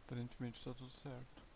Aparentemente tá tudo certo.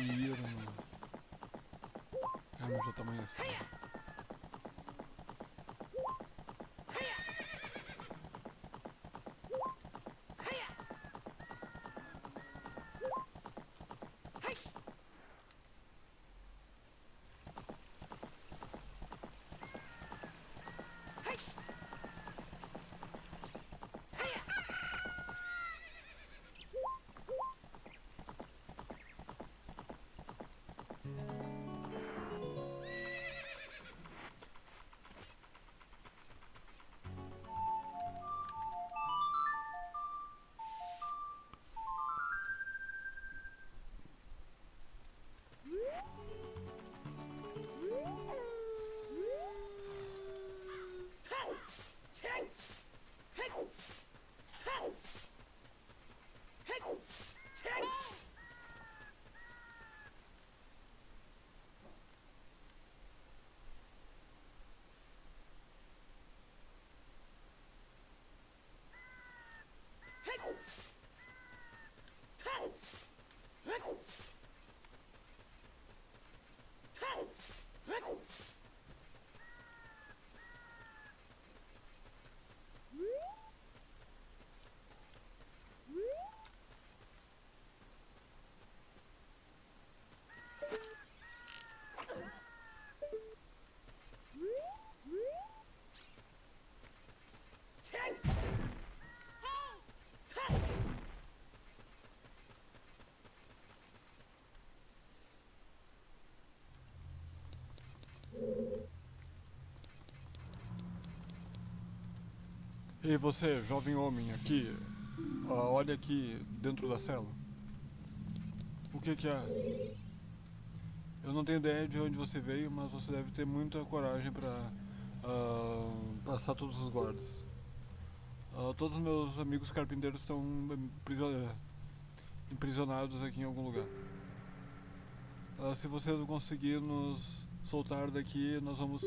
Ira, mano. Ah, mas já tá amanhecendo. Ei, você, jovem homem, aqui. Olha aqui dentro da cela. O que que é? Eu não tenho ideia de onde você veio, mas você deve ter muita coragem pra passar todos os guardas. Todos os meus amigos carpinteiros estão emprisionados aqui em algum lugar. Se você não conseguir nos soltar daqui, nós vamos.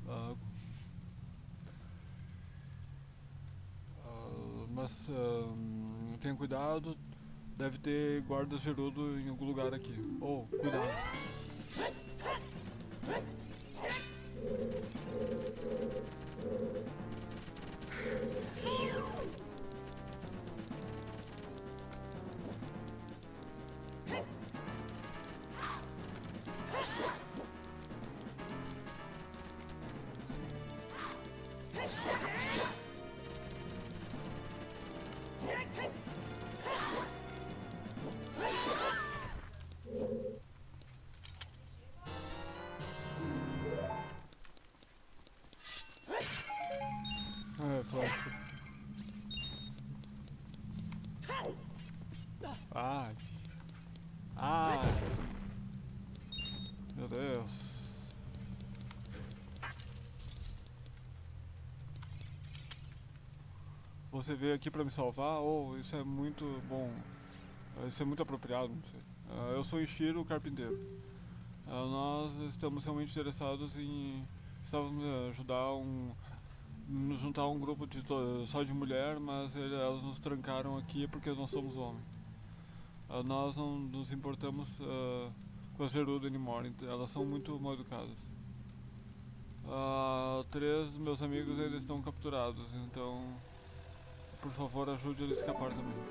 ah, mas tenha cuidado, Deve ter guardas gerudo em algum lugar aqui. Oh, cuidado. É, forte. Ai. Ai. Meu Deus. Você veio aqui pra me salvar? Oh, isso é muito bom. Isso é muito apropriado, não sei. Eu sou Ishiro, o carpinteiro. Nós estamos realmente interessados em ajudar nos juntar a um grupo só de mulher, mas elas nos trancaram aqui porque nós somos homens. Nós não nos importamos com as gerudo anymore, elas são muito mal educadas. 3 dos meus amigos eles estão capturados, então por favor ajude eles a escapar também.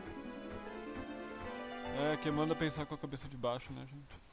Quem manda pensar com a cabeça de baixo, né, gente?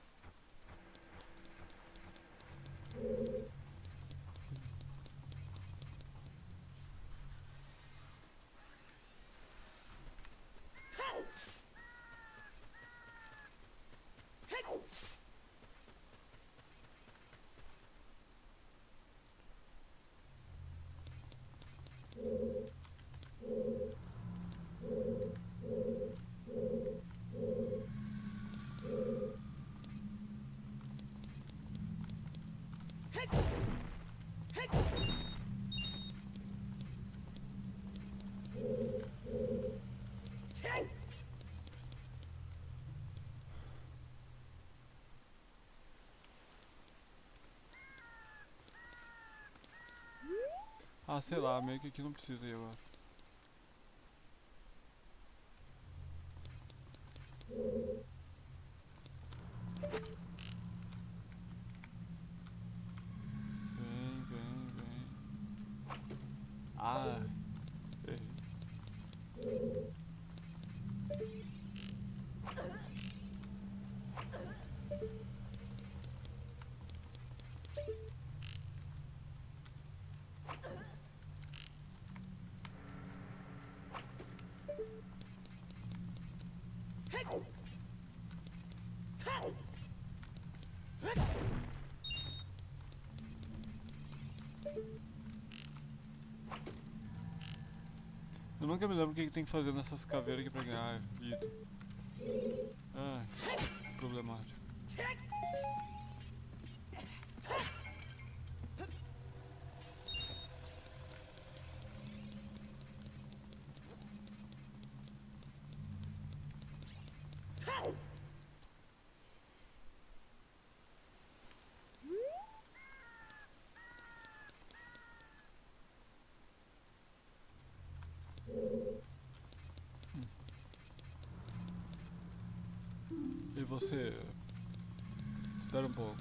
Sei lá, meio que aqui não precisa ir agora. Vem. Errei. Eu nunca me lembro o que tem que fazer nessas caveiras aqui pra ganhar vida. Problemático. E você... Espera um pouco.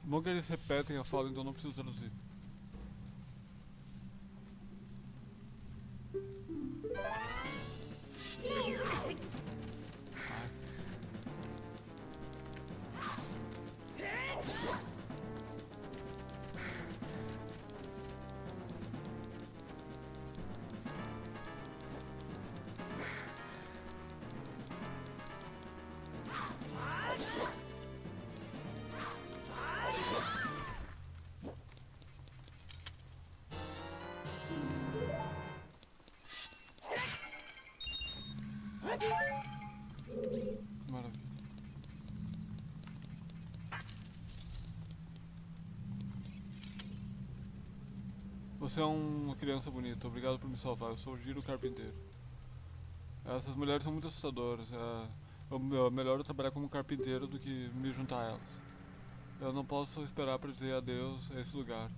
Bom que eles repetem a fala, então não preciso traduzir. Maravilha. Você é uma criança bonita, obrigado por me salvar, eu sou o Giro Carpinteiro. Essas mulheres são muito assustadoras, é melhor eu trabalhar como carpinteiro do que me juntar a elas. Eu não posso esperar para dizer adeus a esse lugar.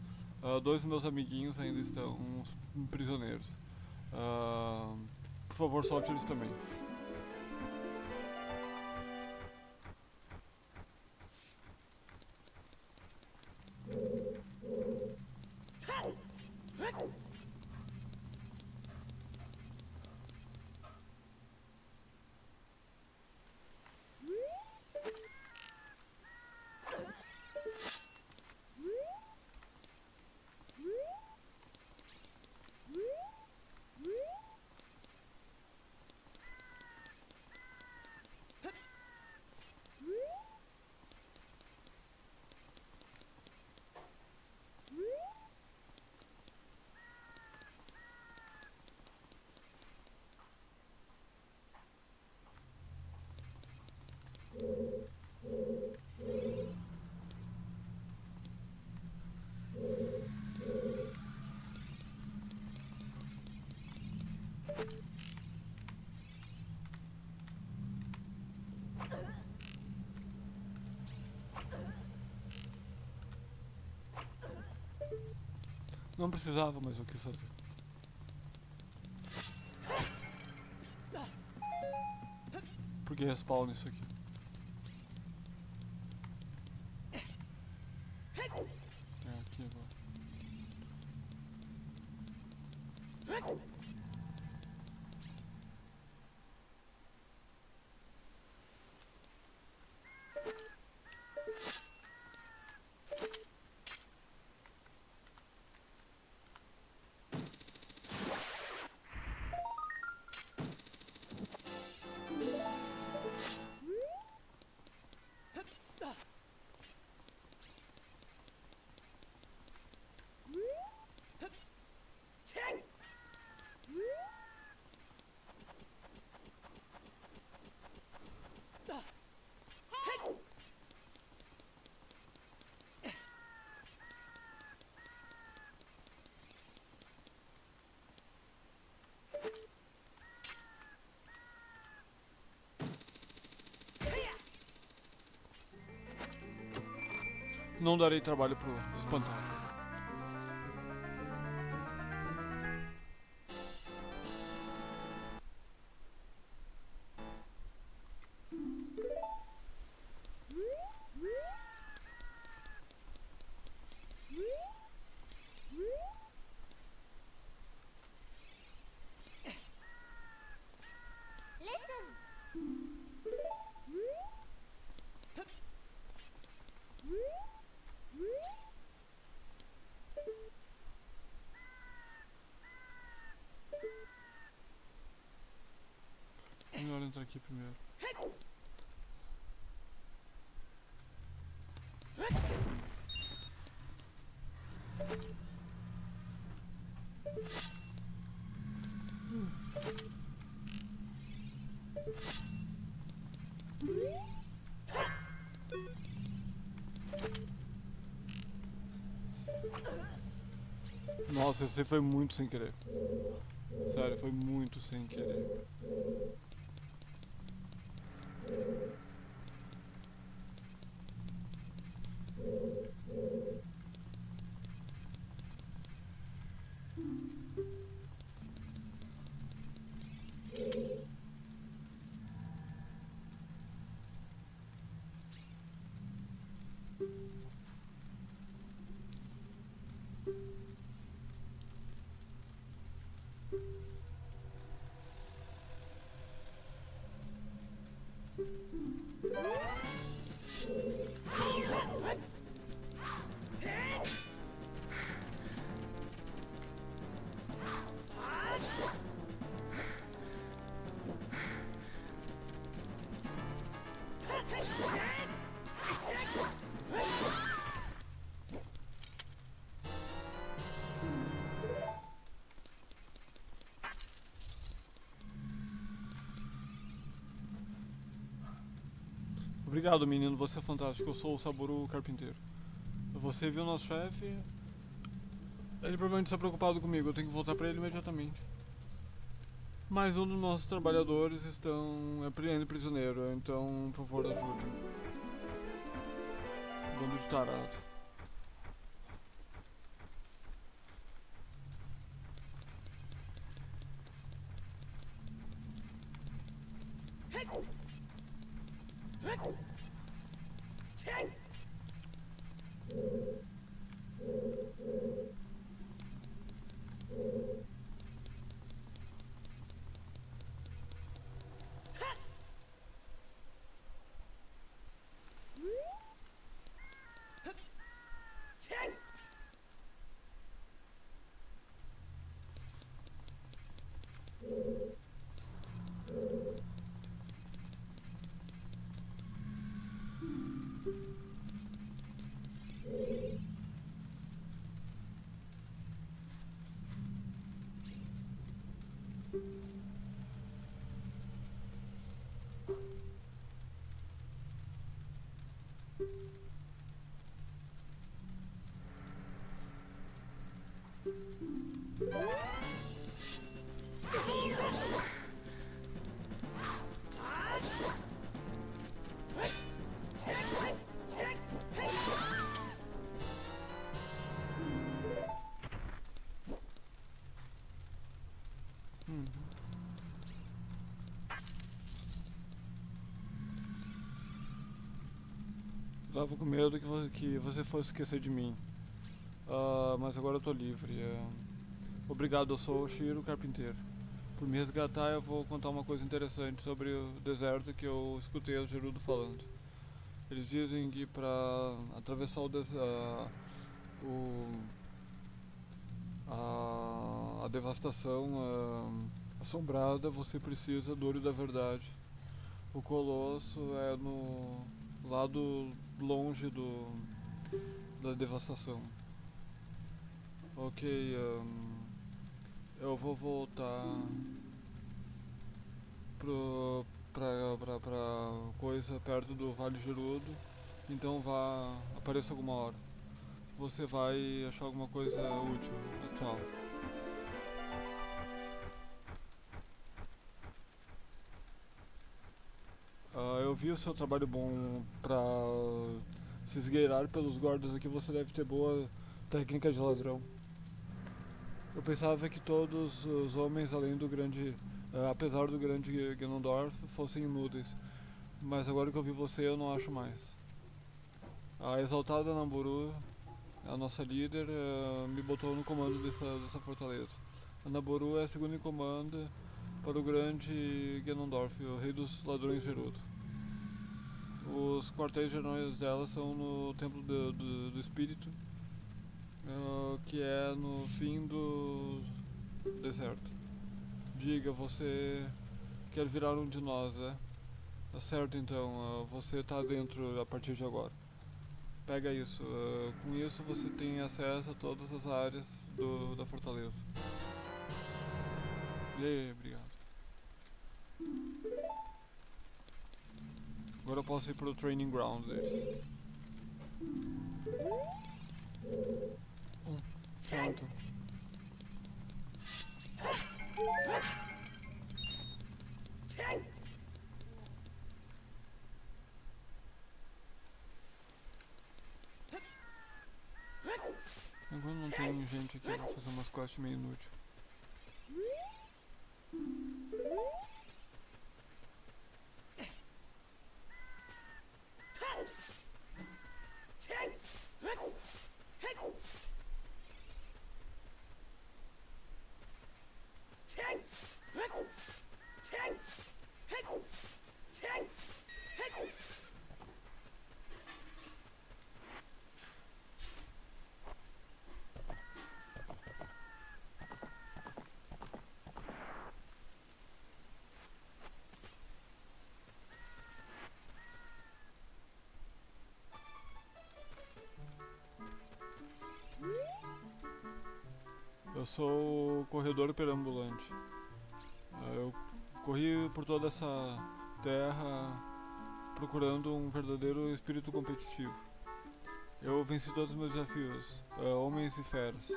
Dois dos meus amiguinhos ainda estão prisioneiros. Por favor, solte eles também. Não precisava, mas eu quis fazer. Por que respawn isso aqui? É aqui agora. Não darei trabalho pro espantado. Melhor entrar aqui primeiro. Nossa, esse foi muito sem querer. Sério, foi muito sem querer. Obrigado, menino, você é fantástico. Eu sou o Saburo Carpinteiro. Você viu nosso chefe? Ele provavelmente está preocupado comigo, eu tenho que voltar para ele imediatamente. Mais um dos nossos trabalhadores estão apreendendo prisioneiro, então, por favor, ajude. Bando de tarado. Tava com medo que você fosse esquecer de mim. Mas agora eu tô livre. Obrigado, eu sou o Shiro Carpinteiro. Por me resgatar, eu vou contar uma coisa interessante sobre o deserto que eu escutei o Gerudo falando. Eles dizem que pra atravessar a devastação assombrada, você precisa do olho da verdade. O Colosso é no lado longe da devastação. Ok, eu vou voltar pra coisa perto do Vale Gerudo, então apareça alguma hora. Você vai achar alguma coisa útil. Tchau. Eu vi o seu trabalho bom pra se esgueirar pelos guardas aqui, você deve ter boa técnica de ladrão. Eu pensava que todos os homens, apesar do grande Ganondorf, fossem inúteis. Mas agora que eu vi você, eu não acho mais. A exaltada Naburu, a nossa líder, me botou no comando dessa fortaleza. A Naburu é a segunda em comando para o grande Ganondorf, o rei dos ladrões Gerudo. Os quartéis generais dela são no Templo do Espírito, que é no fim do deserto. Diga, você quer virar um de nós, é? Tá certo então, você tá dentro a partir de agora. Pega isso, com isso você tem acesso a todas as áreas da fortaleza. E aí, obrigado. Agora eu posso ir pro training ground deles. Pronto. Enquanto não tem gente aqui, eu vou fazer umas quests meio inúteis. Eu sou o corredor perambulante. Eu corri por toda essa terra procurando um verdadeiro espírito competitivo. Eu venci todos os meus desafios, homens e feras.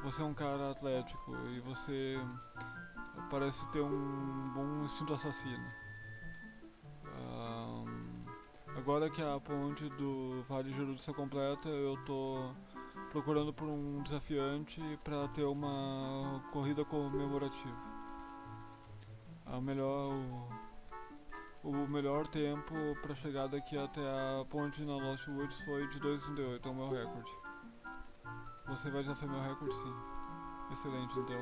Você é um cara atlético e você parece ter um bom instinto assassino. Agora que a ponte do Vale de Gerudo está completa, eu tô procurando por um desafiante para ter uma corrida comemorativa. O melhor tempo para chegar daqui até a ponte na Lost Woods foi de 2:38, é o meu recorde. Você vai desafiar meu recorde? Sim. Excelente, então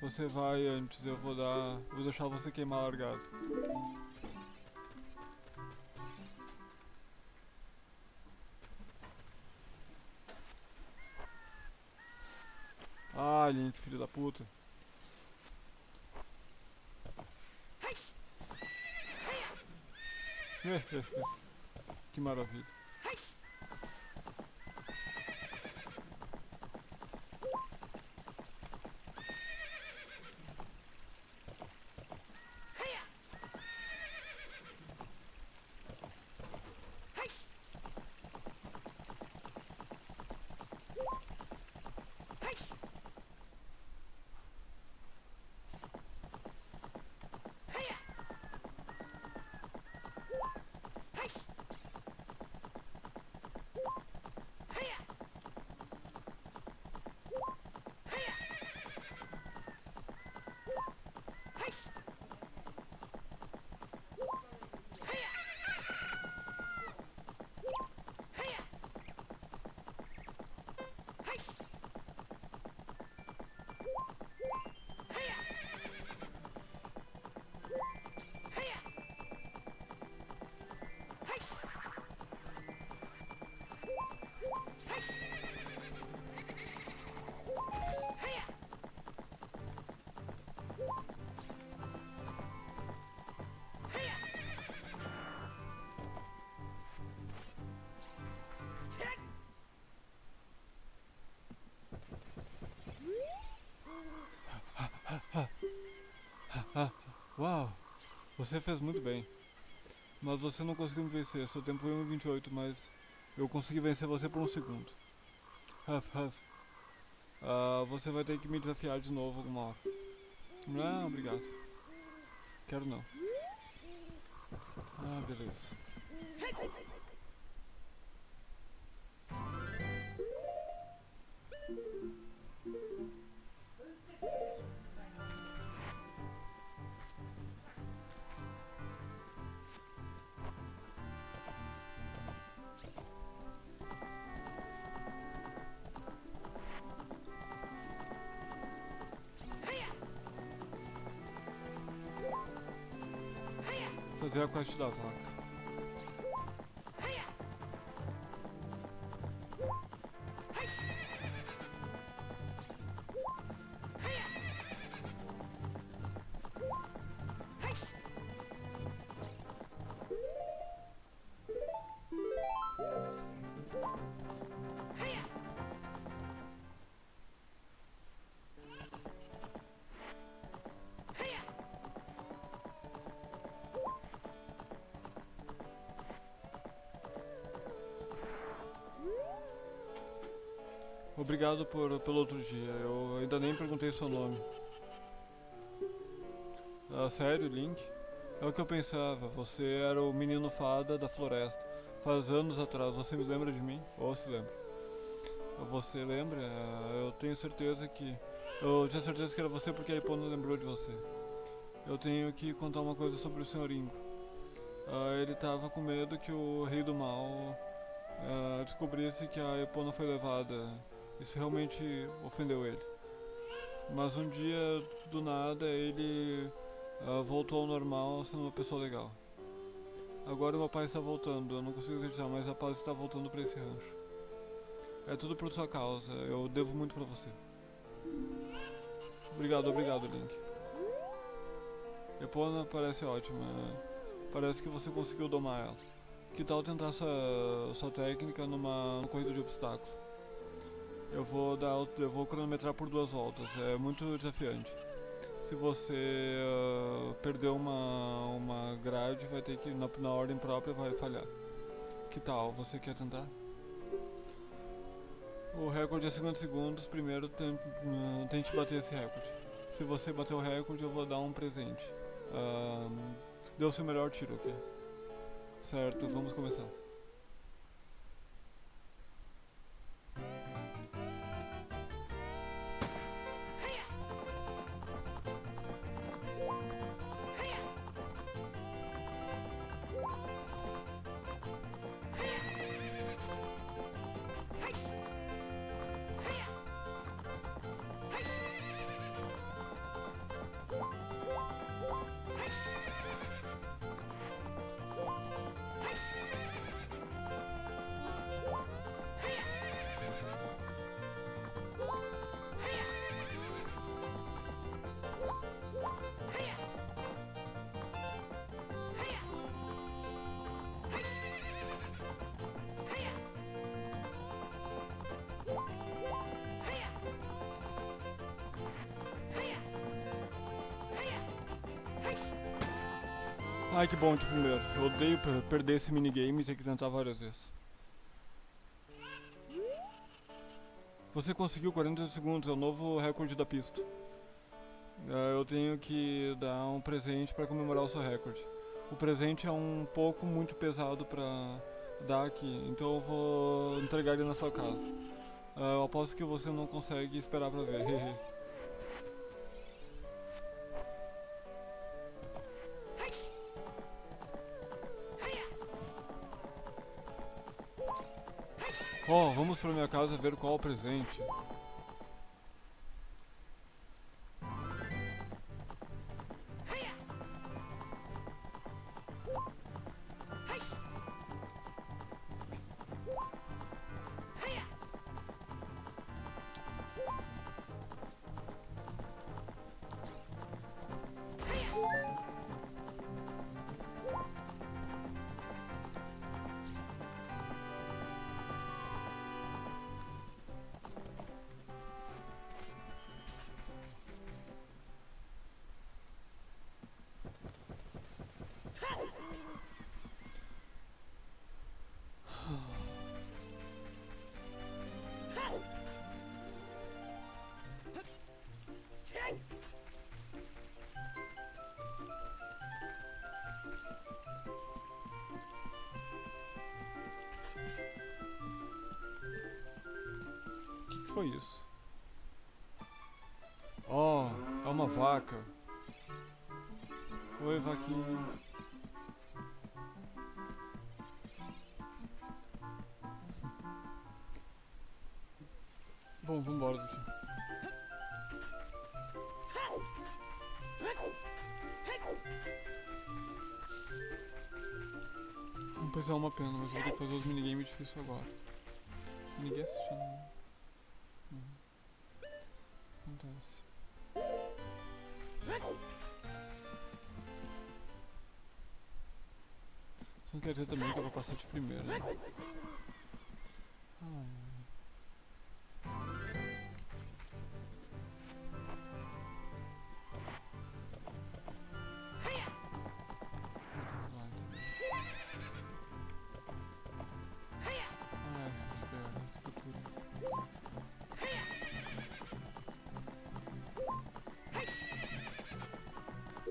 você vai antes, eu vou deixar você queimar a largada. Ah, Link, filho da puta. Que maravilha. Uau, você fez muito bem. Mas você não conseguiu me vencer. Seu tempo foi 1:28, mas eu consegui vencer você por um segundo. Huff. Você vai ter que me desafiar de novo alguma hora. Não, obrigado. Quero não. Ah, beleza. Fazer a quest da vaca. Obrigado pelo outro dia, eu ainda nem perguntei seu nome. Ah, sério, Link? É o que eu pensava, você era o menino fada da floresta. Faz anos atrás, você me lembra de mim? Ou se lembra? Você lembra? Eu tenho certeza que... Eu tinha certeza que era você porque a Epona lembrou de você. Eu tenho que contar uma coisa sobre o Sr. Ingo. Ele tava com medo que o Rei do Mal descobrisse que a Epona foi levada. Isso realmente ofendeu ele. Mas um dia, do nada, ele voltou ao normal sendo uma pessoa legal. Agora o meu pai está voltando, eu não consigo acreditar, mas a paz está voltando para esse rancho. É tudo por sua causa, eu devo muito pra você. Obrigado, Link. Epona parece ótima, parece que você conseguiu domar ela. Que tal tentar sua técnica numa corrida de obstáculo? Eu vou cronometrar por 2 voltas, é muito desafiante. Se você perder uma grade, vai ter que, na ordem própria, vai falhar. Que tal? Você quer tentar? O recorde é 50 segundos. Primeiro tente bater esse recorde. Se você bater o recorde, eu vou dar um presente. Deu o seu melhor tiro aqui. Certo, vamos começar. Ai, que bom de primeiro. Eu odeio perder esse minigame e ter que tentar várias vezes. Você conseguiu 40 segundos, é o novo recorde da pista. Eu tenho que dar um presente para comemorar o seu recorde. O presente é um pouco muito pesado para dar aqui, então eu vou entregar ele na sua casa. Eu aposto que você não consegue esperar para ver. Oh, vamos pra minha casa ver qual o presente. O que foi isso? Oh, é uma vaca. Oi, vaquinha. Bom, vambora daqui. Pois é uma pena, mas vou ter que fazer os minigames difíceis agora. Ninguém assistindo. Acontece. Isso não quer dizer também que eu vou passar de primeiro, né? Ai.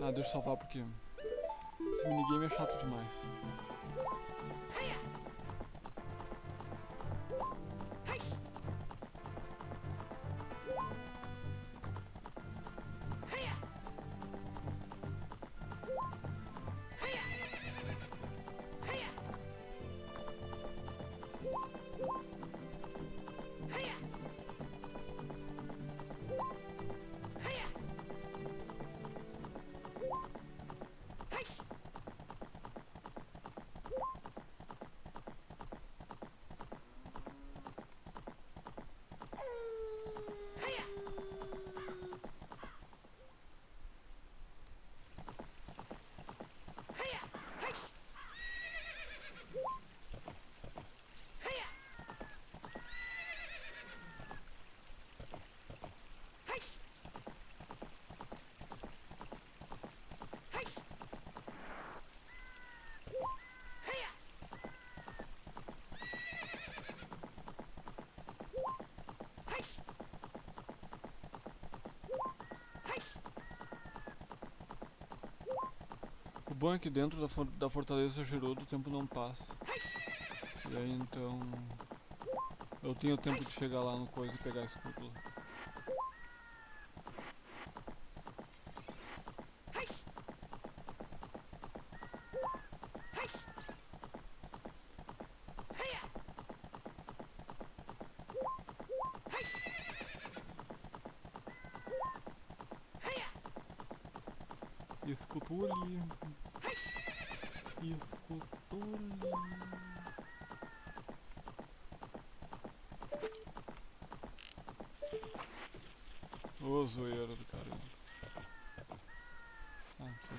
Ah, deixa eu salvar porque esse minigame é chato demais. bom é que dentro da fortaleza Gerudo o tempo não passa. E aí então eu tenho tempo de chegar lá no coisa e pegar esse cúpulo. Escutule. Escutule. Ô, zoeira do caramba. Ah, foi.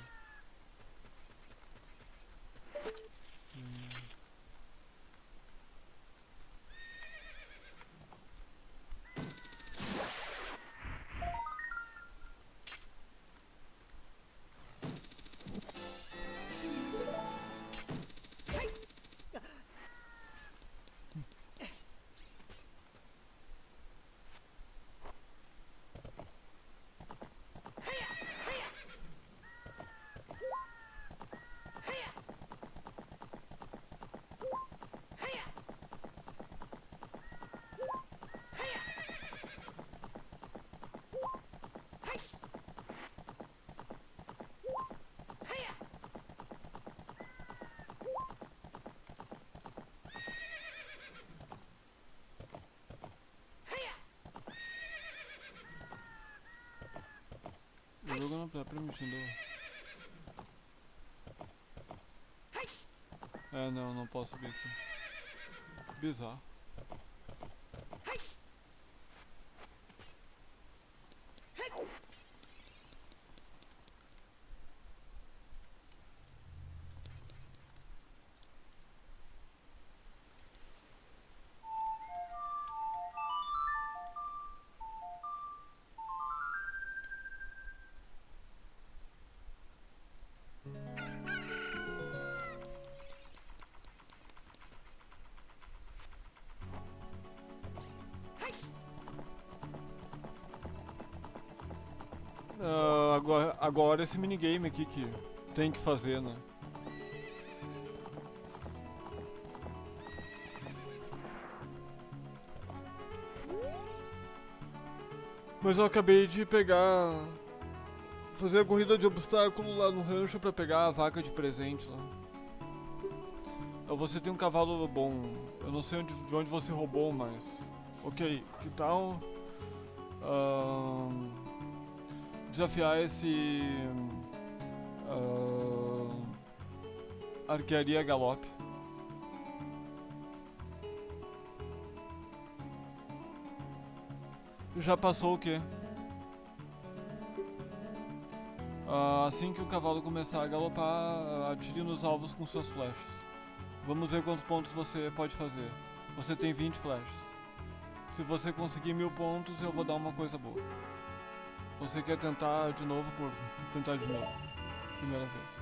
O jogo não tá permitindo. É, não posso subir aqui. Bizarro. Agora esse minigame aqui que tem que fazer, né? Mas eu acabei de fazer a corrida de obstáculo lá no rancho pra pegar a vaca de presente lá. Você tem um cavalo bom. Eu não sei de onde você roubou, mas... Ok, que tal... desafiar esse... arquearia galope. Já passou o quê? Assim que o cavalo começar a galopar, atire nos alvos com suas flechas. Vamos ver quantos pontos você pode fazer. Você tem 20 flechas. Se você conseguir 1000 pontos, eu vou dar uma coisa boa. Você quer tentar de novo por tentar de novo? Primeira vez.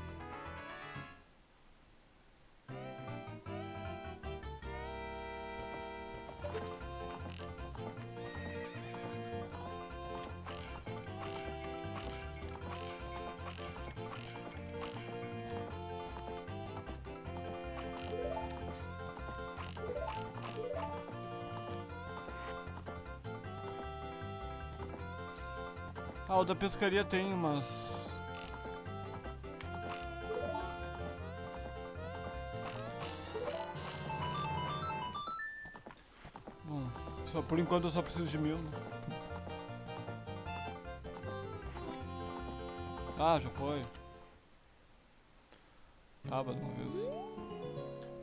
Ah, o da pescaria tem umas... Bom, por enquanto eu só preciso de 1000. Ah, já foi. Ah, mas uma vez.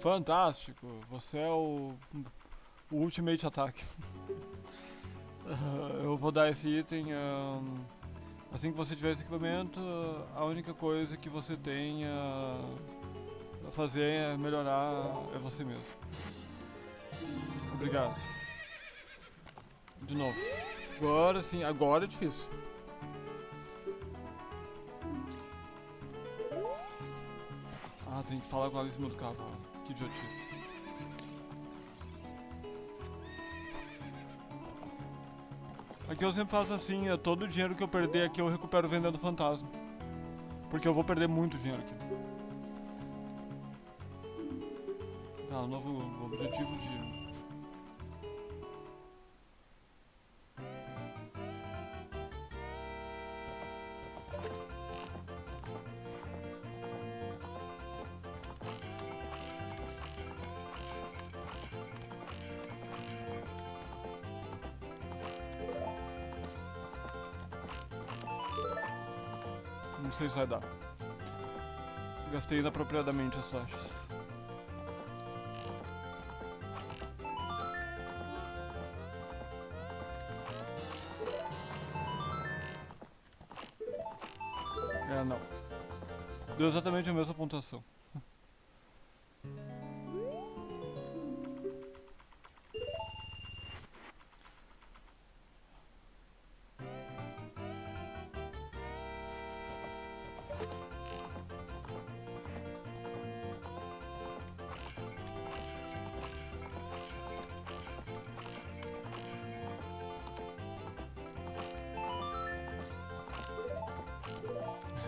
Fantástico, você é o Ultimate Attack. Eu vou dar esse item. Assim que você tiver esse equipamento, a única coisa que você tem a fazer é melhorar é você mesmo. Obrigado. De novo. Agora sim, agora é difícil. Ah, tem que falar com ela em cima do cavalo. Que idiotice. Aqui eu sempre faço assim, todo o dinheiro que eu perder aqui eu recupero vendendo fantasma. Porque eu vou perder muito dinheiro aqui. Tá, novo objetivo de... Não sei se vai dar. Gastei inapropriadamente as flechas. É, não. Deu exatamente a mesma pontuação.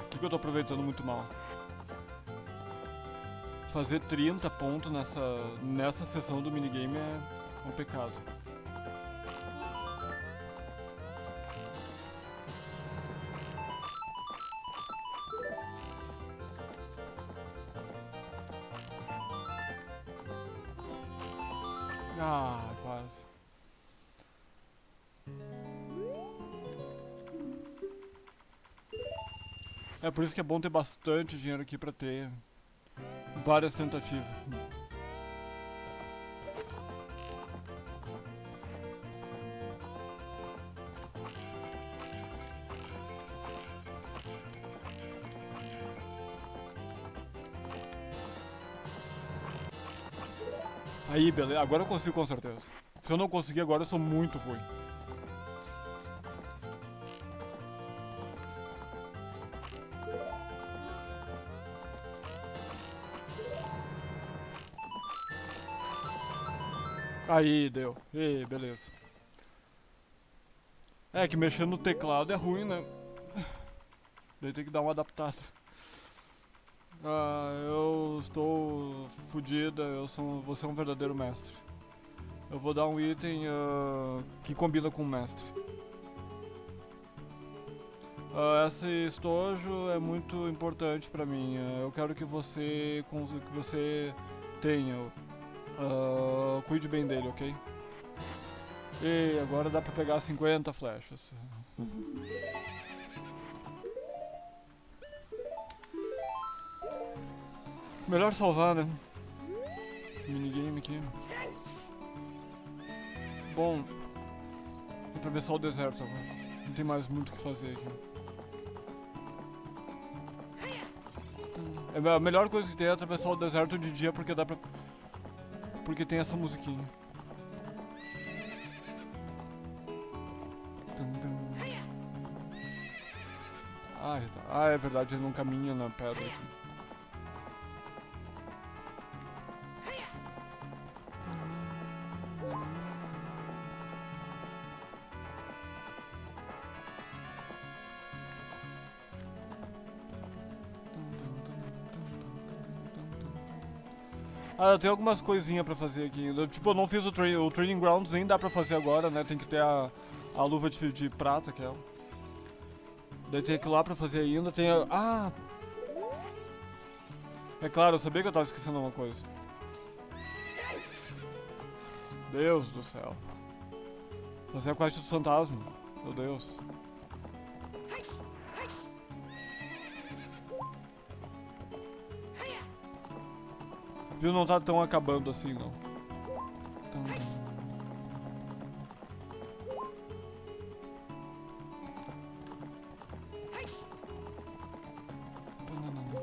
O que eu tô aproveitando muito mal? Fazer 30 pontos nessa sessão do minigame é um pecado. Ah, quase. É por isso que é bom ter bastante dinheiro aqui pra ter várias tentativas. Aí, beleza. Agora eu consigo com certeza. Se eu não conseguir agora, eu sou muito ruim. Aí, deu. Ei, beleza. É que mexendo no teclado é ruim, né? Daí tem que dar uma adaptada. Ah, eu estou fodida, você é um verdadeiro mestre. Eu vou dar um item que combina com o mestre. Esse estojo é muito importante pra mim. Eu quero que você tenha. Cuide bem dele, ok? E agora dá pra pegar 50 flechas. Melhor salvar, né? Esse minigame aqui. Bom, atravessar o deserto agora. Não tem mais muito o que fazer aqui. A melhor coisa que tem é atravessar o deserto de dia porque dá pra... Porque tem essa musiquinha. Ah, tá. Ah, é verdade, ele não caminha na pedra aqui. Ah, tem algumas coisinhas pra fazer aqui. Tipo, eu não fiz o Training Grounds, nem dá pra fazer agora, né? Tem que ter a luva de prata, aquela. Daí tem aquilo lá pra fazer ainda, tem a... Ah! É claro, eu sabia que eu tava esquecendo uma coisa. Deus do céu. Fazer a quest dos fantasmas. Meu Deus. Viu, não tá tão acabando assim, não.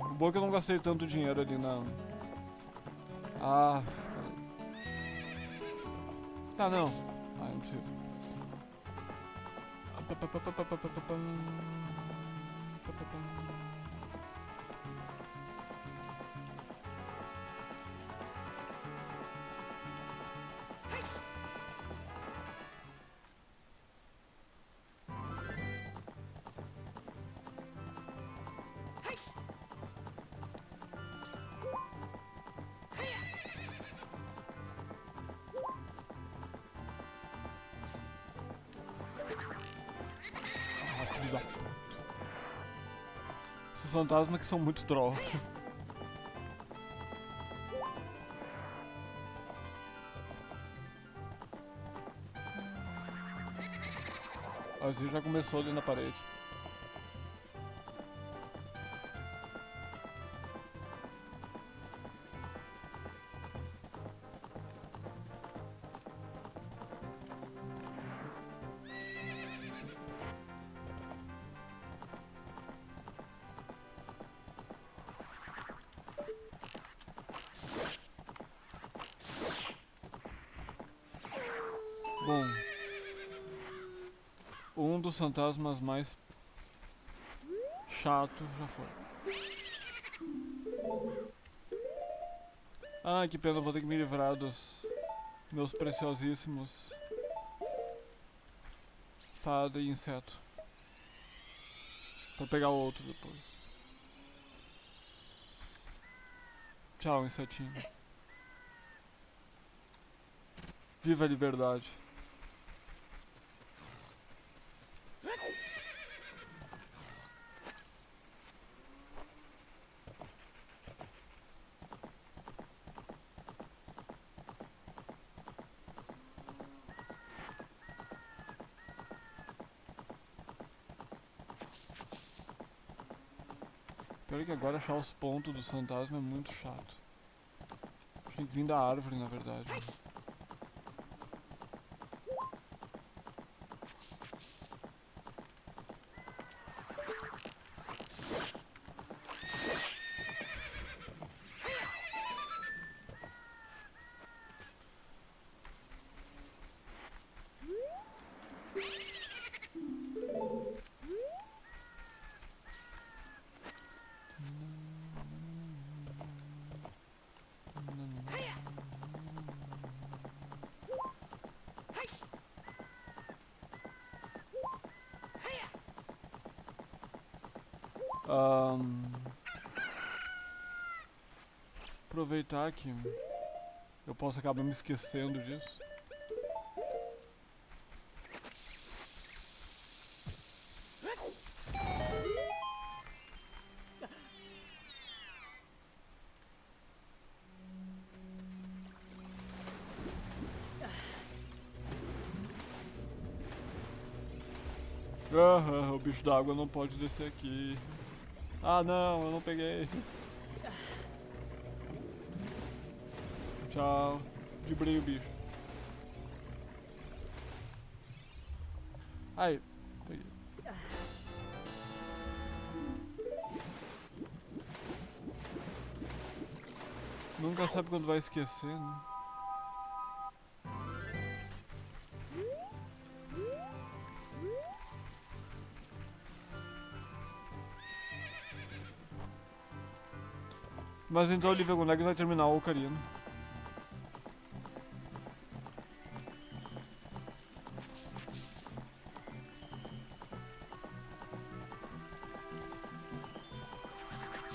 O bom é que eu não gastei tanto dinheiro ali na... Ah... Tá, não. Ah, não precisa. Esses fantasmas que são muito troll. Assim já começou ali na parede. Bom, um dos fantasmas mais chato já foi. Ah, que pena, vou ter que me livrar dos meus preciosíssimos fada e inseto. Pra pegar o outro depois. Tchau, insetinho. Viva a liberdade. Pior que agora achar os pontos dos fantasmas é muito chato. Tinha que vir da árvore, na verdade. Aproveitar que eu posso acabar me esquecendo disso. O bicho d'água não pode descer aqui. Ah não, eu não peguei. Tchau. Debrei o bicho. Aí, peguei. Nunca sabe quando vai esquecer, né? Mas então, Olivia, quando é que vai terminar o Cocaína?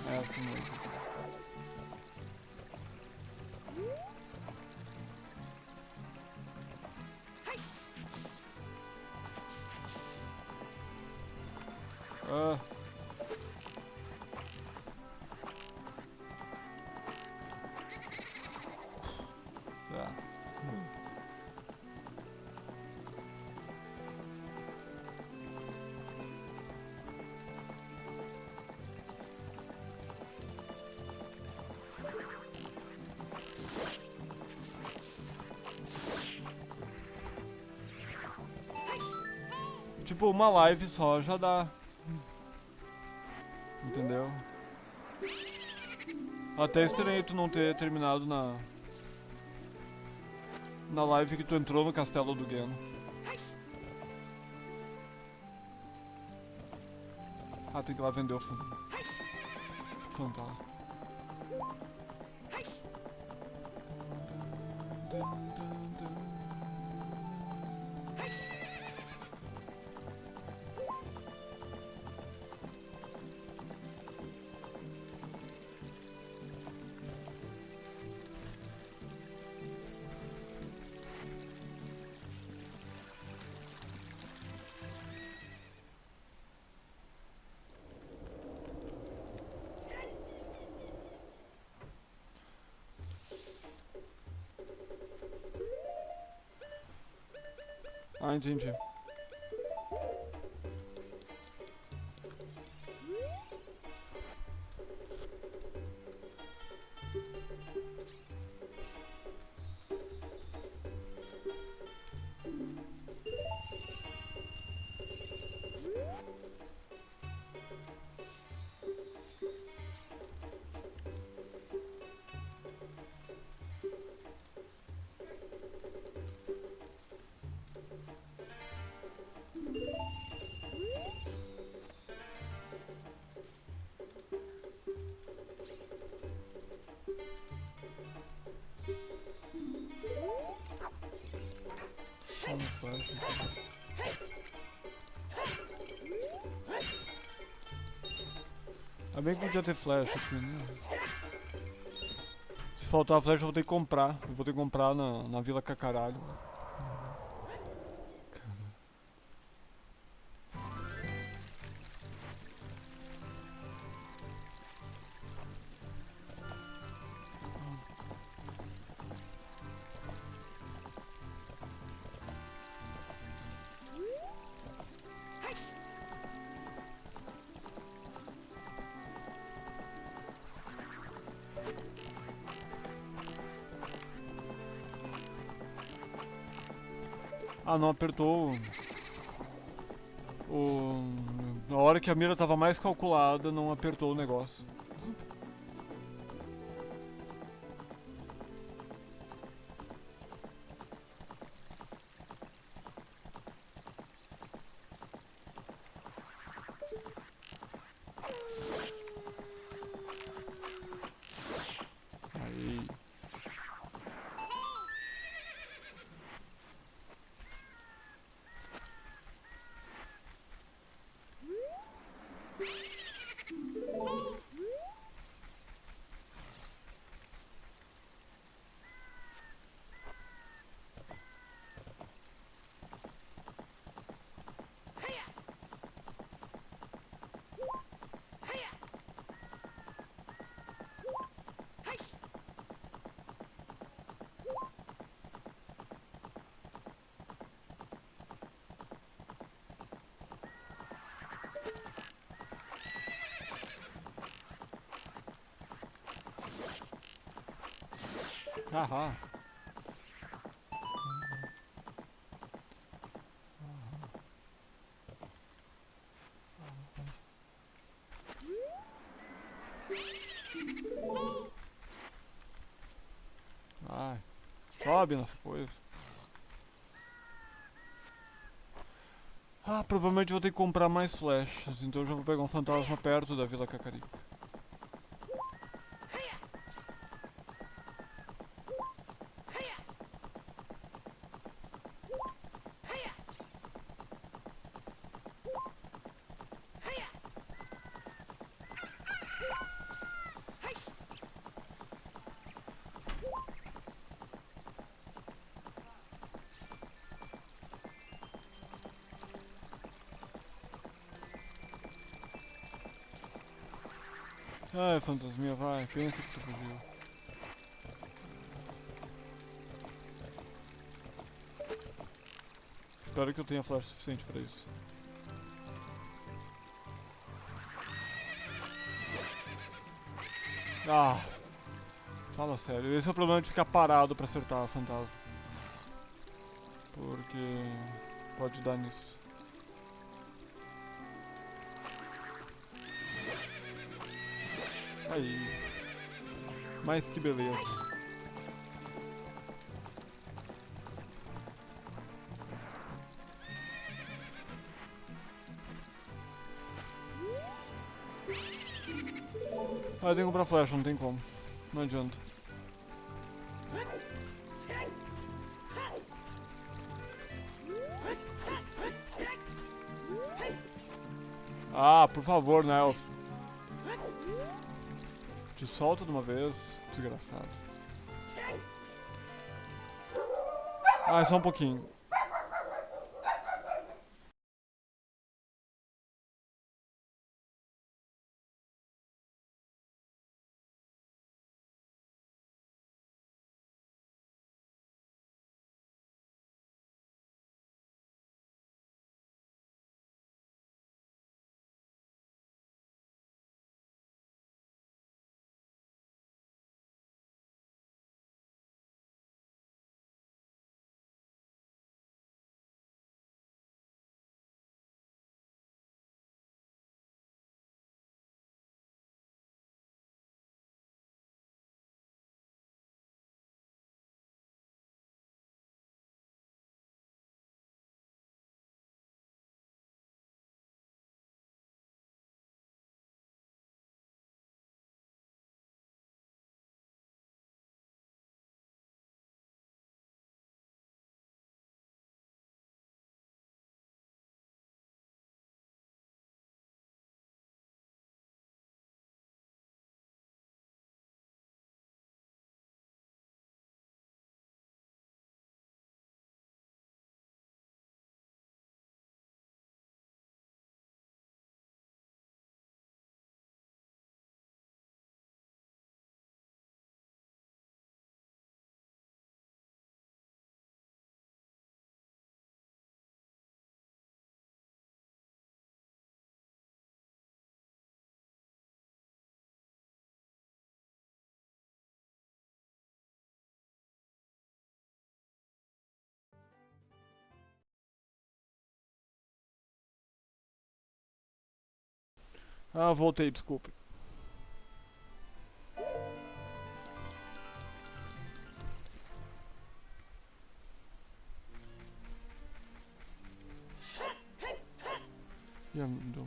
É assim mesmo. Ah. Tá. Tipo, uma live só já dá. Entendeu? Até estranhei tu não ter terminado na live que tu entrou no castelo do Geno. Ah, tem que ir lá vender o fantasma. Ah, entendi. Só um flash aqui. Ainda bem que podia ter flash aqui, né? Se faltar flash eu vou ter que comprar. Eu vou ter que comprar na Vila Cacaralho. Ah, não apertou na hora que a mira tava mais calculada, não apertou o negócio. Aí. Haha. Ai. Sobe nessa coisa. Ah, provavelmente vou ter que comprar mais flechas, então eu já vou pegar um fantasma perto da Vila Cacarica. Ai, fantasminha, vai, pensa que tu fugiu. Espero que eu tenha flash suficiente pra isso. Ah, fala sério, esse é o problema de ficar parado pra acertar a fantasma. Porque pode dar nisso. Aí. Mas que beleza. Ah, eu tenho que comprar flecha, não tem como. Não adianta. Ah, por favor, Nelson. Te solta de uma vez, desgraçado. Ah, é só um pouquinho. Ah, voltei, desculpe. Yeah, não.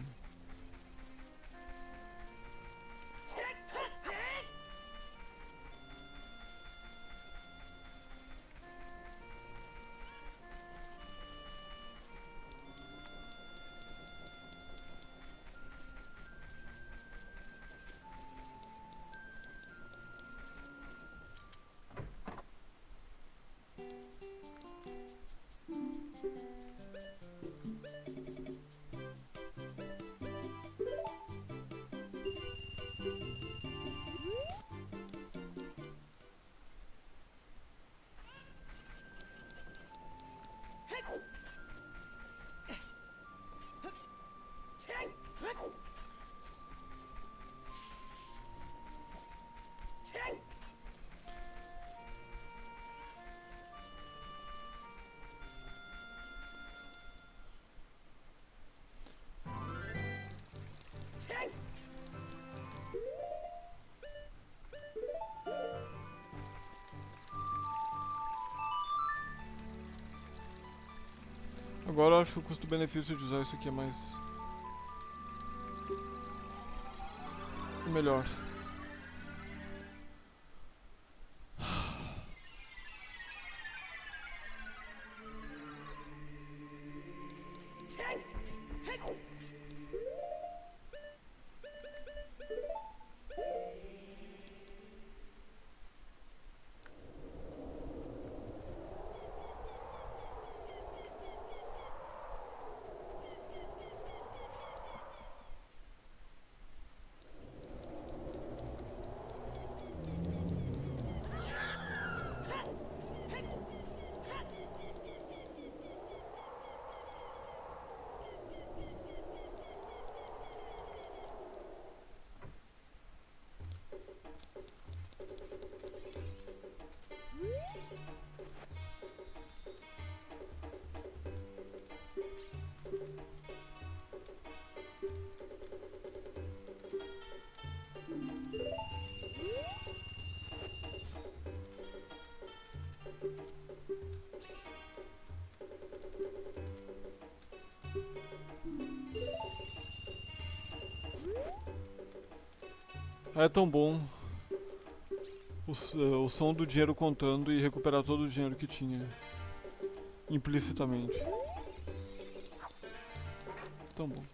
Agora eu acho que o custo-benefício de usar isso aqui é mais... melhor. É tão bom o som do dinheiro contando e recuperar todo o dinheiro que tinha implicitamente. Tão bom.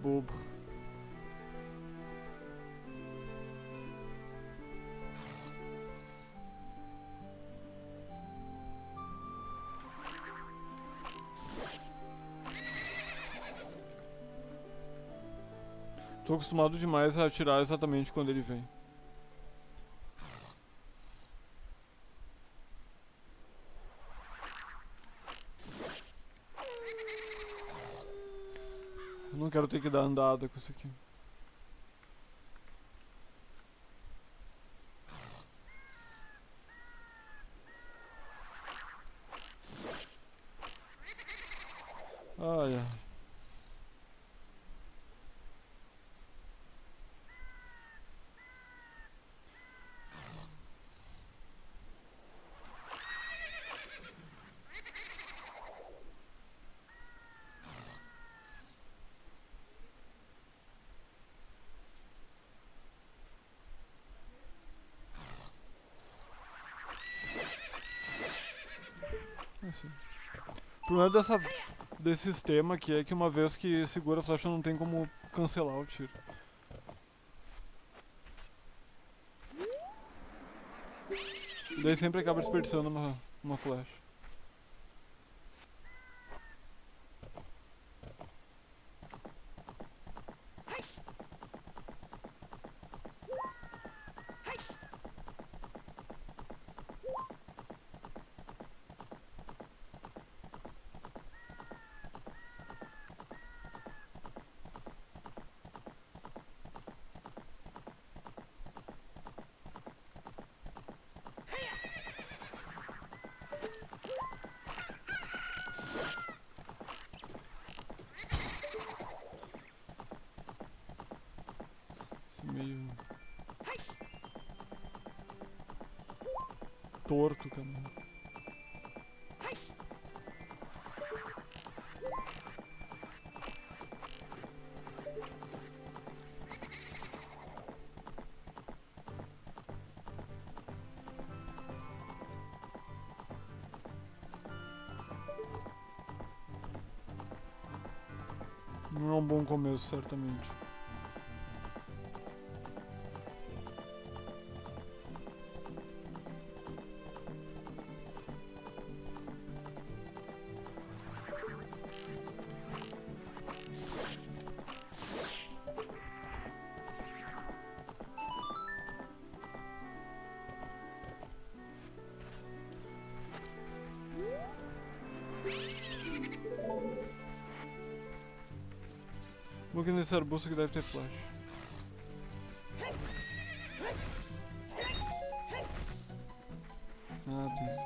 Bobo. Tô acostumado demais a atirar exatamente quando ele vem. Eu não quero ter que dar andada com isso aqui. Ai, ai. Assim. O problema desse sistema aqui é que uma vez que segura a flecha não tem como cancelar o tiro. E daí sempre acaba desperdiçando uma flecha. Meio torto, cara. Não é um bom começo, certamente. Vou aqui nesse arbusto que deve ter flash. Ah, tem isso.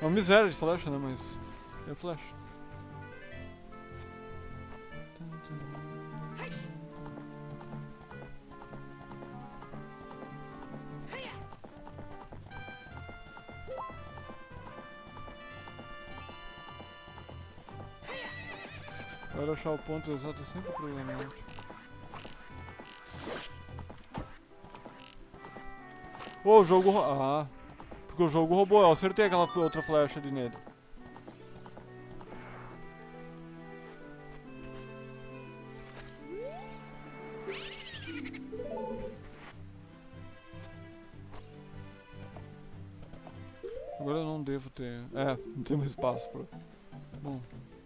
É uma miséria de flecha, né? Mas é flash. Agora achar o ponto exato é sempre problemático. Oh, o jogo ah, porque o jogo roubou, eu acertei aquela outra flecha ali nele. Agora eu não devo ter... não tem mais espaço pra... Bom,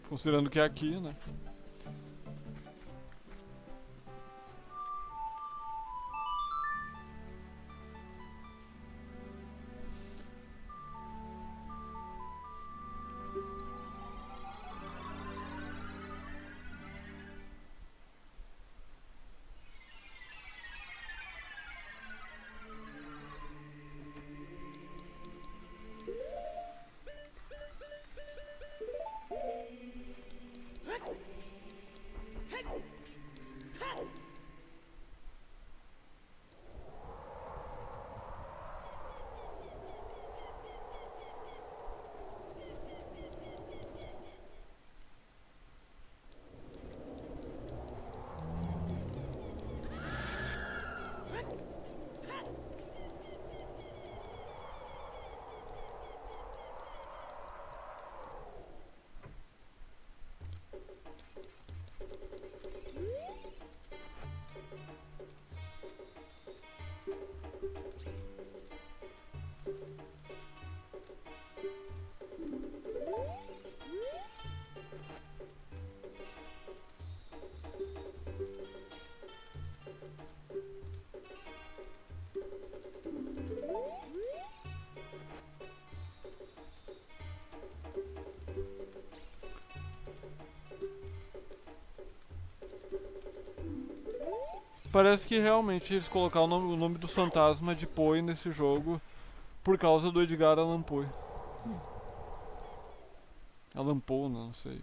considerando que é aqui, né? Parece que realmente eles colocaram o nome do fantasma de Poe nesse jogo por causa do Edgar Allan Poe. Allan Poe, não sei.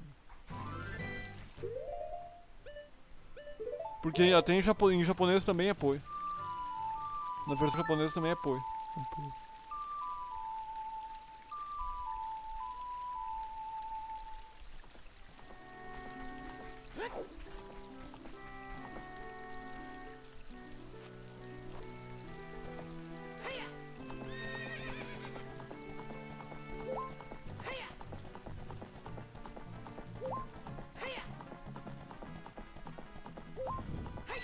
Porque até em japonês também é Poe. Na versão japonesa também é Poe.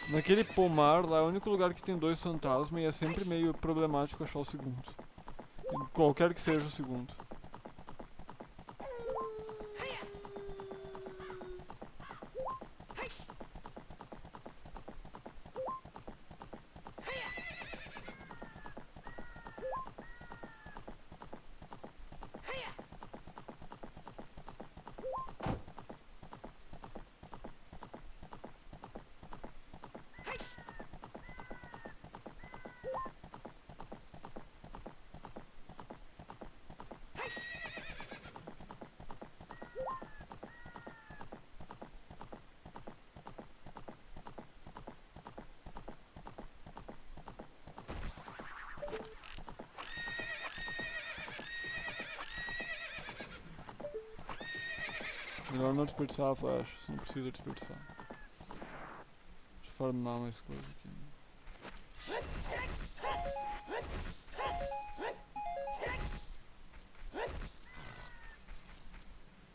Naquele pomar lá é o único lugar que tem 2 fantasmas e é sempre meio problemático achar o segundo. Qualquer que seja o segundo. Melhor não desperdiçar a flecha, você não precisa desperdiçar. Deixa eu farmar mais coisa aqui.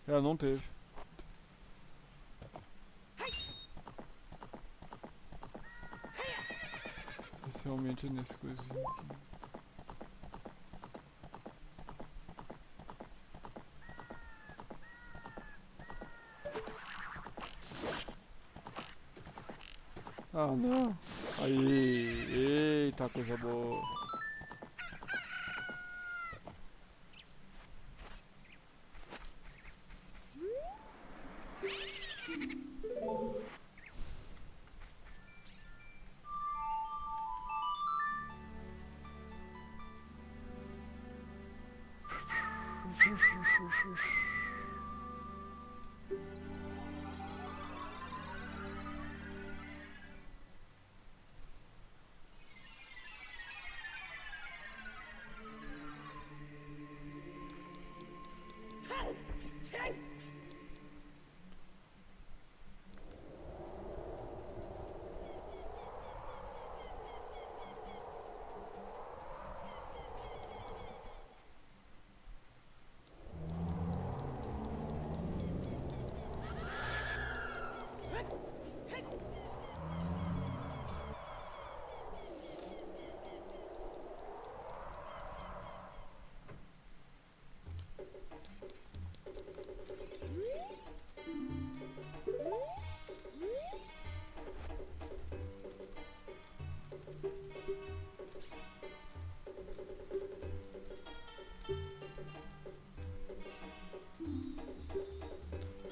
Não teve. Especialmente nesse coisinho aqui. Ah, não. Aí, eita, coisa boa.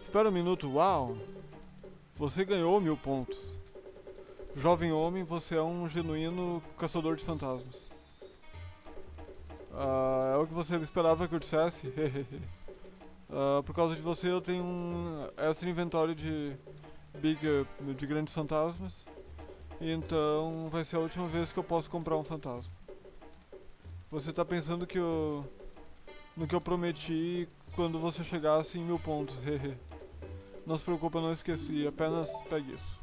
Espera um minuto, uau! Você ganhou 1000 pontos. Jovem homem, você é um genuíno caçador de fantasmas. É o que você esperava que eu dissesse? Por causa de você eu tenho um extra inventório de grandes fantasmas. Então vai ser a última vez que eu posso comprar um fantasma. Você tá pensando que no que eu prometi quando você chegasse em 1000 pontos, Não se preocupe, eu não esqueci, apenas pegue isso.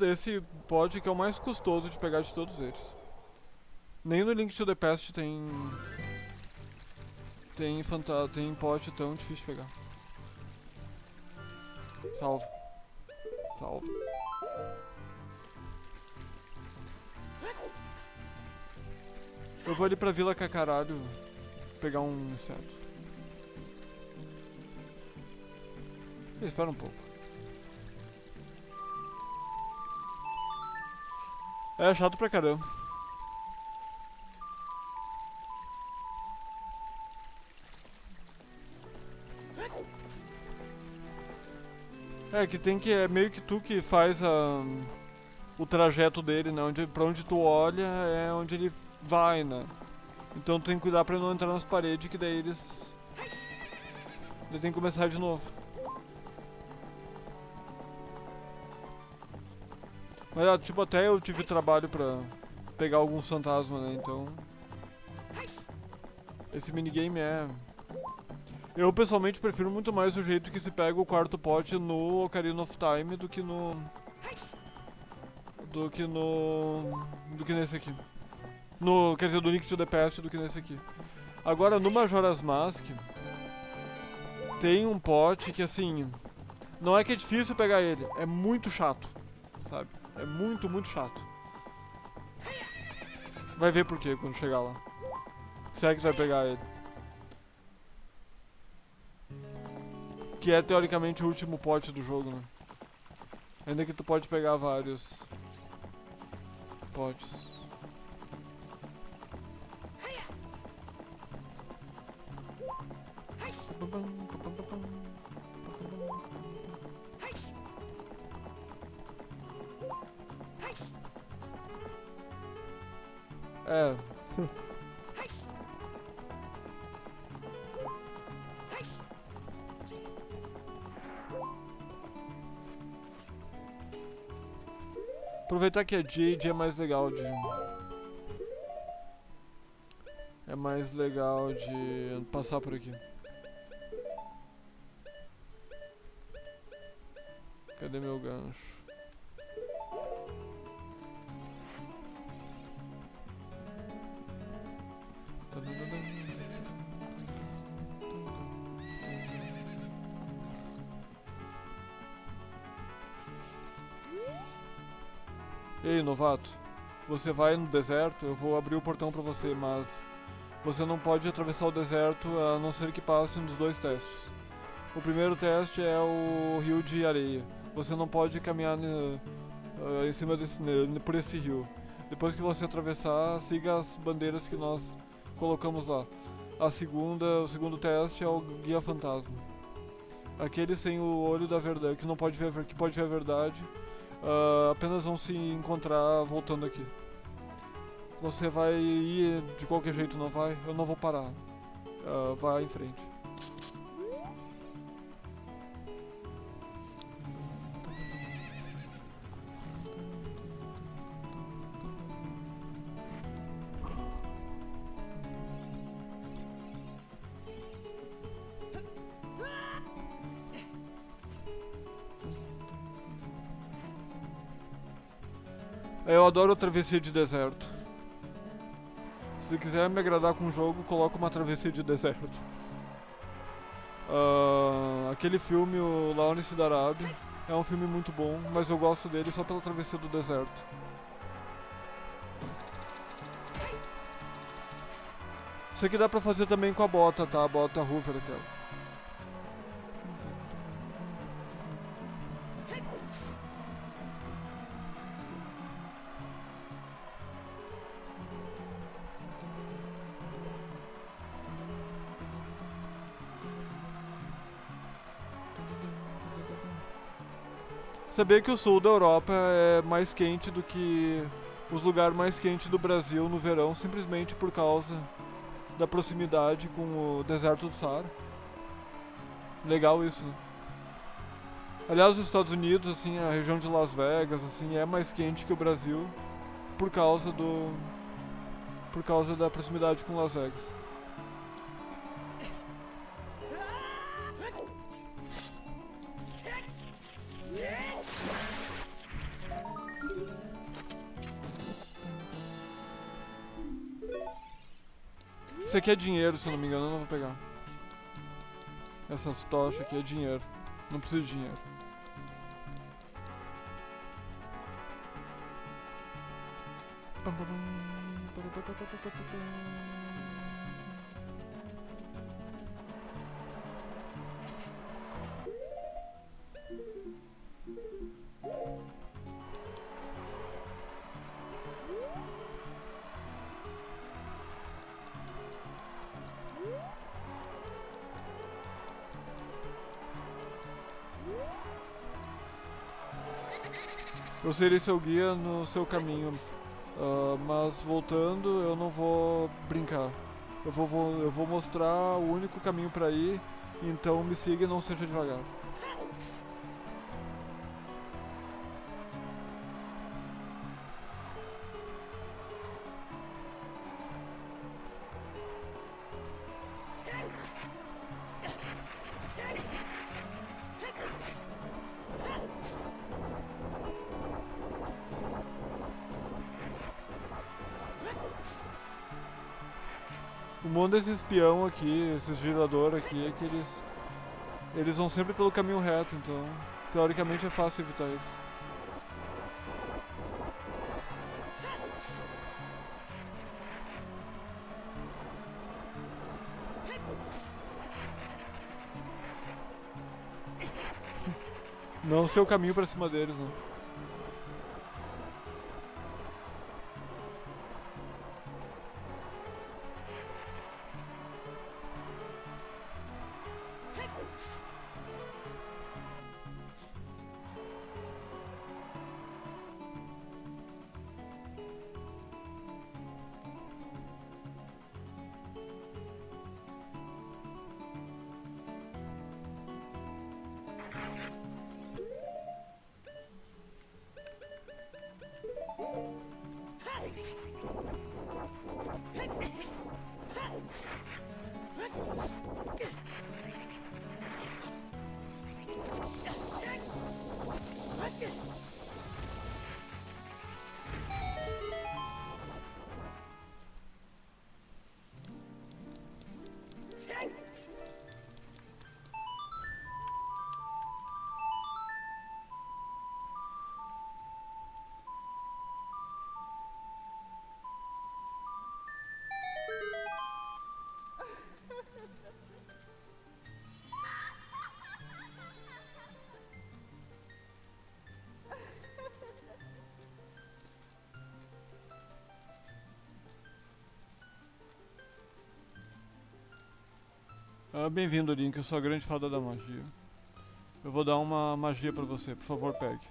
Esse pod que é o mais custoso de pegar de todos eles. Nem no Link to the Past tem pod tão difícil de pegar. Salva. Salva. Eu vou ali pra Vila Cacaralho pegar um inseto. Espera um pouco. É chato pra caramba. É meio que tu que faz o trajeto dele, né? Pra onde tu olha é onde ele vai, né? Então tu tem que cuidar pra não entrar nas paredes, que daí ele tem que começar de novo. Mas tipo, até eu tive trabalho pra pegar alguns fantasmas, né? Então esse minigame eu pessoalmente prefiro muito mais o jeito que se pega o quarto pote no Ocarina of Time do que nesse aqui. Quer dizer, do Link to the Past do que nesse aqui. Agora, no Majora's Mask, tem um pote que, assim, não é que é difícil pegar ele, é muito chato, sabe? É muito, muito chato. Vai ver por quê quando chegar lá. Se é que vai pegar ele. Que é, teoricamente, o último pote do jogo, né? Ainda que tu pode pegar vários potes. É. Aproveitar que é Jade é mais legal de... É mais legal de passar por aqui. Cadê meu gancho? Ei, novato, você vai no deserto, eu vou abrir o portão pra você, mas você não pode atravessar o deserto a não ser que passe um dos dois testes. O primeiro teste é o rio de areia. Você não pode caminhar em cima por esse rio. Depois que você atravessar, siga as bandeiras que nós colocamos lá. O segundo teste é o guia fantasma. Aquele sem o olho da verdade, que pode ver a verdade, apenas vão se encontrar voltando aqui. Você vai ir de qualquer jeito, não vai? Eu não vou parar. Vai em frente. Eu adoro a travessia de deserto. Se quiser me agradar com o jogo, coloca uma travessia de deserto. Aquele filme, o Lawrence da Arábia, é um filme muito bom, mas eu gosto dele só pela travessia do deserto. Isso aqui dá pra fazer também com a bota, tá? A bota Hoover aquela. Sabia que o sul da Europa é mais quente do que os lugares mais quentes do Brasil no verão, simplesmente por causa da proximidade com o deserto do Saara. Legal isso, né? Aliás, os Estados Unidos, assim, a região de Las Vegas, assim, é mais quente que o Brasil por causa da proximidade com Las Vegas. Isso aqui é dinheiro, se eu não me engano, eu não vou pegar. Essas tochas aqui é dinheiro. Não preciso de dinheiro. Eu serei seu guia no seu caminho, mas voltando eu não vou brincar. Eu vou mostrar o único caminho pra ir, então me siga e não seja devagar. mundo desses espião aqui, esses girador aqui, é que eles vão sempre pelo caminho reto, então teoricamente é fácil evitar eles. Não sei o caminho pra cima deles, não. Bem-vindo, Link, eu sou a grande fada da magia. Eu vou dar uma magia pra você, por favor, pegue.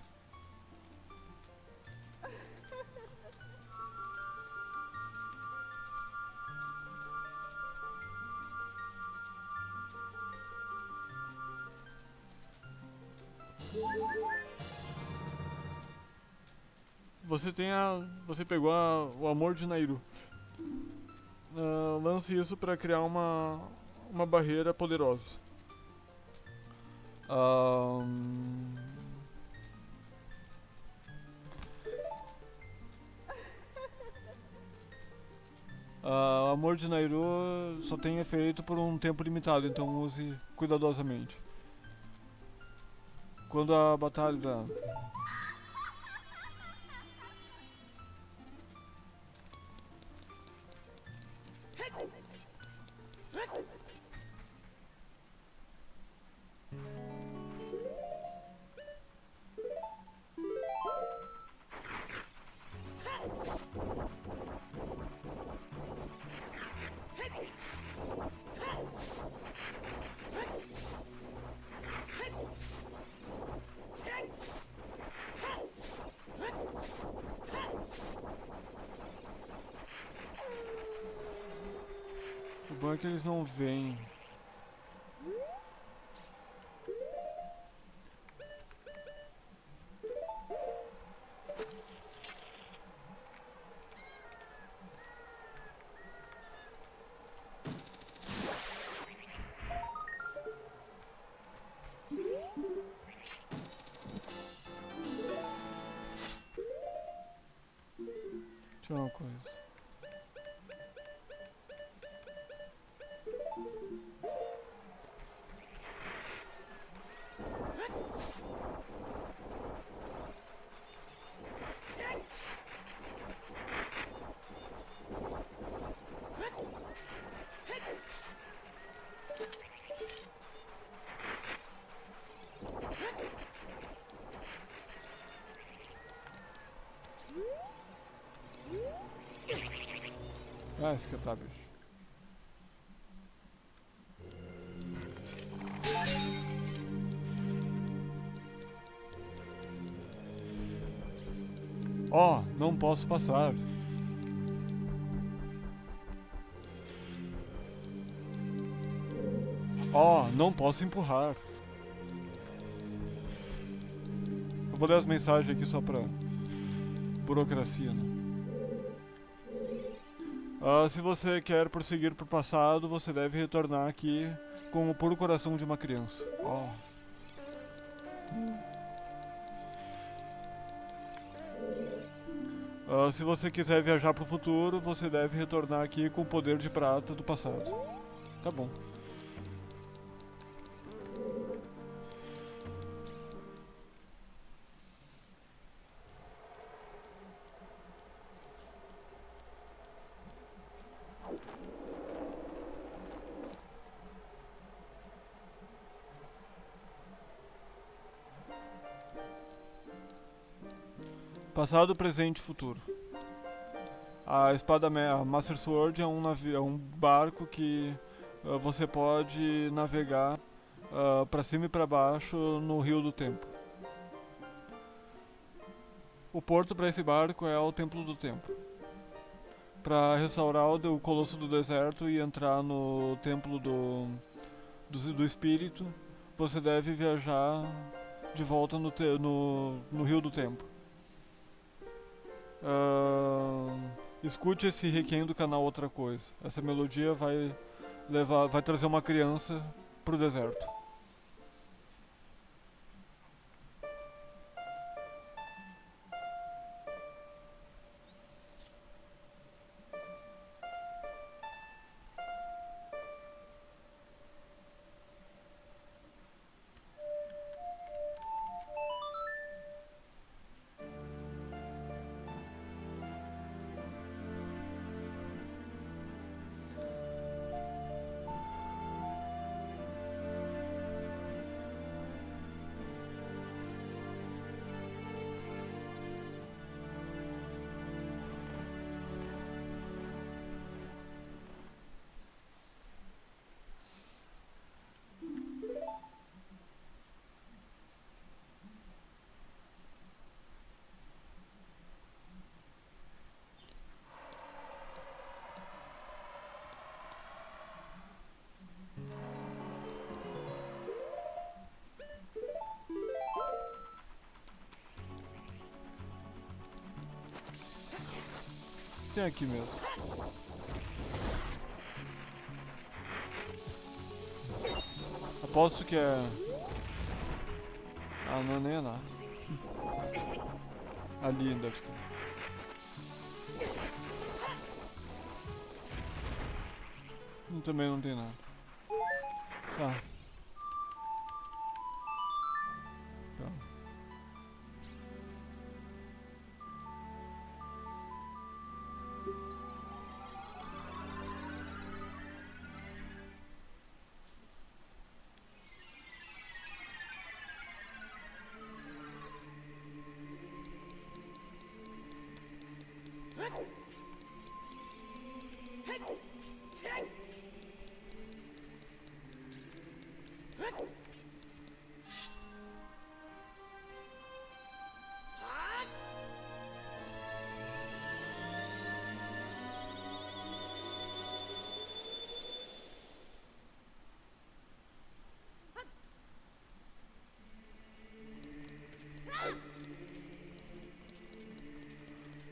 Você pegou o amor de Nairu. Lance isso pra criar uma barreira poderosa. O amor de Nairu só tem efeito por um tempo limitado, então use cuidadosamente. Quando a batalha... O bom é que eles não veem. Deixa eu ver uma coisa. Esse que tá, bicho. Não posso passar. Não posso empurrar. Eu vou ler as mensagens aqui só pra burocracia, né? Se você quer prosseguir pro passado, você deve retornar aqui com o puro coração de uma criança. Se você quiser viajar pro futuro, você deve retornar aqui com o poder de prata do passado. Tá bom. Passado, presente e futuro. A espada a Master Sword é é um barco que você pode navegar para cima e para baixo no Rio do Tempo. O porto para esse barco é o Templo do Tempo. Para restaurar o Colosso do Deserto e entrar no Templo do Espírito, você deve viajar de volta no Rio do Tempo. Escute esse requiem do canal Outra Coisa. Essa melodia vai trazer uma criança pro deserto. Tem aqui mesmo. Aposto que é... Ah, não, nem é lá. Ali deve ter. Também não tem nada. Tá.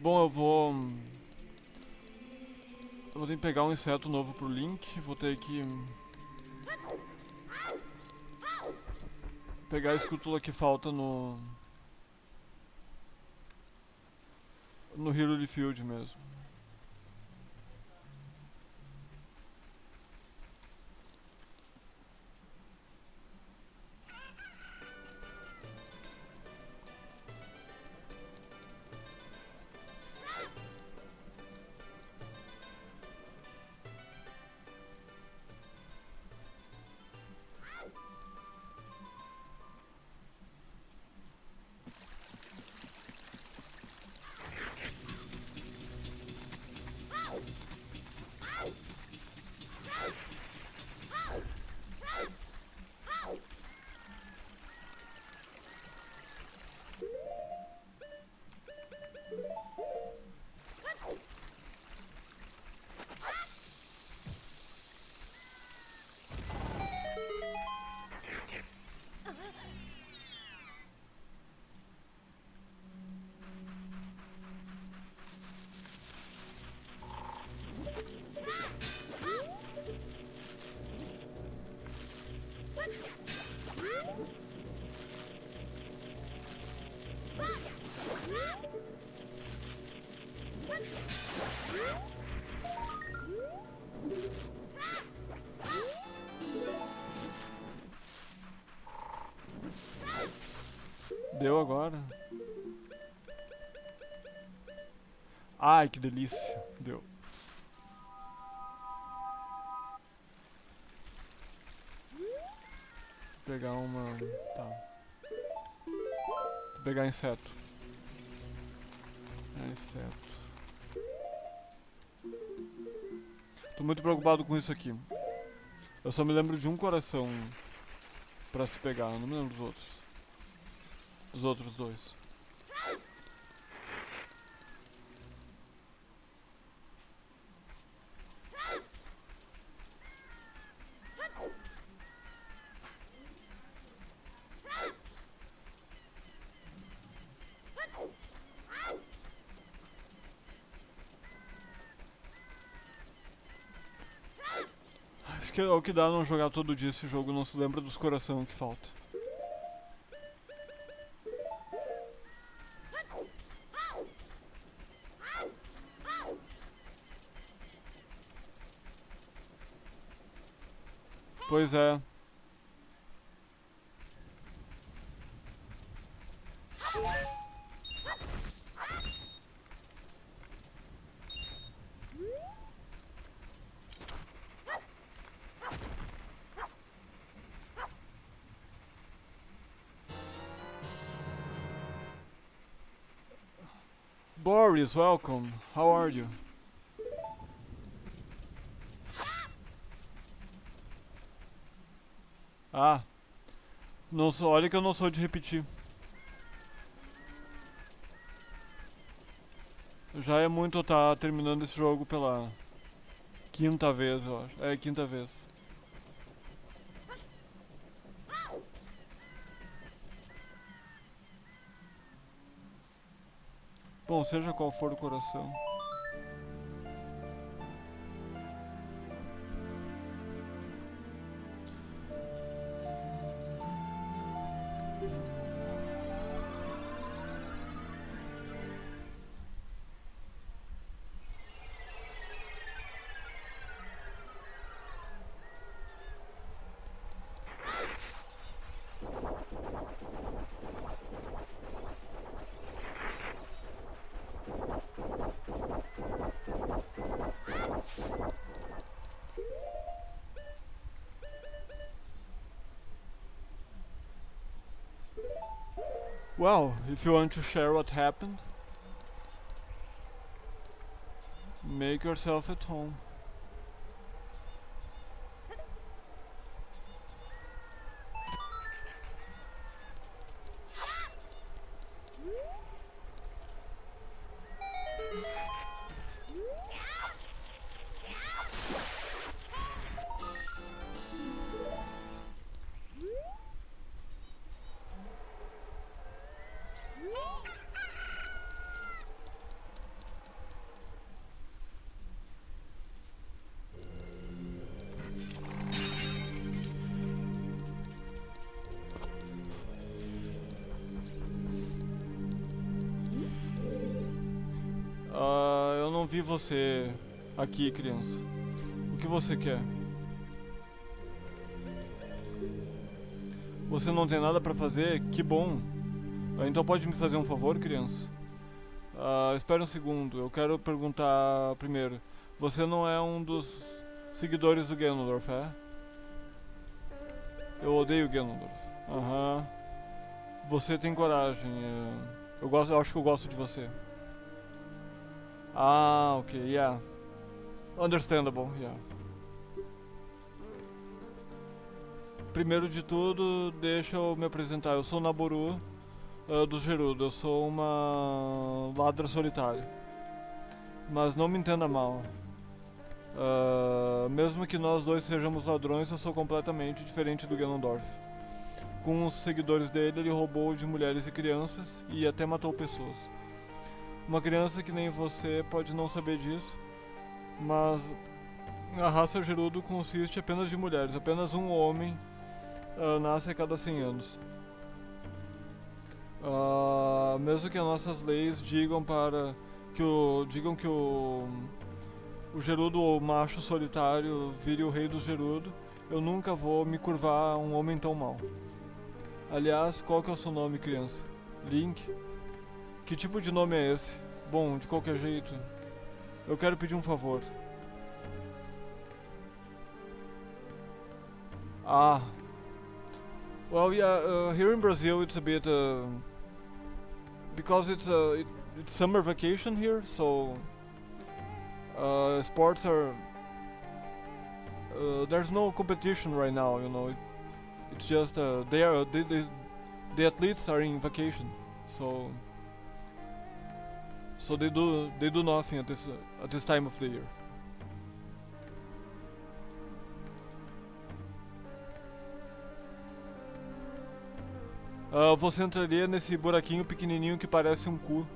Bom, eu vou ter que pegar um inseto novo pro Link. Vou ter que pegar a escultura que falta no Hero Field mesmo. Deu agora? Ai, que delícia. Deu. Vou pegar uma... Tá. Vou pegar inseto. Inseto. Tô muito preocupado com isso aqui. Eu só me lembro de um coração pra se pegar, eu não me lembro dos outros. Os outros dois. Acho que é o que dá não jogar todo dia esse jogo, não se lembra dos coração que falta. Pois é. Boris, welcome. How are you? Ah, não sou, olha que eu não sou de repetir. Já é muito estar terminando esse jogo pela quinta vez, eu acho. É, quinta vez. Bom, seja qual for o coração. Well, if you want to share what happened, make yourself at home. Eu não vi você aqui, criança. O que você quer? Você não tem nada pra fazer? Que bom. Então pode me fazer um favor, criança? Espera um segundo, eu quero perguntar primeiro. Você não é um dos seguidores do Ganondorf, é? Eu odeio Ganondorf. Aham. Você tem coragem. Eu acho que eu gosto de você. Ah, ok, yeah. Understandable, yeah. Primeiro de tudo, deixa eu me apresentar. Eu sou o Naboru do Gerudo. Eu sou uma ladra solitária. Mas não me entenda mal. Mesmo que nós dois sejamos ladrões, eu sou completamente diferente do Ganondorf. Com os seguidores dele, ele roubou de mulheres e crianças e até matou pessoas. Uma criança que nem você pode não saber disso, mas a raça Gerudo consiste apenas de mulheres. Apenas um homem nasce a cada 100 anos. Mesmo que as nossas leis digam que o Gerudo, ou macho solitário, vire o rei do Gerudo, eu nunca vou me curvar a um homem tão mau. Aliás, qual que é o seu nome, criança? Link. Que tipo de nome é esse? Bom, de qualquer jeito, eu quero pedir um favor. Ah. Well, yeah, here in Brazil it's a bit because it's summer vacation here, so sports are there's no competition right now, you know. It's just the athletes are in vacation, so they do nothing at this time of the year. Você entraria nesse buraquinho pequenininho que parece um cu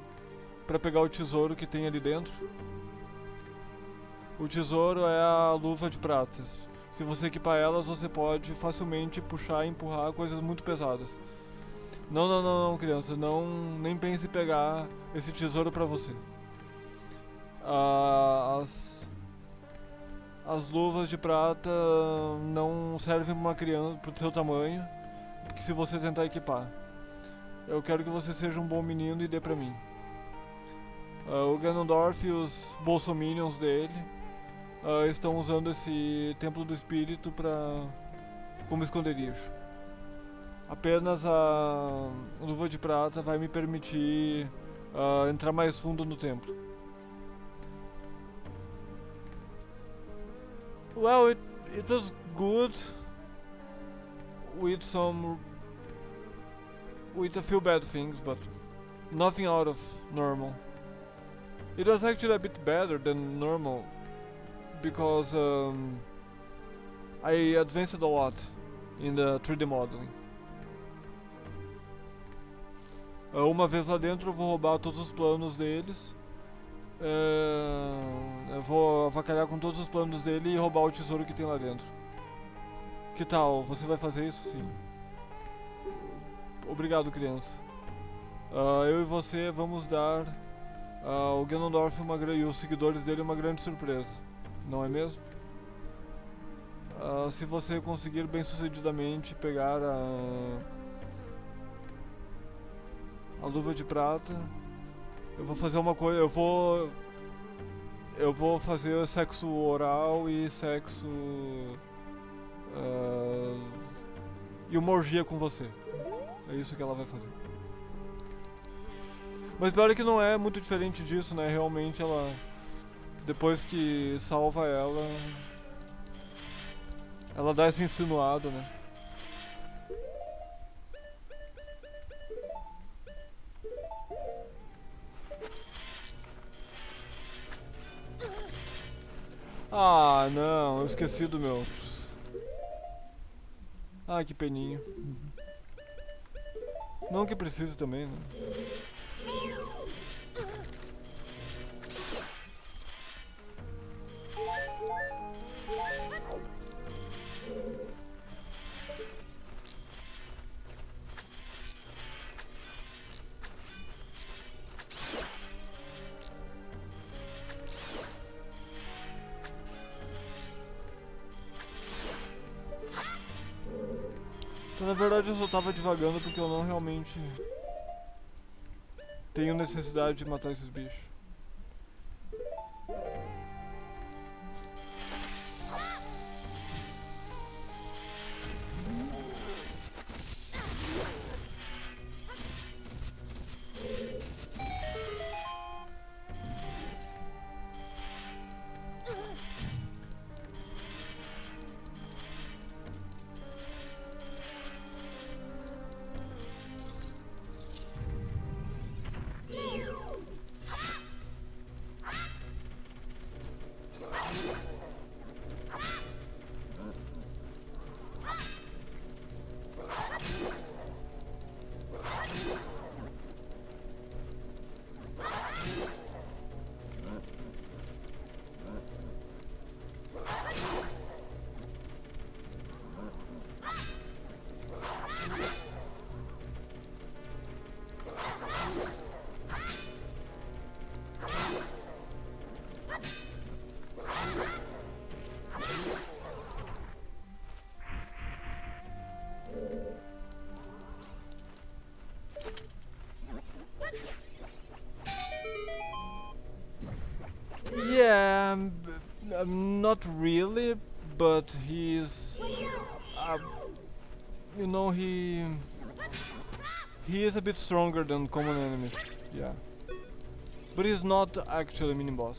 pra pegar o tesouro que tem ali dentro. O tesouro é a luva de pratas. Se você equipar elas, você pode facilmente puxar e empurrar coisas muito pesadas. Não, criança, nem pense em pegar esse tesouro pra você. As luvas de prata não servem pra uma criança pro seu tamanho, porque se você tentar equipar. Eu quero que você seja um bom menino e dê pra mim. O Ganondorf e os bolsominions dele estão usando esse templo do espírito como esconderijo. Apenas a luva de prata vai me permitir entrar mais fundo no templo. Well, it was good with a few bad things, but nothing out of normal. It was actually a bit better than normal because I advanced a lot in the 3D modeling. Uma vez lá dentro eu vou roubar todos os planos deles. Eu vou avacalhar com todos os planos dele e roubar o tesouro que tem lá dentro. Que tal? Você vai fazer isso? Sim. Obrigado, criança. Eu e você vamos dar ao Ganondorf e os seguidores dele uma grande surpresa. Não é mesmo? Se você conseguir bem sucedidamente pegar a luva de prata, eu vou fazer uma coisa. Eu vou fazer sexo oral e sexo e uma orgia com você. É isso que ela vai fazer. Mas pior é que não é muito diferente disso, né? Realmente ela, depois que salva ela dá essa insinuada, né? Ah, não, eu esqueci do meu. Ah, que peninho. Não que precise também, né? Então, na verdade eu só tava divagando porque eu não realmente tenho necessidade de matar esses bichos. not really, but he's, you know, he is a bit stronger than common enemies. Yeah, but he's not actually a mini boss.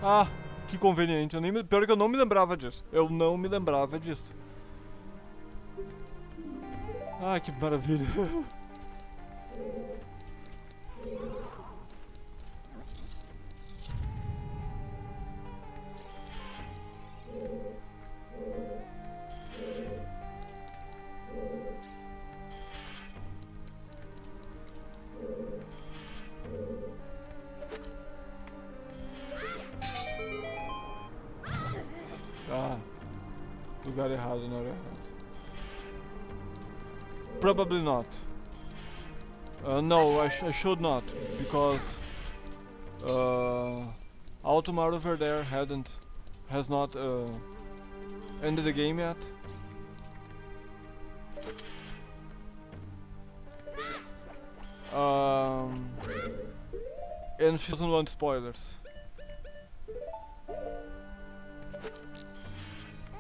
Ah, que conveniente. Pior que eu não me lembrava disso. Eu não me lembrava disso. Ah, que maravilha. Ah, lugar errado, na verdade. Probably not. No, I should not, because Automar over there has not ended the game yet. And she doesn't want spoilers.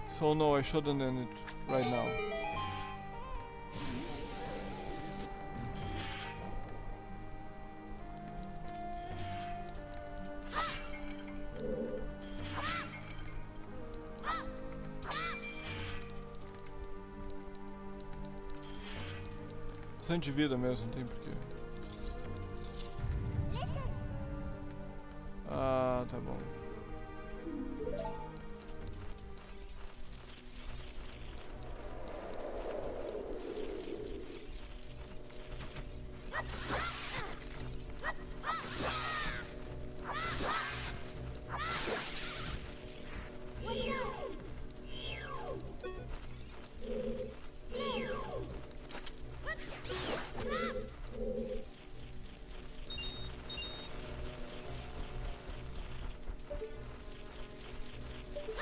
So no, I shouldn't end it right now. Bastante vida mesmo, não tem porquê. Ah, tá bom.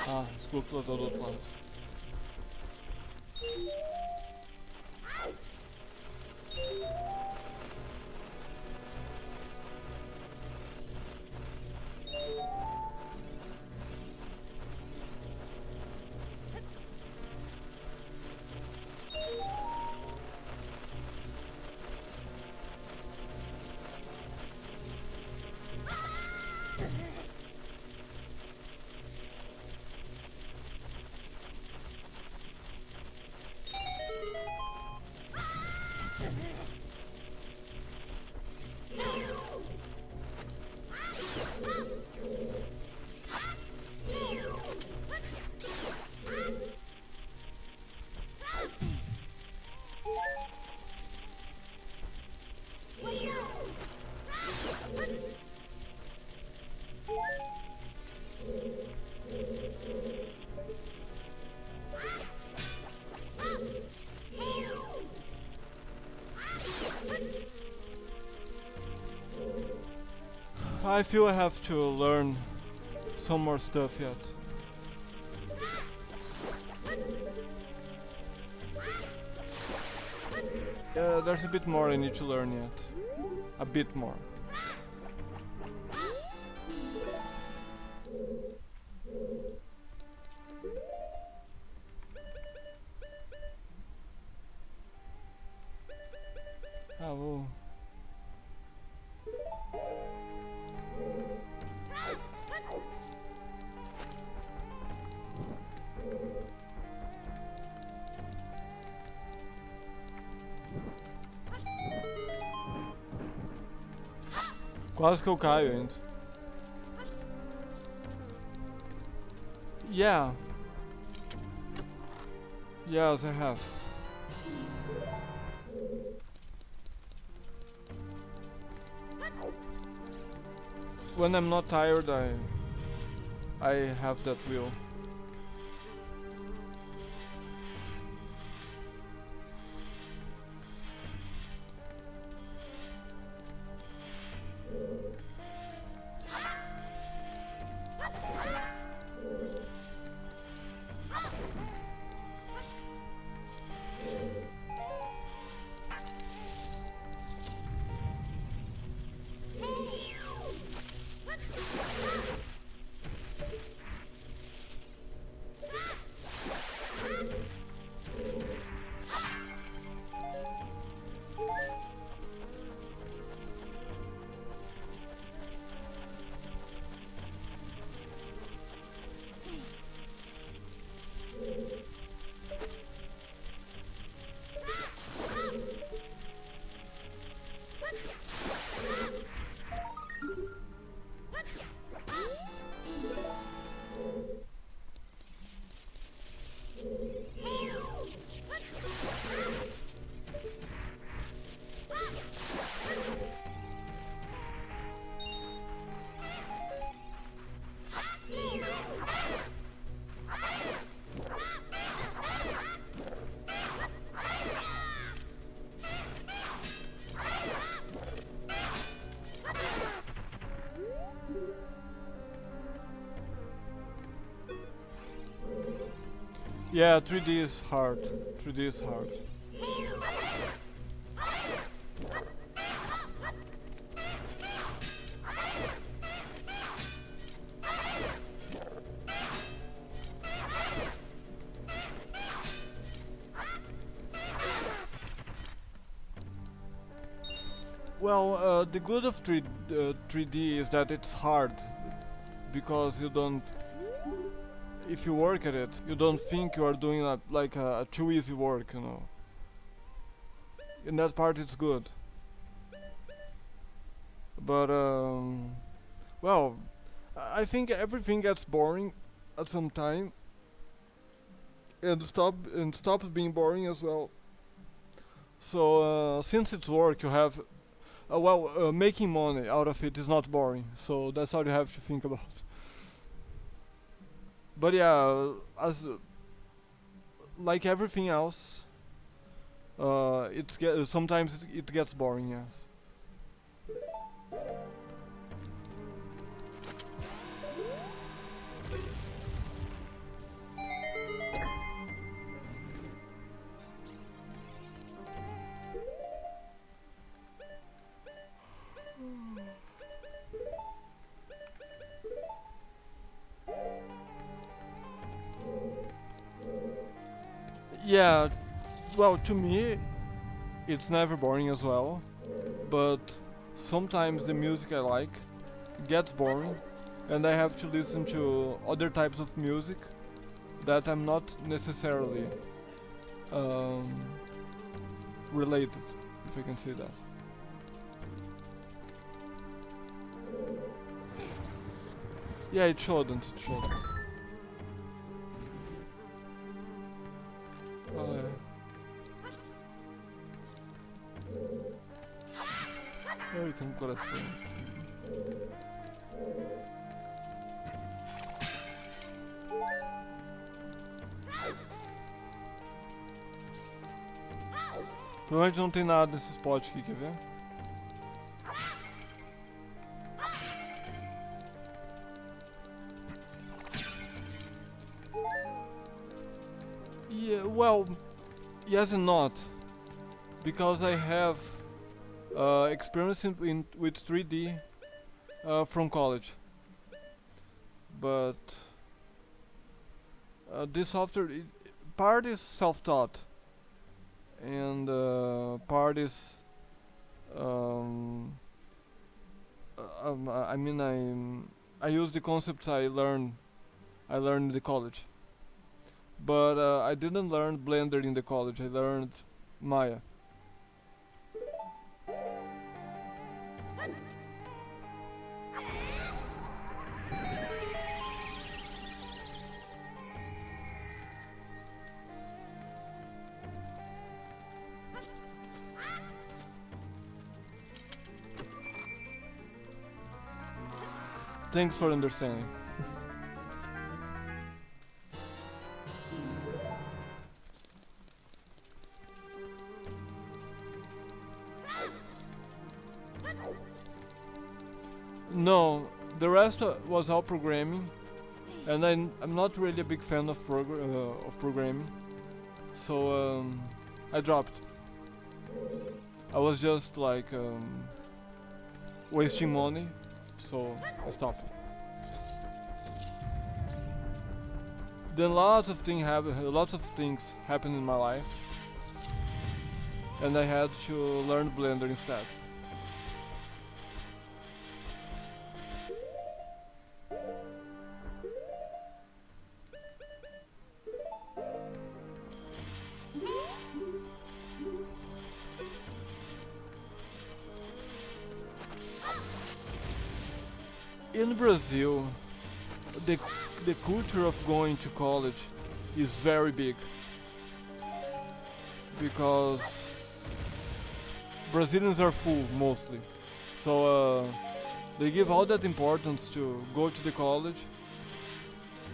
Ah, desculpa, do outro lado. I feel I have to learn some more stuff yet. There's a bit more I need to learn yet. A bit more. Ah, vou... Quase que eu caio ainda. Yeah. Yes, I have. When I'm not tired, I have that wheel. Yeah, 3D is hard. 3D is hard. Well, the good of 3D is that it's hard because you don't. If you work at it, you don't think you are doing like a too easy work, you know. In that part, it's good. But well, I think everything gets boring at some time, and stops being boring as well. So since it's work, you have making money out of it is not boring. So that's all you have to think about. But yeah, as like everything else, sometimes it gets boring. Yes. Yeah, well, to me, it's never boring as well, but sometimes the music I like gets boring, and I have to listen to other types of music that I'm not necessarily um, related, if I can say that. Yeah, it shouldn't, it shouldn't. Uh, Ai, tem um coração. Provavelmente não tem nada nesse spot aqui, quer ver? Yeah, well, yes and not, because I have experience with 3D from college, but this software, part is self-taught, and part is, um, I mean, I use the concepts I learned in the college, but I didn't learn Blender in the college. I learned Maya. Thanks for understanding. No, the rest was all programming, and I'm not really a big fan of programming, so I dropped. I was just like wasting money, so I stopped. Then lots of things happened in my life, and I had to learn Blender instead. In Brazil, the the culture of going to college is very big because Brazilians are full mostly, so they give all that importance to go to the college,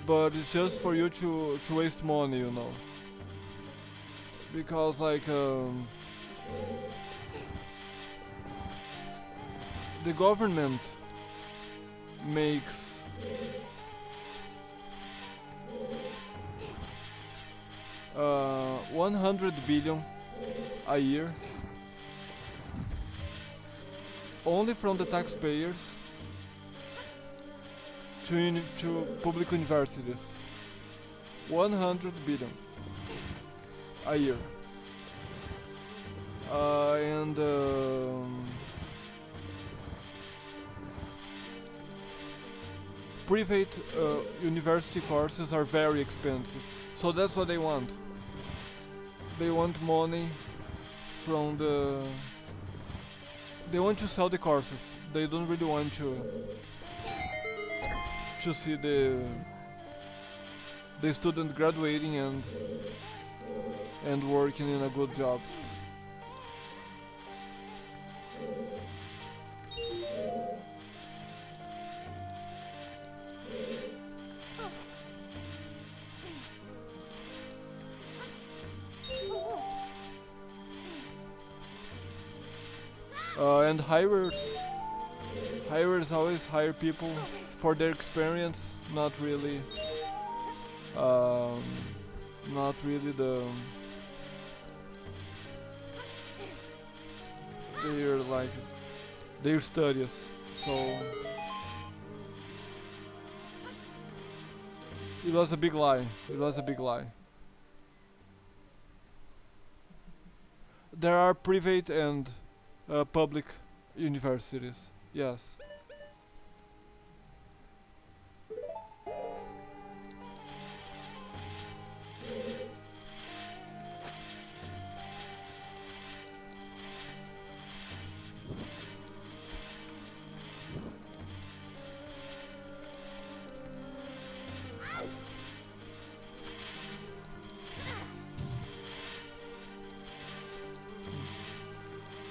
but it's just for you to waste money, you know, because like the government makes 100 billion a year only from the taxpayers to public universities. 100 billion a year. And private university courses are very expensive, so that's what they want. They want money from the... They want to sell the courses. They don't really want to see the student graduating and working in a good job. And hirers always hire people for their experience, not really their studies. So it was a big lie. It was a big lie. There are private and public universities, yes.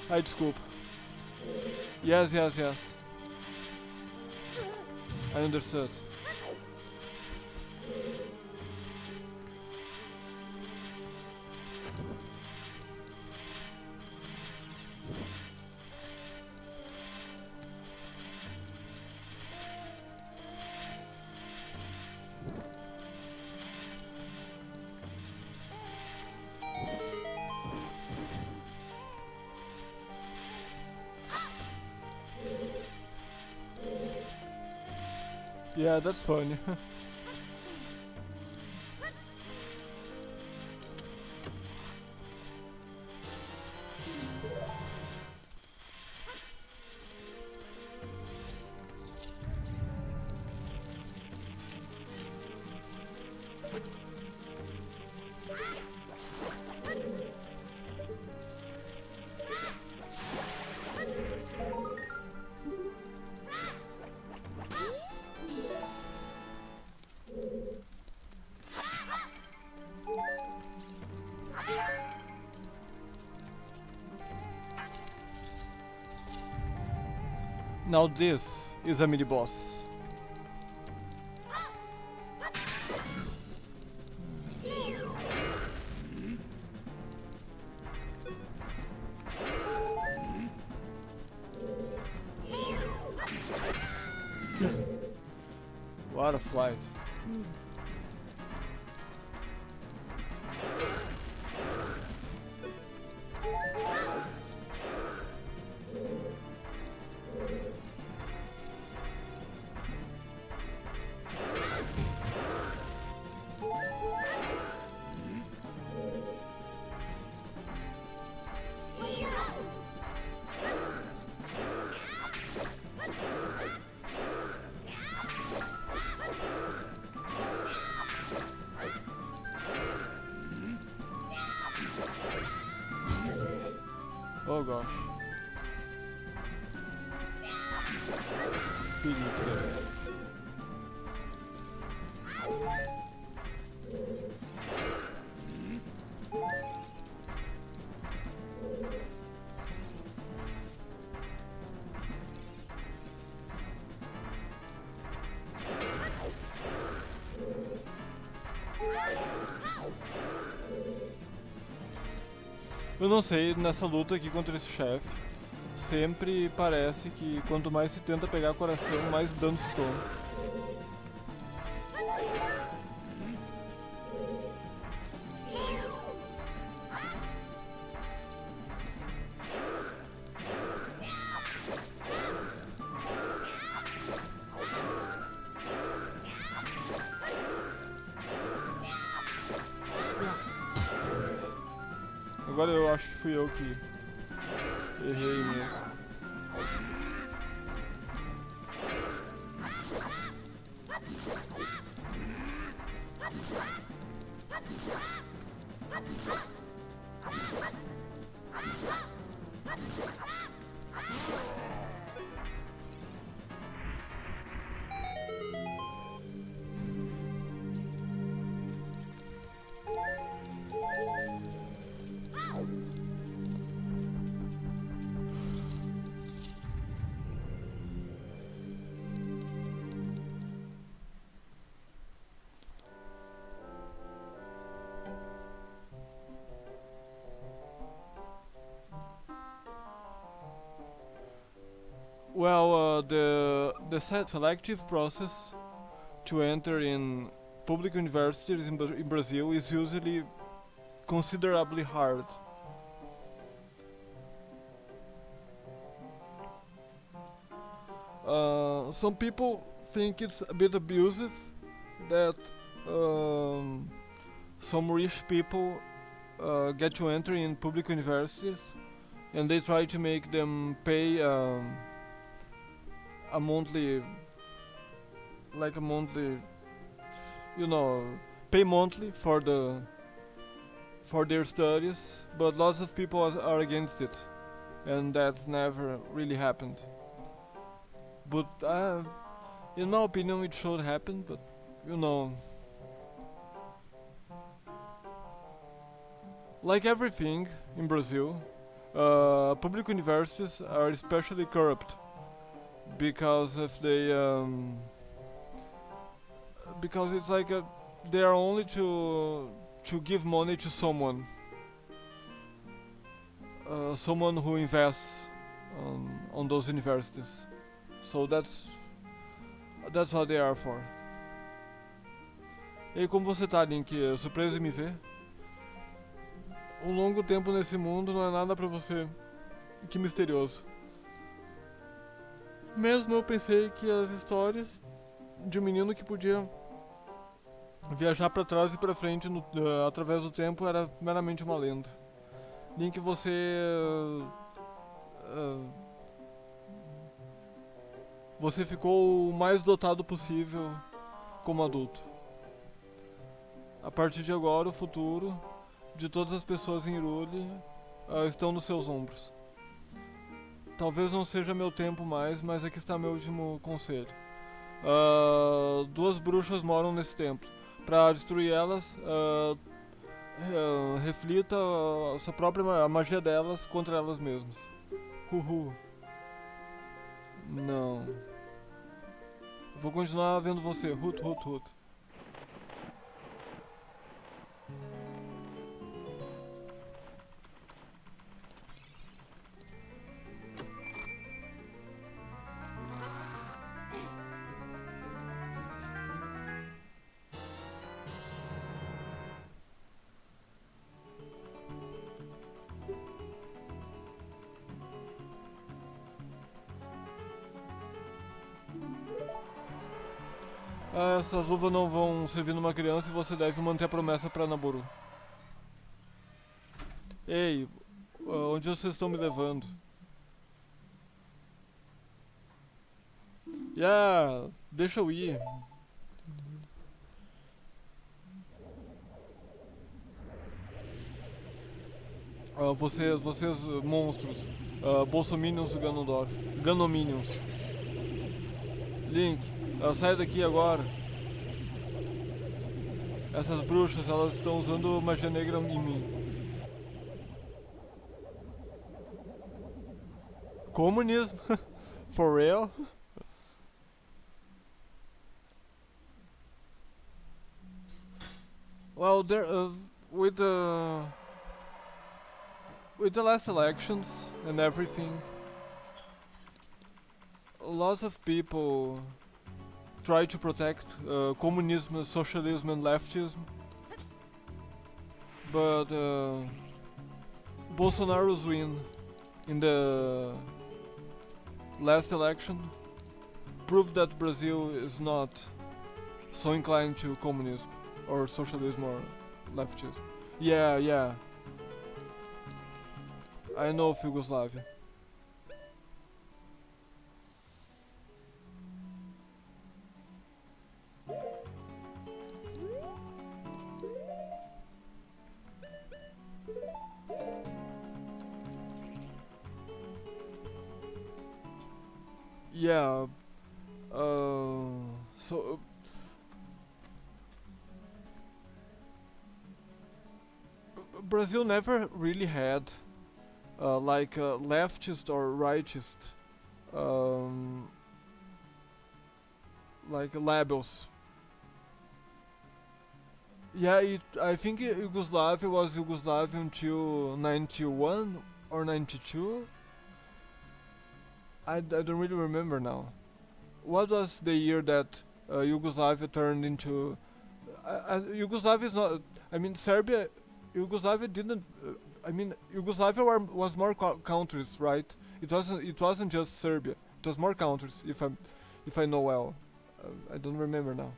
Ai, desculpa. Yes, yes, yes. I understood. Yeah, that's funny. Now this is a mini boss. What a flight. Oh gosh. Big mistake. Eu não sei, nessa luta aqui contra esse chefe, sempre parece que quanto mais se tenta pegar coração, mais dano se toma. Agora eu acho que fui eu que errei mesmo. Well, the selective process to enter in public universities in Brazil is usually considerably hard. Some people think it's a bit abusive that some rich people get to enter in public universities and they try to make them pay a monthly, like a monthly, you know, pay monthly for their studies, but lots of people are against it, and that's never really happened. But in my opinion, it should happen. But you know, like everything in Brazil, public universities are especially corrupt because if they because it's like they are only to give money to someone, someone who invests on those universities. So that's what they are for. E aí, como você tá, Link? Surpreso em me ver? Um longo tempo nesse mundo não é nada pra você. Que misterioso. Mesmo eu pensei que as histórias de um menino que podia viajar pra trás e pra frente através do tempo era meramente uma lenda. Link, você ficou o mais dotado possível como adulto. A partir de agora, o futuro de todas as pessoas em Hyrule estão nos seus ombros. Talvez não seja meu tempo mais, mas aqui está meu último conselho. Duas bruxas moram nesse templo. Para destruir elas, reflita a sua própria magia delas contra elas mesmas. Não. Vou continuar vendo você. Hut. Essas luvas não vão servir numa criança e você deve manter a promessa pra Naboru. Ei, onde vocês estão me levando? Deixa eu ir. Vocês monstros, bolsominions do Ganondorf, Ganominions. Link, sai daqui agora. Essas bruxas, elas estão usando magia negra em mim. Comunismo? For real? Well, there, with the last elections and everything, lots of people try to protect communism, socialism and leftism, but Bolsonaro's win in the last election proved that Brazil is not so inclined to communism or socialism or leftism. Yeah. I know of Yugoslavia. Yeah. So Brazil never really had like leftist or rightist um, like labels. Yeah, I think Yugoslavia was Yugoslavia until 91 or 92. I don't really remember now. What was the year that Yugoslavia turned into? Yugoslavia is not. I mean, Serbia. Yugoslavia didn't. I mean, Yugoslavia was more countries, right? It wasn't. It wasn't just Serbia. It was more countries. If I know well, I don't remember now.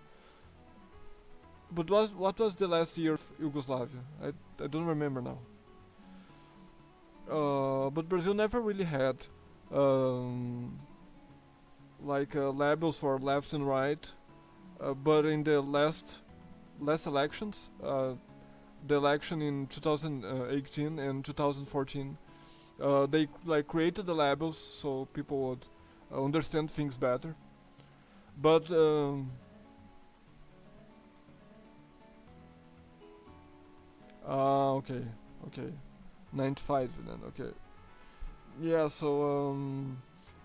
But what was the last year of Yugoslavia? I don't remember now. But Brazil never really had um, like labels for left and right. But in the last elections, the election in 2018 and 2014, they like created the labels so people would understand things better. But okay, okay, 95 then. Okay, yeah. So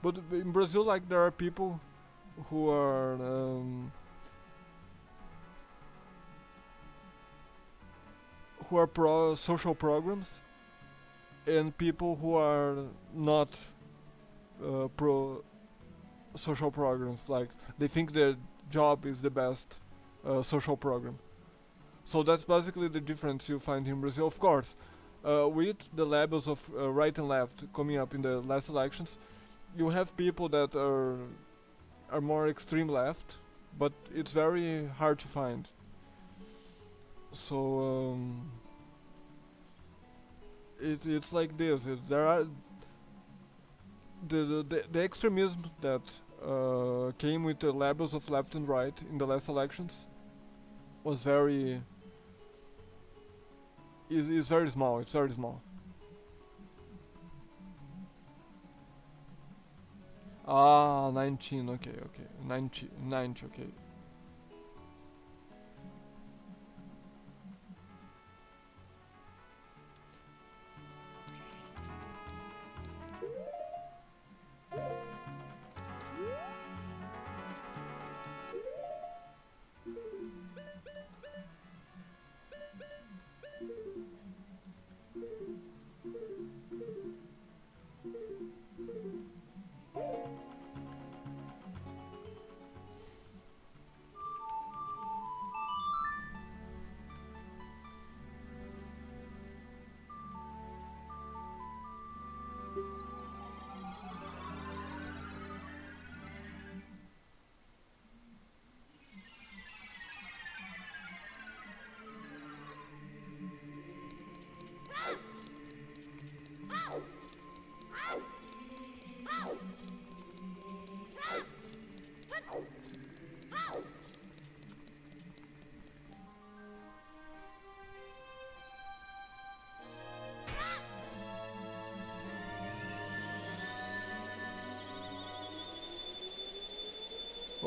but in Brazil, like there are people who are pro social programs and people who are not pro social programs. Like they think their job is the best social program. So that's basically the difference you find in Brazil. Of course, with the labels of right and left coming up in the last elections, you have people that are more extreme left, but it's very hard to find. So it's like this. There are the extremism that came with the labels of left and right in the last elections was very is very small. It's very small. Ah, 19. Okay, okay. 90, 90. Okay.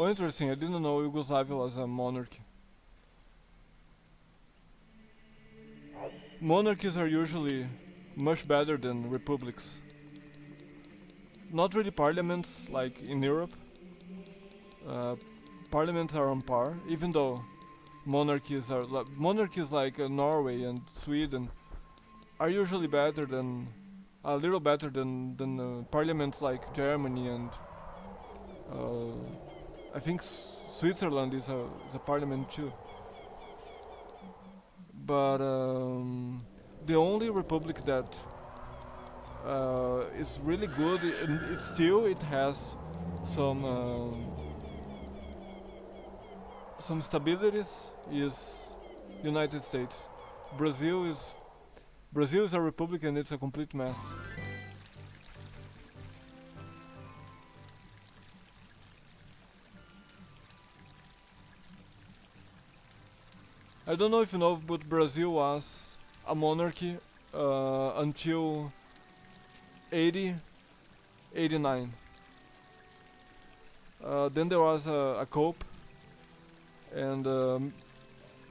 Oh, interesting. I didn't know Yugoslavia was a monarchy. Monarchies are usually much better than republics. Not really parliaments like in Europe. Uh, Parliaments are on par, even though monarchies like Norway and Sweden are usually better than a little better than parliaments like Germany and uh, I think Switzerland is a parliament too. But the only republic that is really good and it has some some stabilities is United States. Brazil is Brazil is a republic and it's a complete mess. I don't know if you know, but Brazil was a monarchy until 80, 89. Then there was a coup, and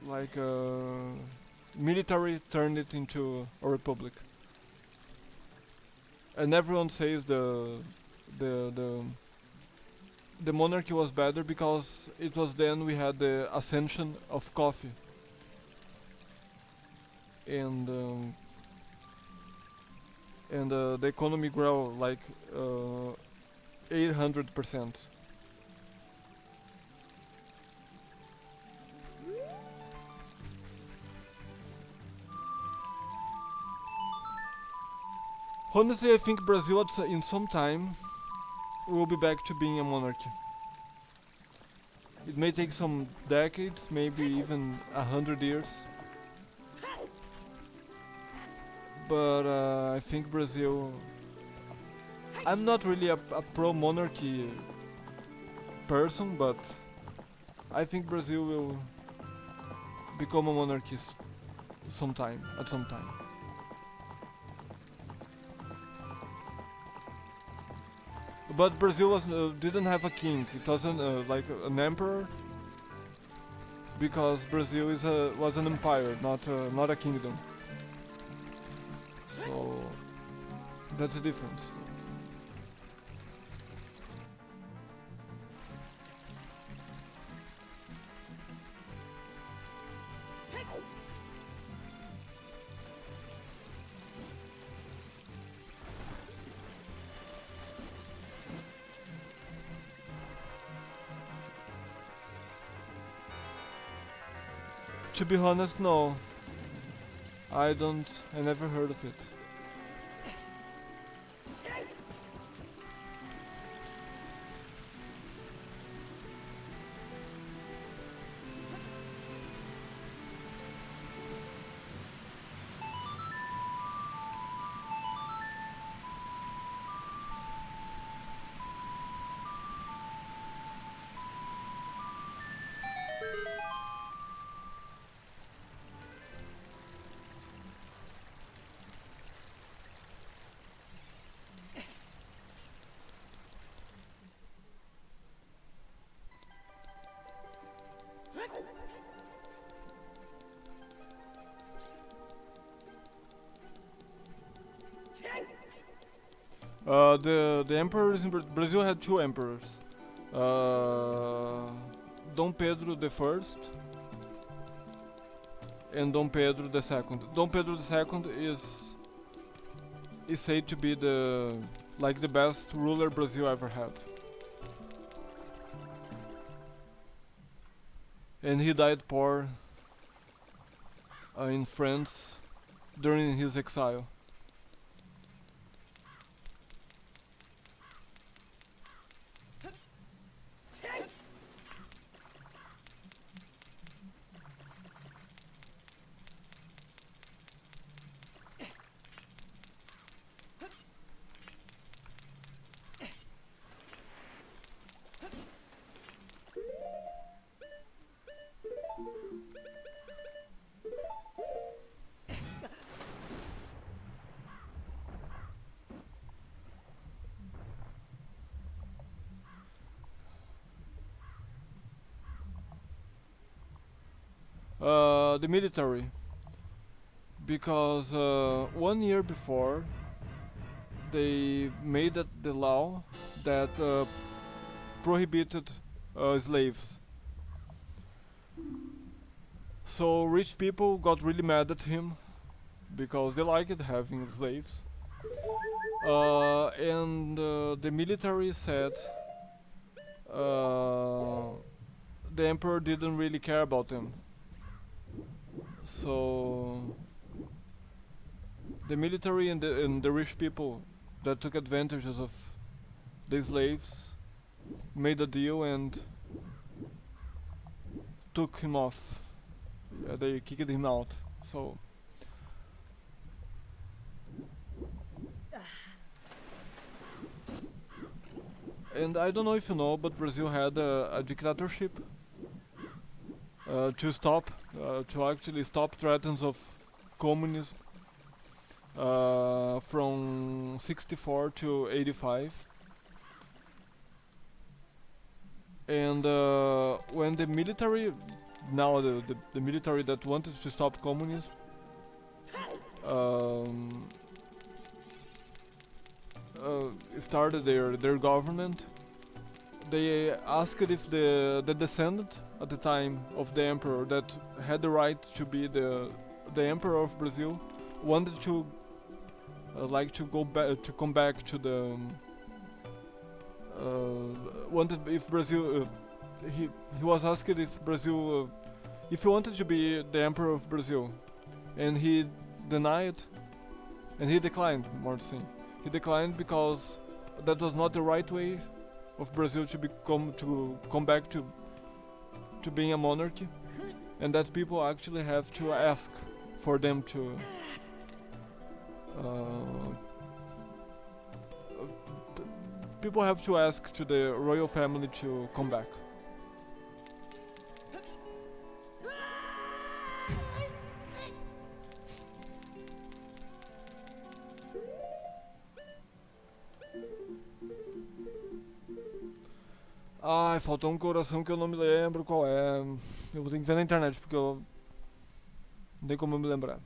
like military turned it into a republic. And everyone says the the the monarchy was better because it was then we had the ascension of coffee, and the economy grew like 800%. Honestly, I think Brazil in some time will be back to being a monarchy. It may take some decades, maybe even 100 years, but I think Brazil. I'm not really a pro-monarchy person, but I think Brazil will become a monarchy sometime, at some time. But Brazil didn't have a king. It wasn't like an emperor, because Brazil was an empire, not a kingdom. So that's the difference. To be honest, no. I don't. I never heard of it. The emperors in Brazil had two emperors. Uh, Dom Pedro the First and Dom Pedro the Second. Dom Pedro the Second is said to be the best ruler Brazil ever had, and he died poor in France during his exile. The military, because 1 year before they made the law that prohibited slaves. So rich people got really mad at him because they liked having slaves. And the military said uh, the emperor didn't really care about them. So the military and the rich people that took advantages of the slaves made a deal and took him off. Yeah, they kicked him out. So and I don't know if you know, but Brazil had a dictatorship to stop, to actually stop threats of communism from 64 to 85. And when the military, now the military that wanted to stop communism, um, started their government, they asked if the descendant at the time of the emperor that had the right to be the emperor of Brazil wanted to like to go back to come back to the wanted if Brazil he was asked if Brazil if he wanted to be the emperor of Brazil, and he denied, and he declined, more to say. He declined because that was not the right way of Brazil to come back to being a monarchy, and that people actually have to ask for them to uh, people have to ask to the royal family to come back. Ai, faltou um coração que eu não me lembro qual é. Eu vou ter que ver na internet porque eu não tem como eu me lembrar.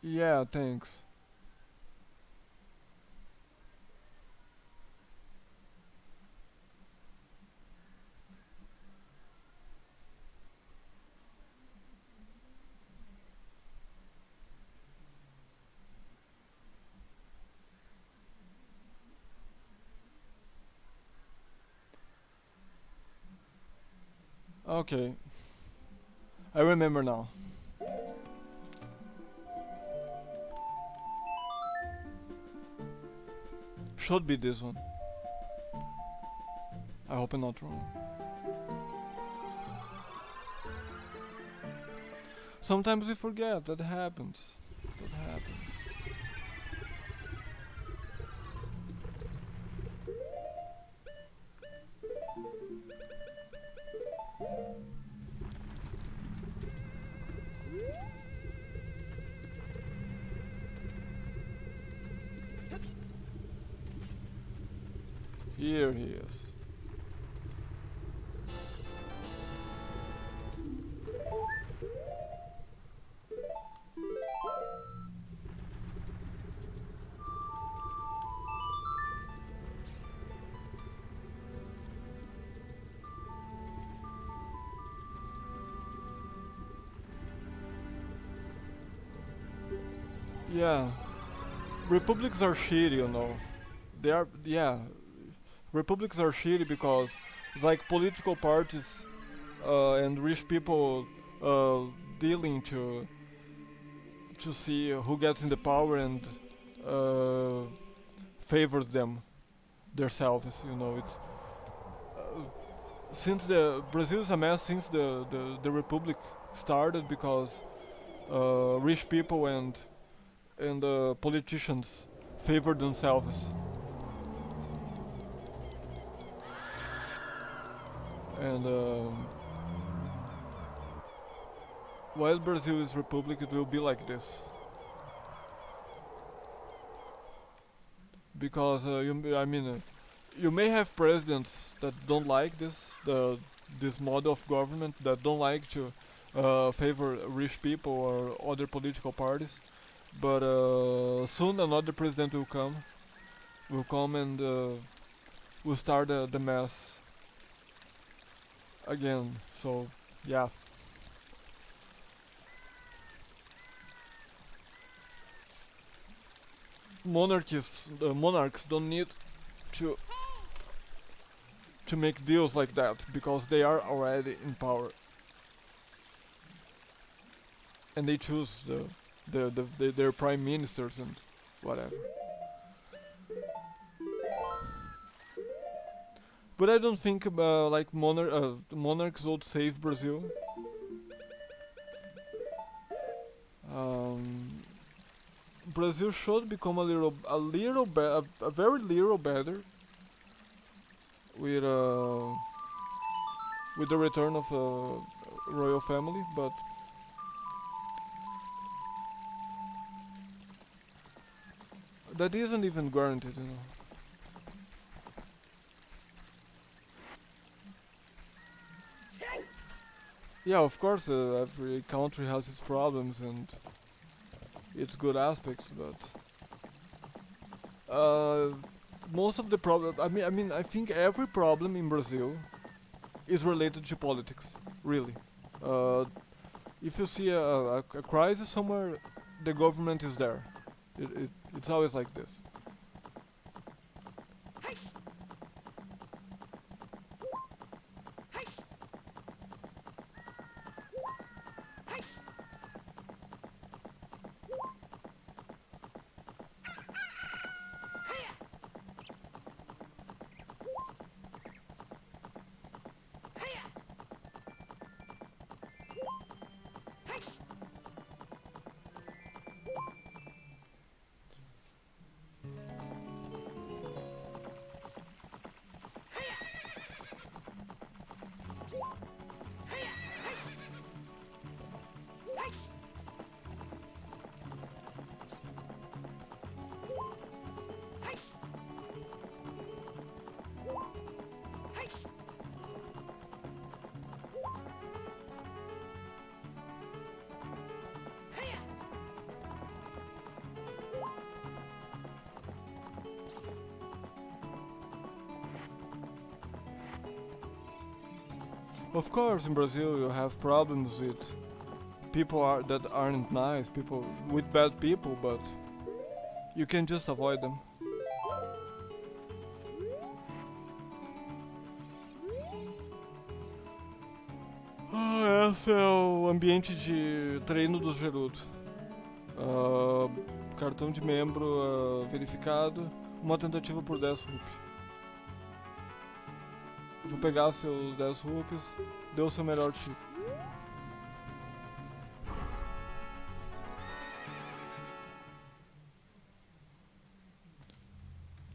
Yeah, thanks. Okay. I remember now. Should be this one. I hope I'm not wrong. Sometimes we forget. That happens. That happens. Here he is. Yeah. Republics are shitty, you know. They are, yeah. Republics are shitty because it's like political parties and rich people uh, dealing to see who gets in the power and uh, favors them themselves. You know, it's since the Brazil is a mess since the republic started because rich people and politicians favor themselves. And while Brazil is republic, it will be like this. Because I mean, you may have presidents that don't like this model of government, that don't like to favor rich people or other political parties. But soon another president will come and will start the mess again. So yeah. Monarchs don't need to make deals like that because they are already in power, and they choose their prime ministers and whatever. But I don't think like monarchs would save Brazil. Um, Brazil should become a very little better with uh, with the return of royal family, but that isn't even guaranteed, you know. Yeah, of course, every country has its problems and its good aspects, but uh, most of the problem. I think every problem in Brazil is related to politics. Really, uh, if you see a crisis somewhere, the government is there. It's always like this. Of course, in Brazil you have problems with that aren't nice, people with bad people, but you can just avoid them. Esse é o ambiente de treino do Gerudo. Ah, cartão de membro verificado, uma tentativa por 10 rupias. Vou pegar seus 10 rupias, dê o seu melhor tiro.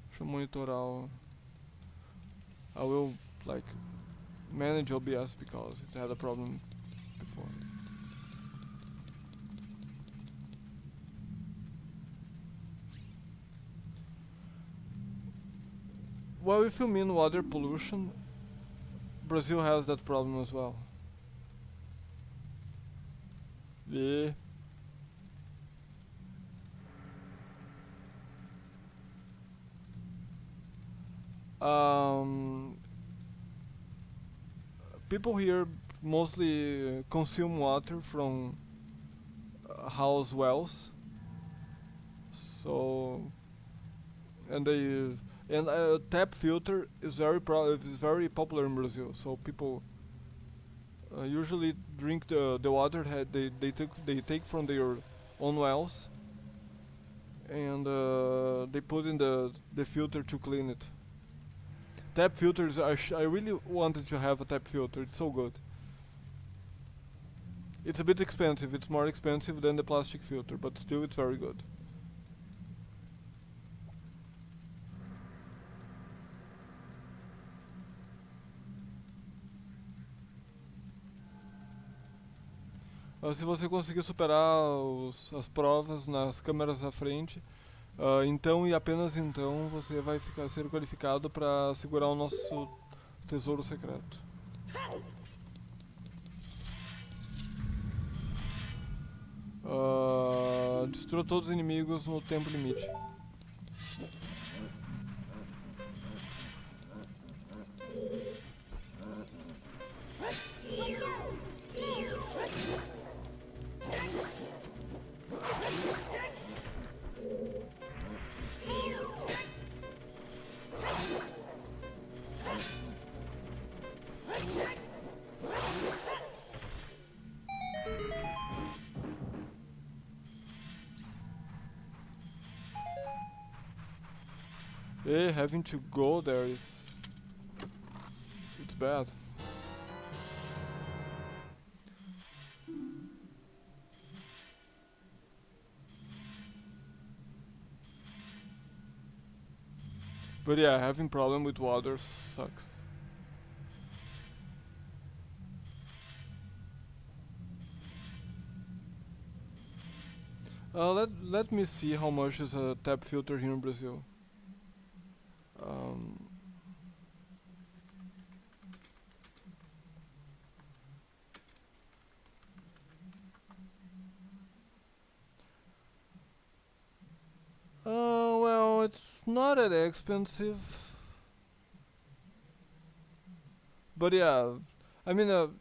Deixa eu monitorar o... I will, like, manage OBS because it had a problem before. Well, if you mean water pollution, Brazil has that problem as well. Yeah. Um, People here mostly consume water from house wells, so and they and tap filter is very popular in Brazil. So people usually drink the water that they take from their own wells, and they put in the filter to clean it. Tap filters, I really wanted to have a tap filter. It's so good. It's a bit expensive. It's more expensive than the plastic filter, but still it's very good. Se você conseguir superar as provas nas câmeras à frente, então e apenas então você vai ser qualificado para segurar o nosso tesouro secreto. Destrua todos os inimigos no tempo limite. Having to go there is bad. But yeah, having problem with water sucks. Let me see how much is a tap filter here in Brazil. Um, well, it's not that expensive, but yeah, I mean,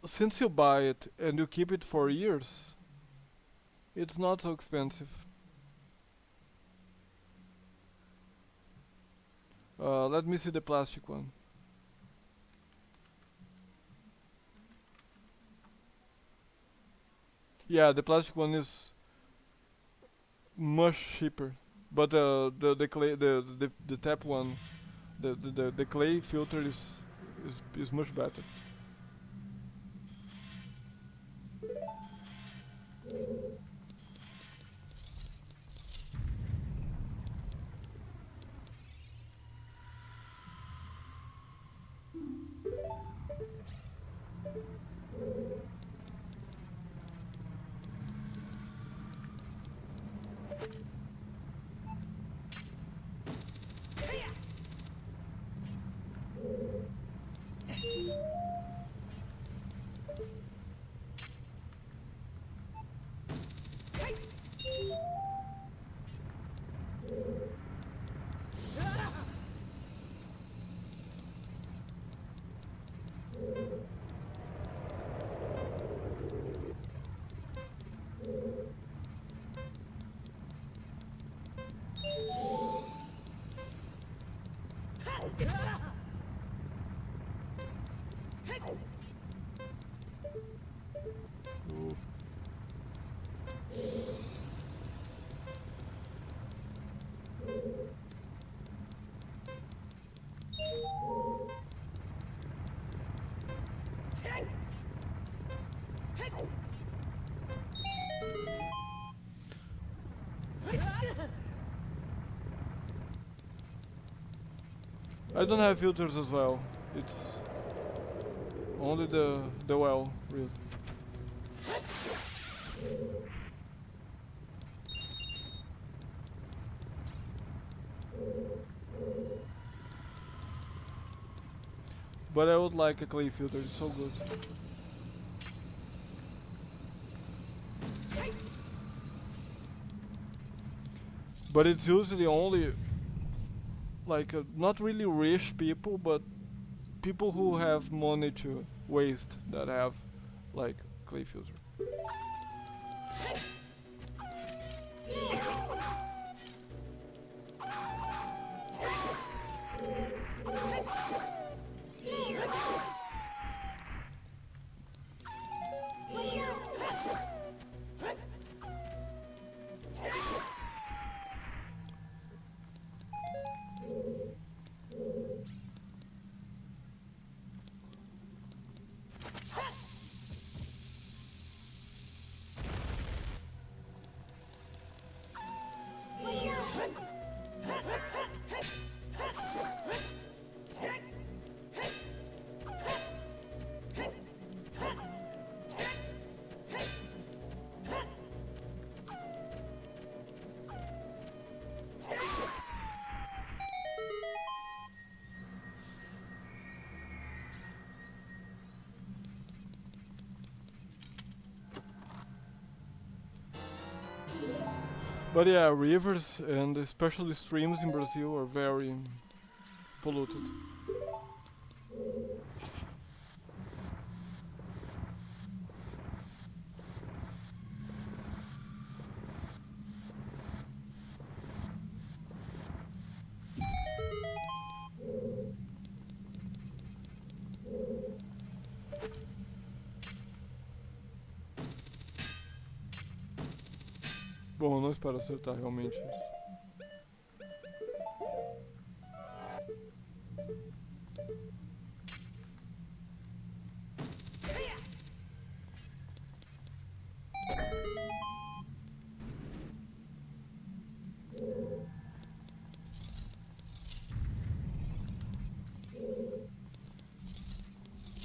since you buy it and you keep it for years, it's not so expensive. Let me see the plastic one. Yeah, the plastic one is much cheaper, but the clay the tap one, the clay filter is much better. Ooh. I don't have filters as well. It's only the well, really. But I would like a clay filter. It's so good. But it's usually only like not really rich people, but people who have money to waste that have like clay filter. But yeah, rivers and especially streams in Brazil are very polluted. Bom, não espero acertar realmente isso.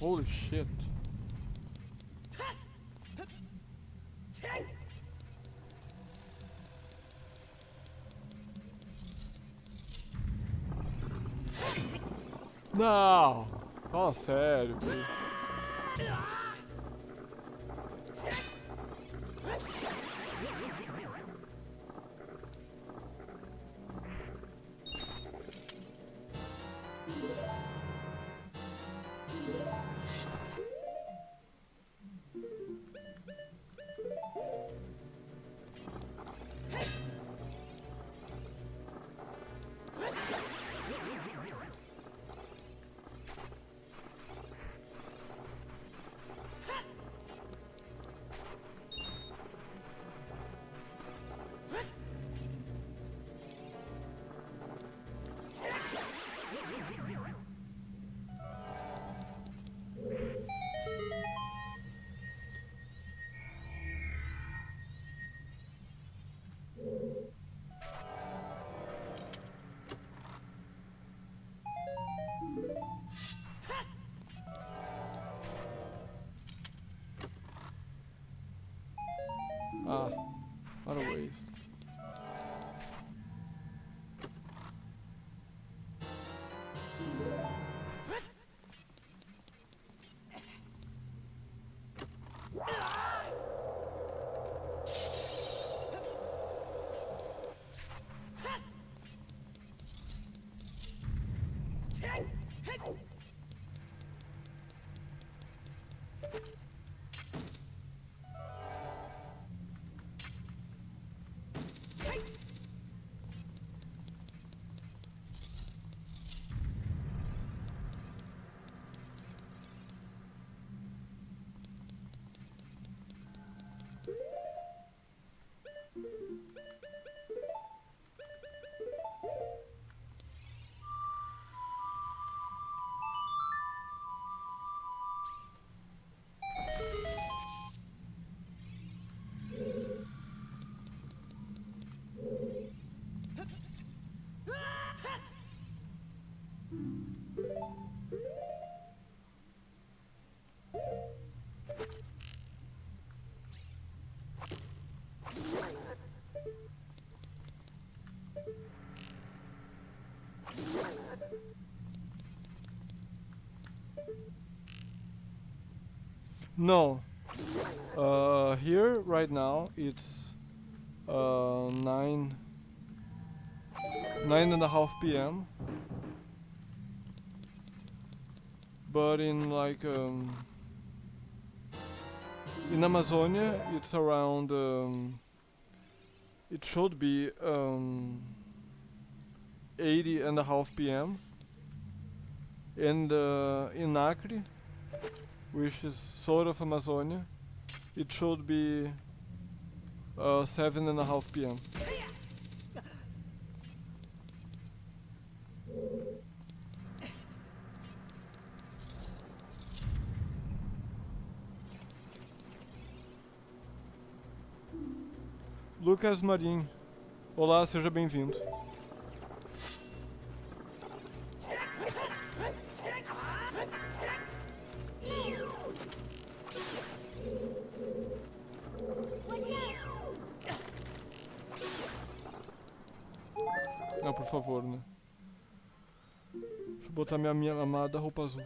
Holy shit. Não! Fala sério, filho. Ah, what a waste. No. Here right now it's 9:30 p.m. But in like in Amazonia it's around it should be 80:30 p.m. And in Acre, which is sort of Amazonia, it should be 7:30 p.m. Lucas Marim, olá, seja bem-vindo. Não, por favor, né? Deixa eu botar minha amada roupa azul.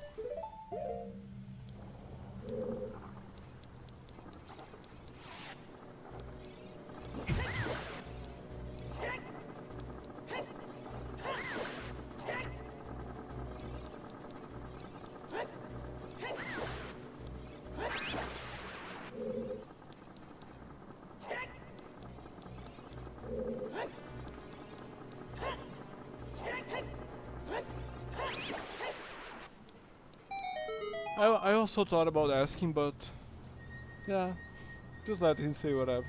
I also thought about asking, but yeah, just let him say whatever.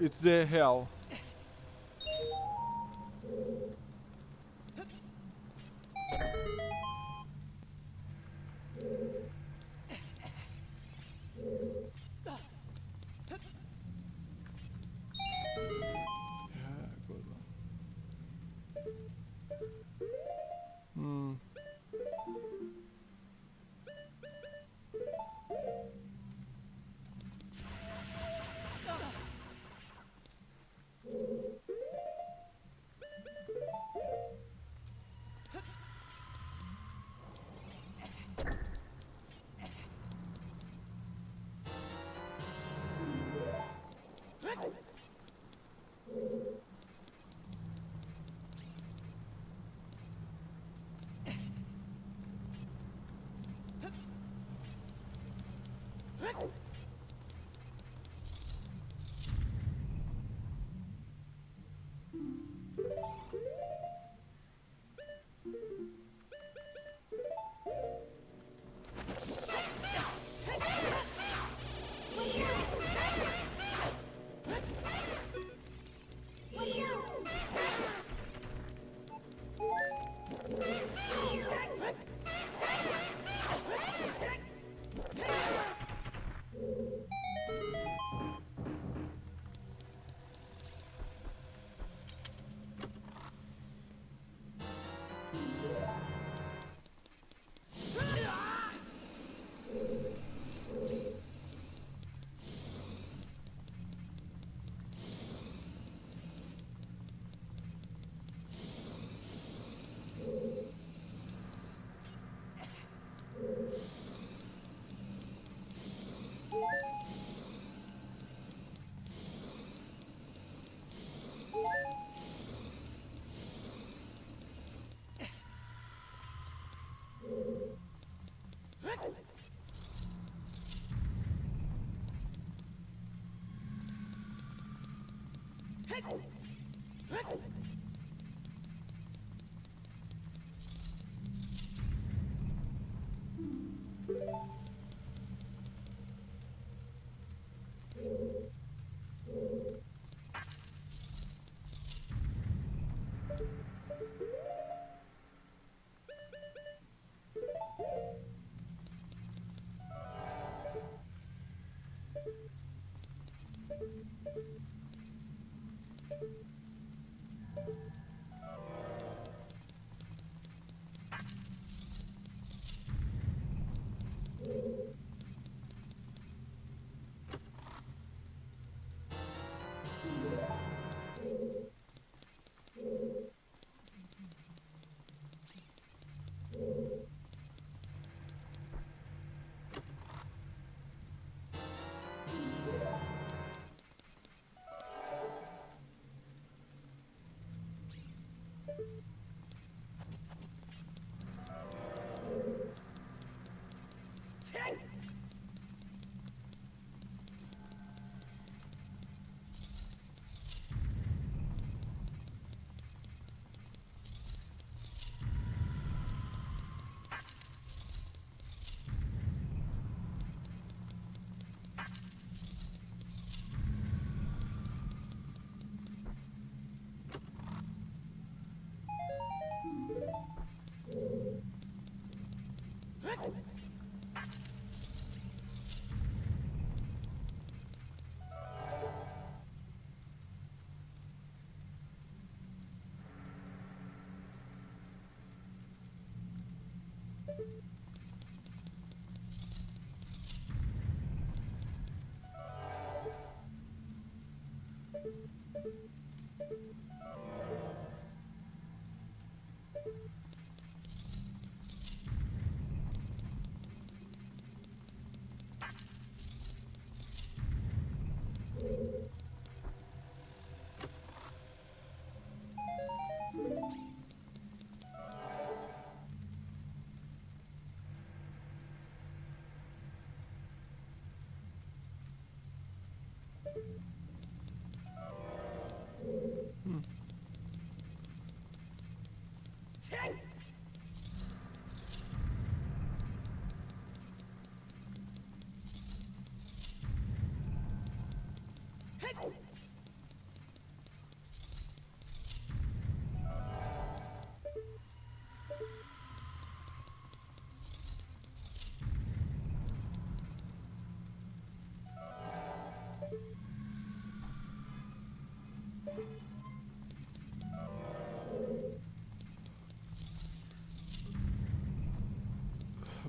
It's the hell. Yeah, good one.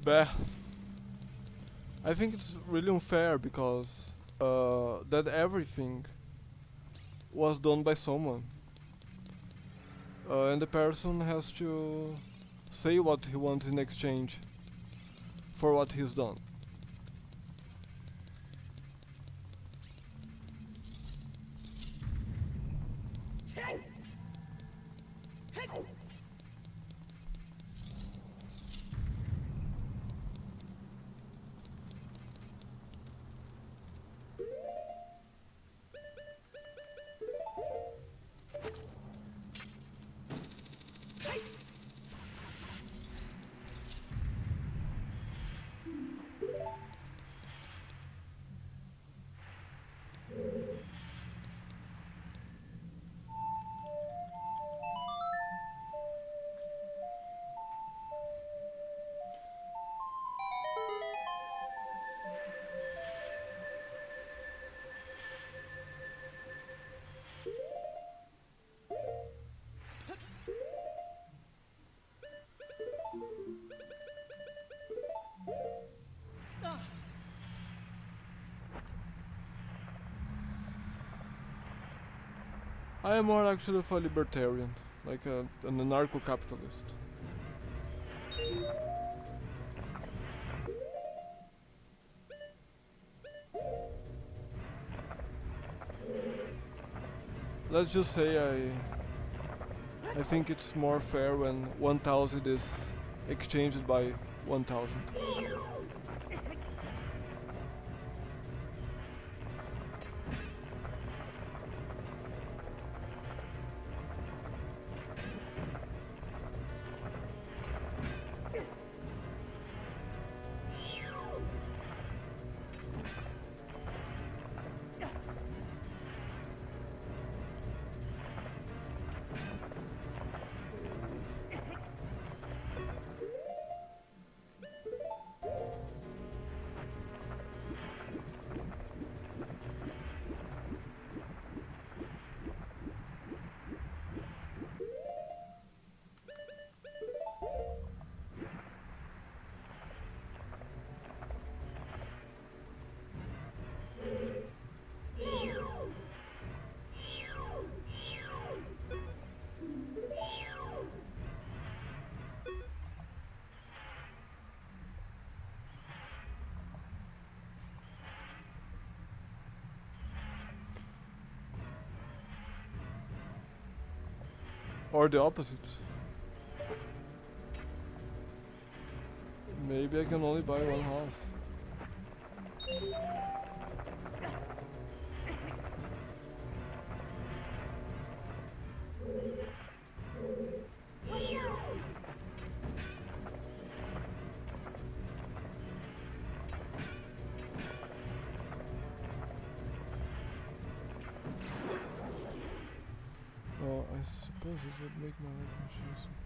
Bah, I think it's really unfair because that everything was done by someone, and the person has to say what he wants in exchange for what he's done. I am more actually of a libertarian, like an anarcho-capitalist. Let's just say I think it's more fair when 1000 is exchanged by 1000. Or the opposite. Maybe I can only buy one house. Well, I suppose this would make my life much easier.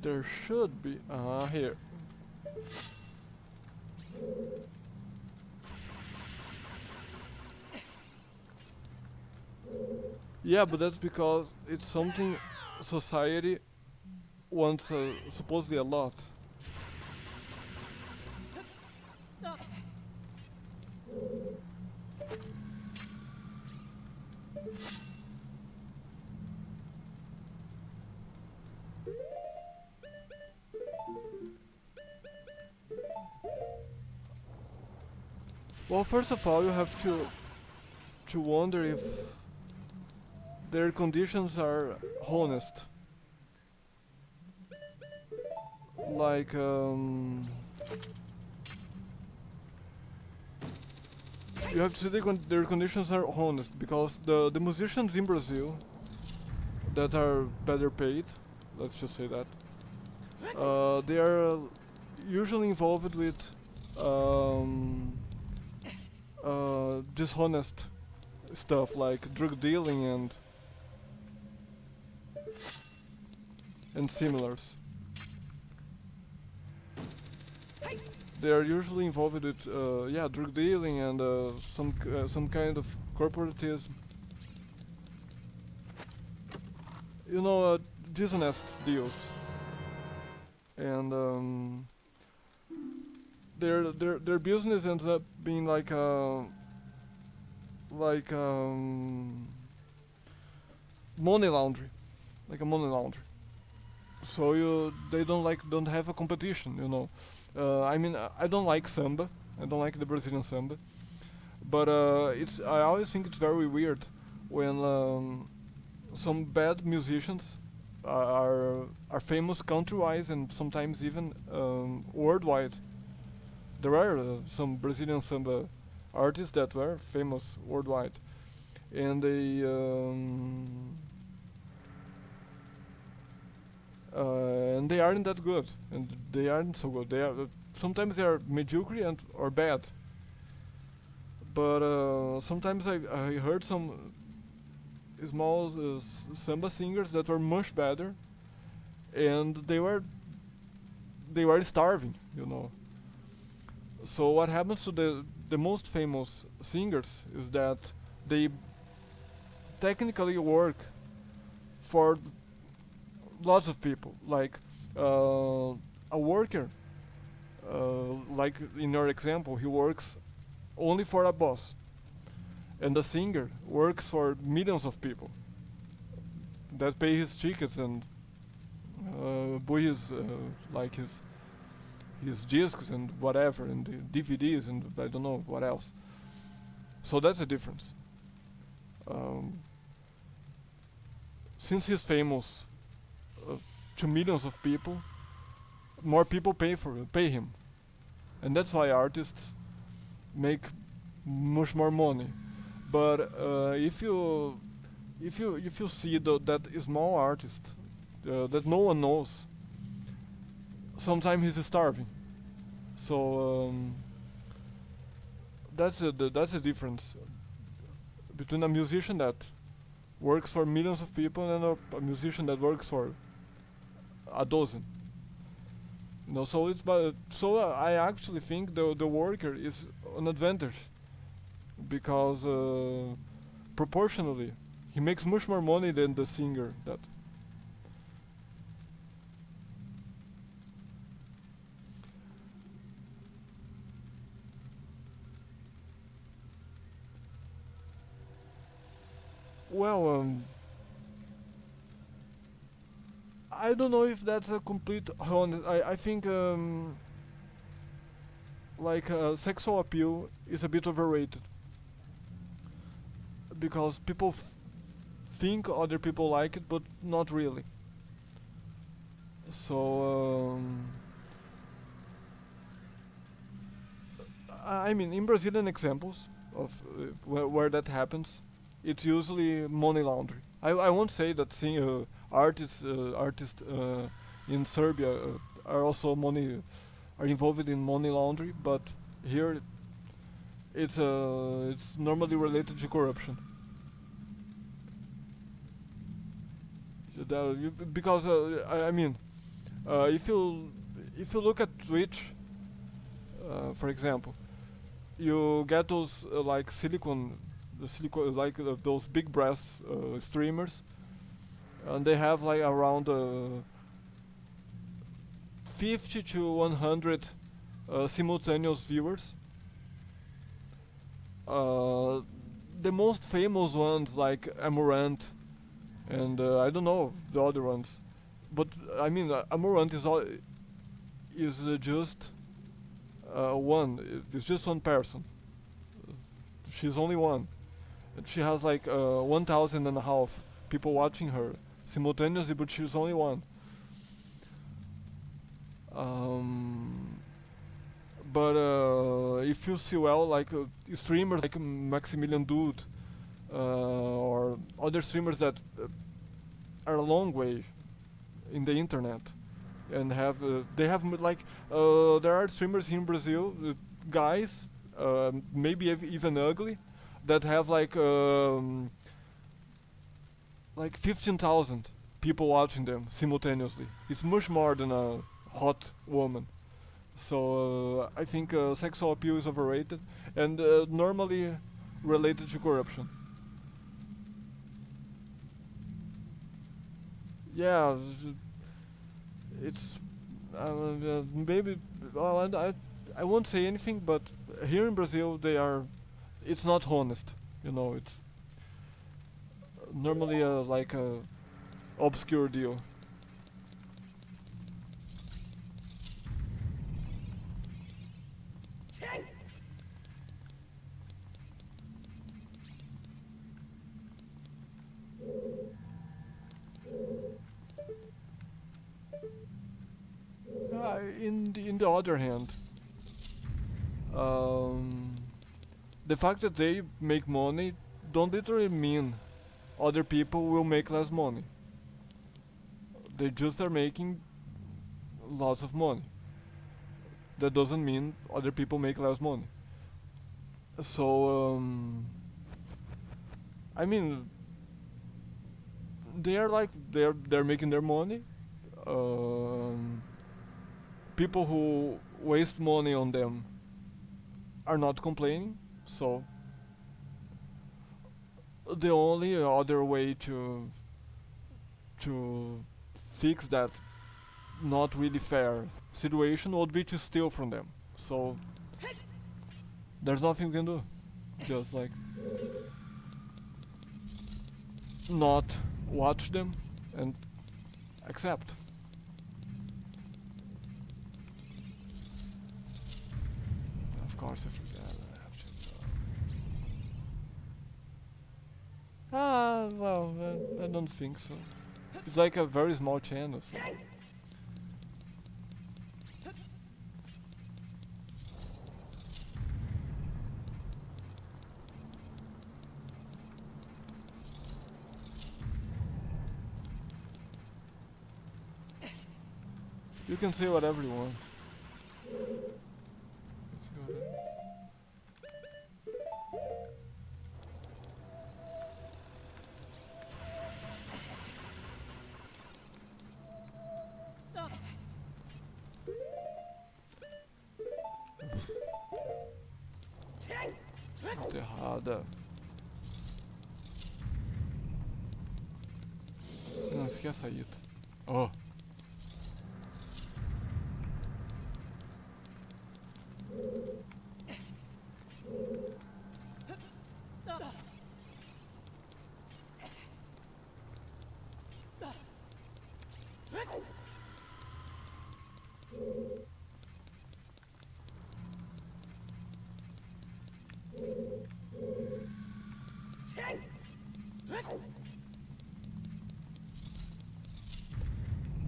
There should be. Here. Yeah, but that's because it's something society wants supposedly a lot. Well, first of all, you have to wonder if their conditions are honest. Like, you have to see their conditions are honest because the musicians in Brazil that are better paid, let's just say that, they are usually involved with um, dishonest stuff like drug dealing and similars. They are usually involved with yeah, drug dealing and some kind of corporatism. You know, dishonest deals. And their business ends up being like money laundry, like a money laundry. So they don't have a competition, you know. I mean, I don't like samba. I don't like the Brazilian samba, but I always think it's very weird when some bad musicians are famous country-wise and sometimes even worldwide. There are some Brazilian samba artists that were famous worldwide, and they aren't that good, and they aren't so good. They are sometimes they are mediocre and or bad. But sometimes I heard some small samba singers that were much better, and they were starving, you know. So what happens to the most famous singers is that they technically work for lots of people, like a worker, like in your example, he works only for a boss, and the singer works for millions of people that pay his tickets and buy his like his discs and whatever and the DVDs and I don't know what else. So that's the difference. Um, since he's famous uh, to millions of people, more people pay him, and that's why artists make much more money. But if you see that small artist that no one knows, sometimes he's starving. So that's the difference between a musician that works for millions of people and a musician that works for a dozen. You know, so I actually think the worker is an advantage because proportionally he makes much more money than the singer that Well, I don't know if that's a complete honest. I think like sexual appeal is a bit overrated because people think other people like it, but not really. So I mean, in Brazilian examples of where that happens, it's usually money laundering. I won't say that artists in Serbia are also are involved in money laundering, but here it's normally related to corruption. Because I mean, if you look at Twitch, for example, you get those like silicon like those big brass streamers, and they have like around 50 to 100 simultaneous viewers. Uh, the most famous ones like Amorant and I don't know the other ones, but I mean Amorant is just one. It's just one person. She's only one. And she has like 1,000 and a half people watching her simultaneously, but she's only one. Um, but if you see well, like streamers like Maximilian Dude or other streamers that are a long way in the internet and have they have there are streamers here in Brazil, guys, maybe even ugly, that have like 15,000 people watching them simultaneously. It's much more than a hot woman. So I think sexual appeal is overrated and normally related to corruption. Yeah, it's maybe. Well, and I won't say anything, but here in Brazil they are. It's not honest. You know, it's normally like a obscure deal. In the other hand, um, the fact that they make money don't literally mean other people will make less money. They just are making lots of money. That doesn't mean other people make less money. So I mean, they're making their money. Um, People who waste money on them are not complaining. So the only other way to fix that not really fair situation would be to steal from them. So there's nothing you can do. Just like not watch them and accept. Of course, I forgot. I have to. Well, I don't think so. It's like a very small channel, so. You can say whatever you want. Let's go there. Muito errada. Não, isso aqui é a saída. Oh.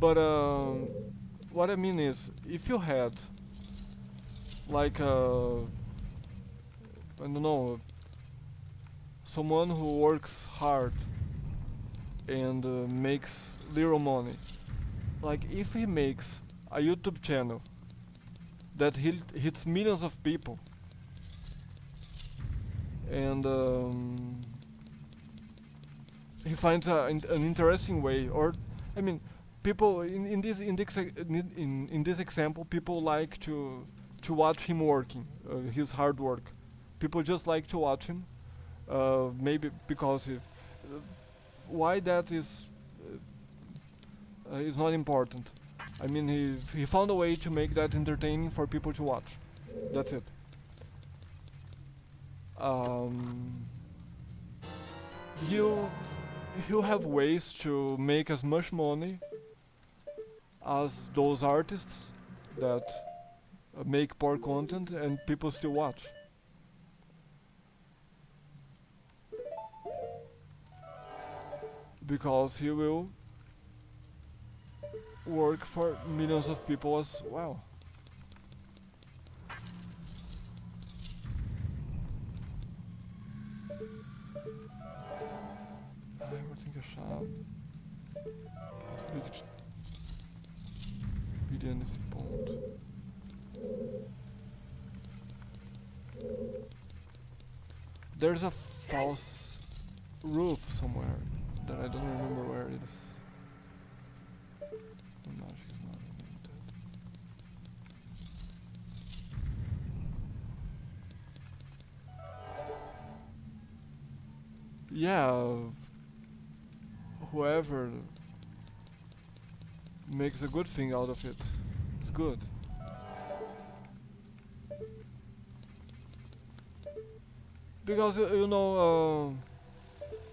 But what I mean is, if you had like I don't know, someone who works hard and makes little money, like if he makes a YouTube channel that hits millions of people, and he finds an interesting way, or I mean, people in this example, people like to watch him working, his hard work. People just like to watch him, maybe because why that is not important. I mean, he found a way to make that entertaining for people to watch. That's it. Um, you you have ways to make as much money as those artists that make poor content and people still watch. Because he will work for millions of people as well. Ai, agora tenho que achar. Sabia que iria nesse ponto. There's a false roof somewhere that I don't remember where it is. No, she's not named that. Yeah, whoever makes a good thing out of it, it's good. Because you know,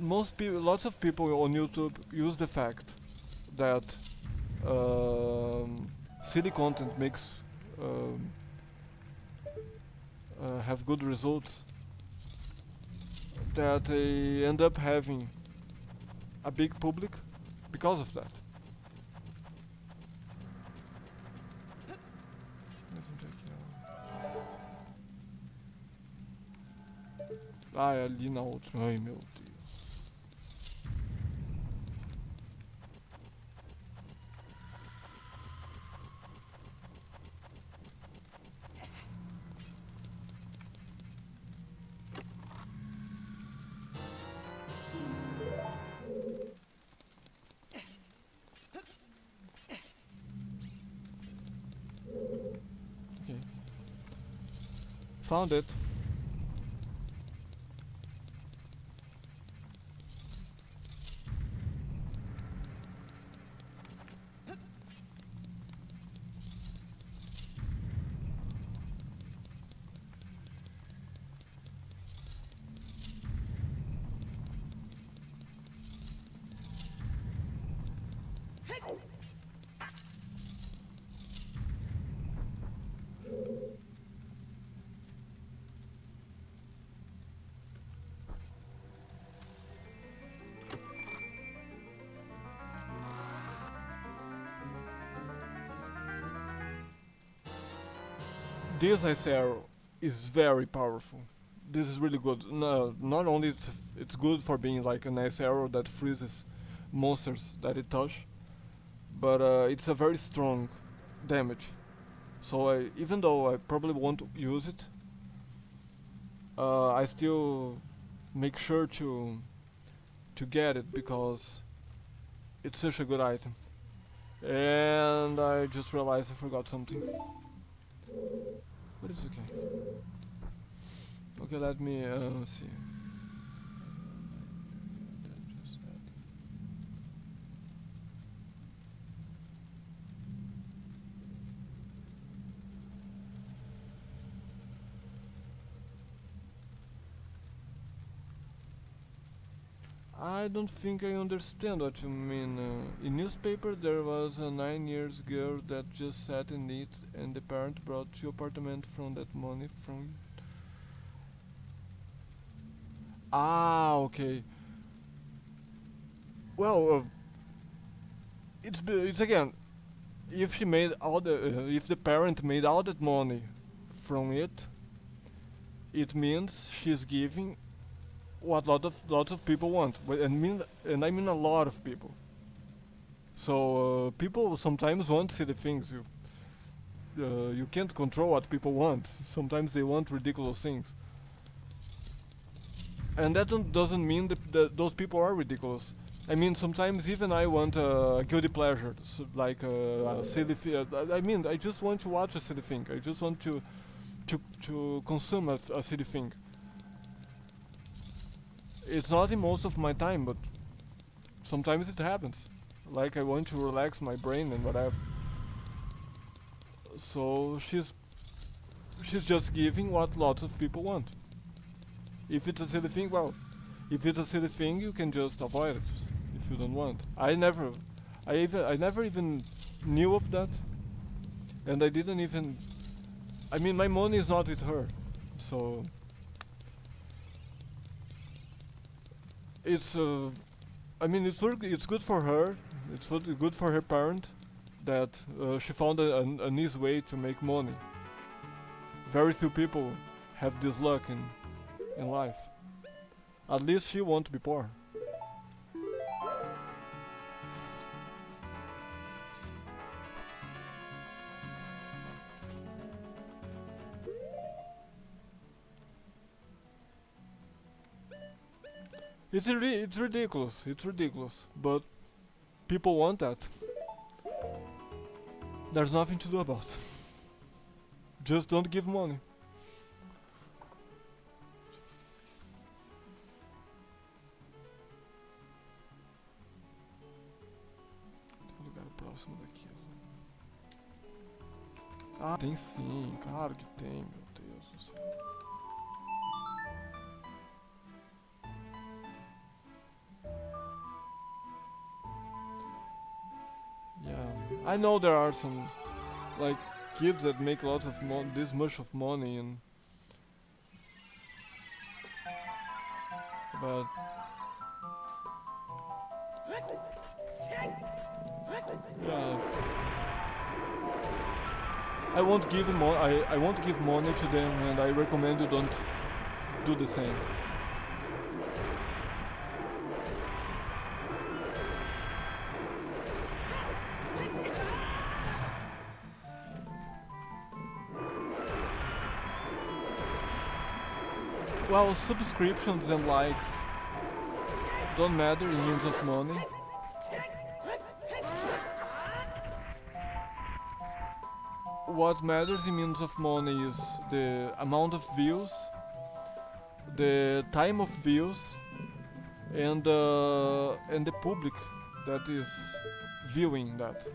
lots of people on YouTube use the fact that silly content makes um, have good results, that they end up having a big public because of that. Ah, é ali na outra. Ai, meu Deus. Okay. Found it. This ice arrow is very powerful. This is really good. No, not only it's good for being like an ice arrow that freezes monsters that it touch, but it's a very strong damage. So even though I probably won't use it, I still make sure to get it because it's such a good item. And I just realized I forgot something. But it's okay. Okay, let me see. I don't think I understand what you mean. In newspaper there was a 9 years girl that just sat in it and the parent brought to apartment from that money from... Ah, okay. Well, it's again, if she made all the if the parent made all that money from it, it means she's giving what lots of people want, and I mean a lot of people. So people sometimes want silly things. You can't control what people want. Sometimes they want ridiculous things, and that doesn't mean that those people are ridiculous. I mean, sometimes even I want a guilty pleasure, like a silly. I mean, I just want to watch a silly thing. I just want to consume a silly thing. It's not in most of my time, but sometimes it happens. Like I want to relax my brain and whatever. So she's just giving what lots of people want. If it's a silly thing, well, if it's a silly thing, you can just avoid it if you don't want. I never even knew of that, and I didn't even. I mean, my money is not with her, so it's. I mean, it's good for her. It's good for her parent that she found an easy way to make money. Very few people have this luck in life. At least she won't be poor. It's ridiculous. It's ridiculous. But people want that. There's nothing to do about. Just don't give money. Tem lugar próximo daqui. Ah, tem sim, claro que tem, meu Deus do céu. Yeah, I know there are some like kids that make lots of this much of money, and but yeah, I won't give I won't give money to them, and I recommend you don't do the same. Well, subscriptions and likes don't matter in means of money. What matters in means of money is the amount of views, the time of views, and the public that is viewing that.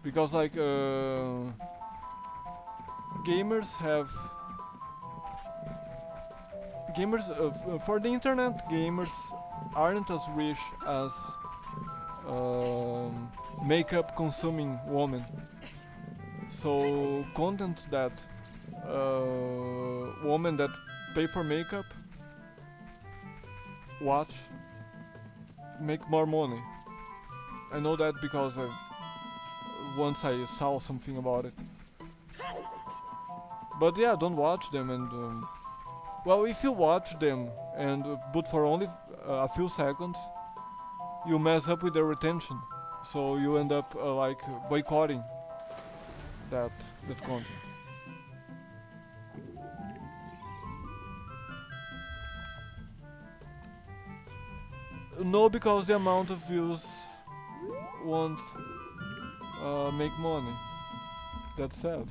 Because like gamers have for the internet, gamers aren't as rich as makeup consuming women. So content that women that pay for makeup watch make more money. I know that because once I saw something about it. But yeah, don't watch them, and well, if you watch them and but for only a few seconds, you mess up with their retention. So you end up like boycotting that content. No, because the amount of views won't make money. That's sad.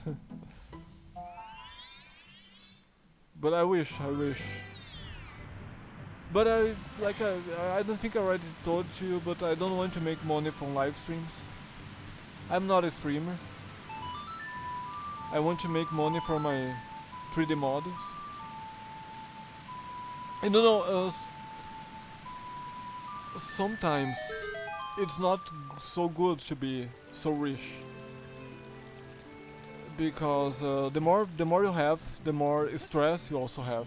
But I wish. But I don't think I already told you, but I don't want to make money from live streams. I'm not a streamer. I want to make money from my 3D models. I don't know, sometimes it's not so good to be so rich. Because the more you have, the more stress you also have.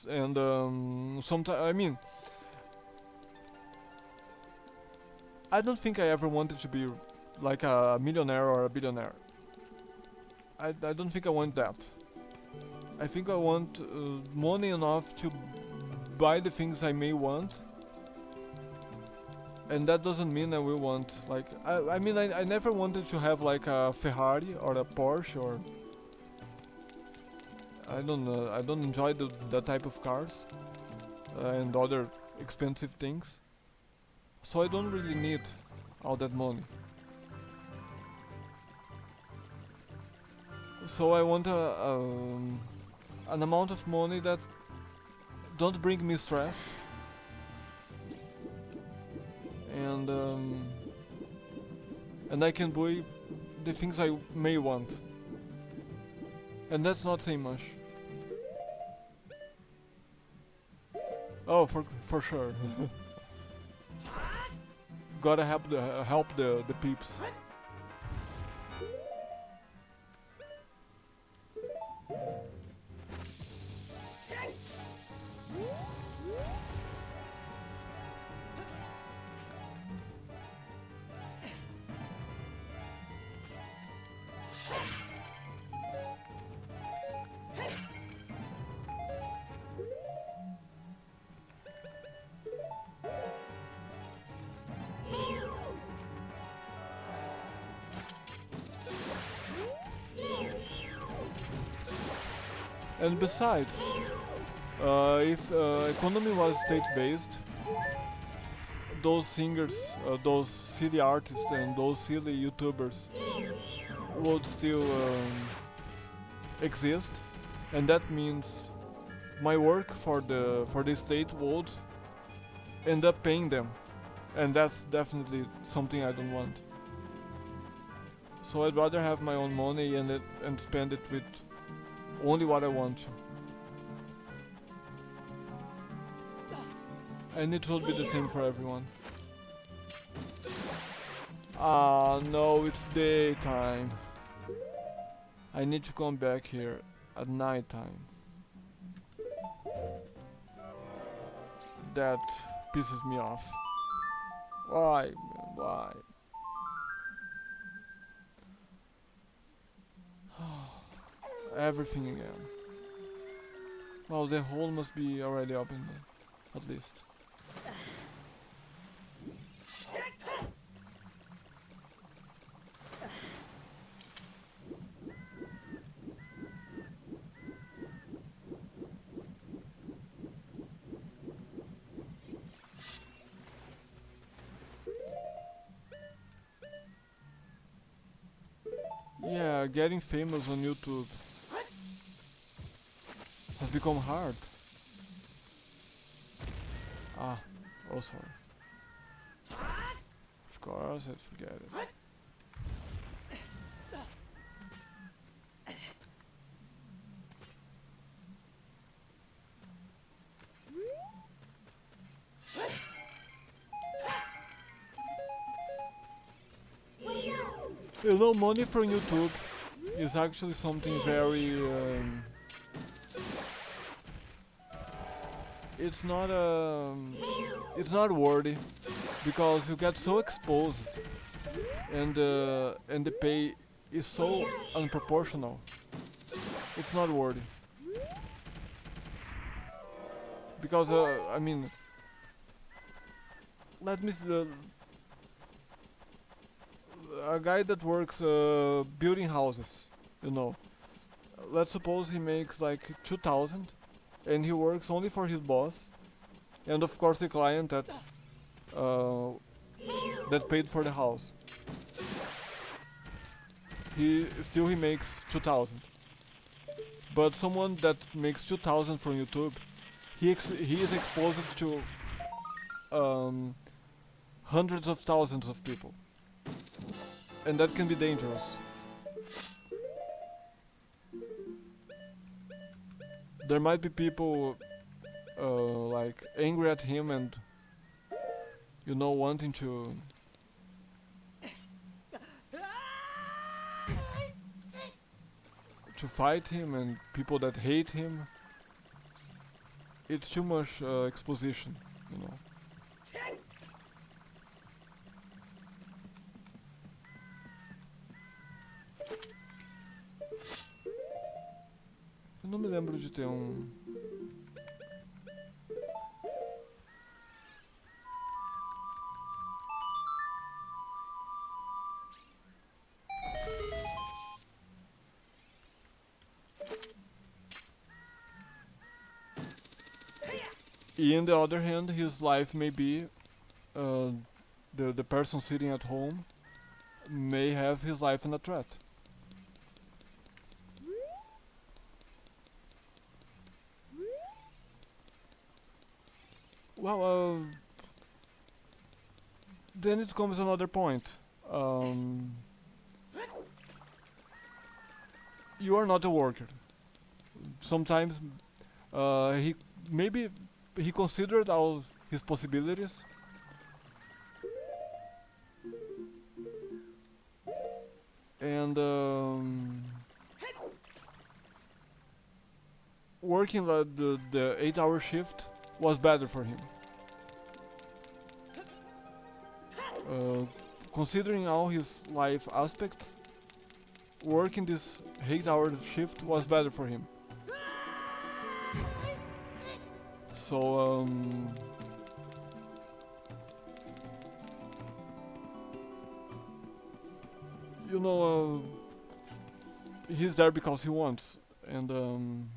And sometimes, I mean, I don't think I ever wanted to be like a millionaire or a billionaire. I don't think I want that. I think I want money enough to buy the things I may want, and that doesn't mean I will want like I mean I never wanted to have like a Ferrari or a Porsche or I don't know, I don't enjoy that type of cars and other expensive things, so I don't really need all that money. So I want an amount of money that don't bring me stress and I can buy the things I may want, and that's not saying much. Oh, for sure. Gotta help the peeps. And besides, if economy was state-based, those singers, those silly artists and those silly YouTubers would still exist, and that means my work for the state would end up paying them, and that's definitely something I don't want. So I'd rather have my own money and spend it with only what I want to. And it will be the same for everyone. Ah, no, it's daytime. I need to come back here at nighttime. That pisses me off. Why, man, why? Everything again. Well, the hole must be already open then, at least. Yeah, getting famous on YouTube has become hard. Ah, oh sorry. Of course, I forget it. You know, money from YouTube is actually something very. It's not it's not worthy because you get so exposed, and the pay is so unproportional. It's not worthy because I mean, let me. A guy that works building houses, you know. Let's suppose he makes like 2,000, and he works only for his boss, and of course the client uh, that paid for the house. He makes 2,000. But someone that makes 2,000 from YouTube, he is exposed to hundreds of thousands of people, and that can be dangerous. There might be people like angry at him and wanting to fight him, and people that hate him. it's too much exposition, you know. Eu não me lembro de ter um. On the other hand, his life may be uh, the person sitting at home may have his life in a threat. Well, then it comes another point. Um, you are not a worker. Sometimes he maybe he considered all his possibilities. And working the 8-hour shift was better for him. Considering all his life aspects, working this 8-hour shift was better for him. So you know, he's there because he wants, and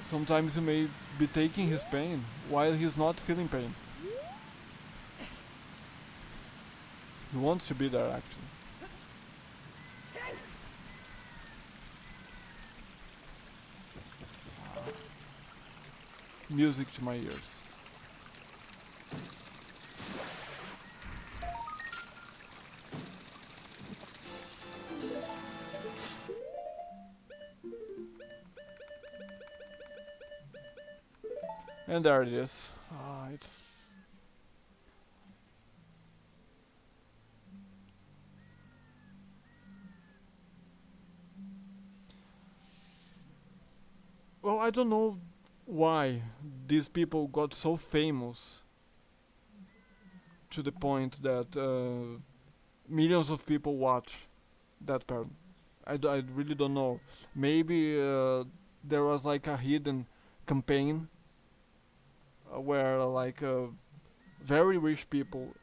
sometimes he may be taking his pain while he's not feeling pain. He wants to be there actually. Music to my ears. And there it is. It's well, I don't know why these people got so famous to the point that millions of people watch that part. I really don't know. Maybe there was like a hidden campaign where like very rich people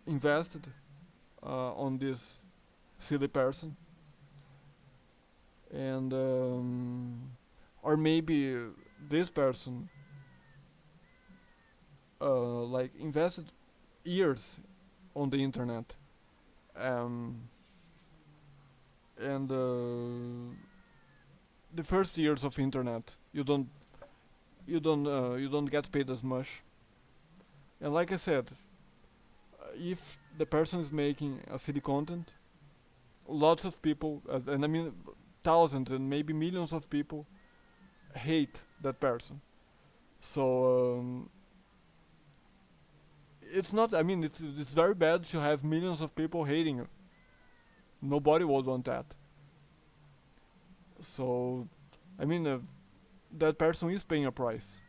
invested on this silly person, and or maybe this person like invested years on the internet, and the first years of internet you don't get paid as much. And like I said, if the person is making a silly content, lots of people, and I mean thousands and maybe millions of people, hate that person. So it's not. I mean, it's very bad to have millions of people hating you. Nobody would want that. So, I mean, that person is paying a price.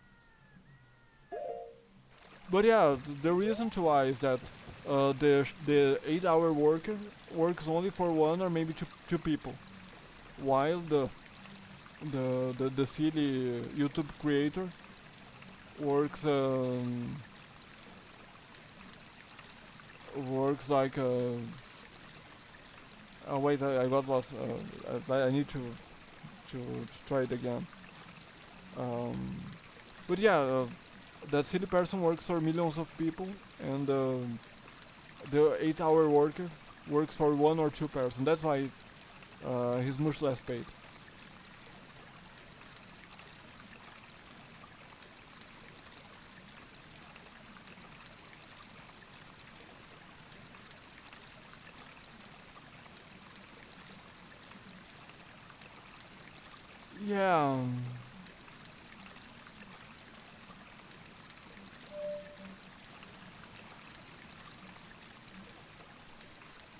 But yeah, the reason to why is that the 8-hour worker works only for one or maybe two people, while the silly YouTube creator works works like oh wait, I got lost. I need to try it again. Um, but yeah, that silly person works for millions of people, and the 8-hour worker works for one or two person. That's why he's much less paid. Yeah.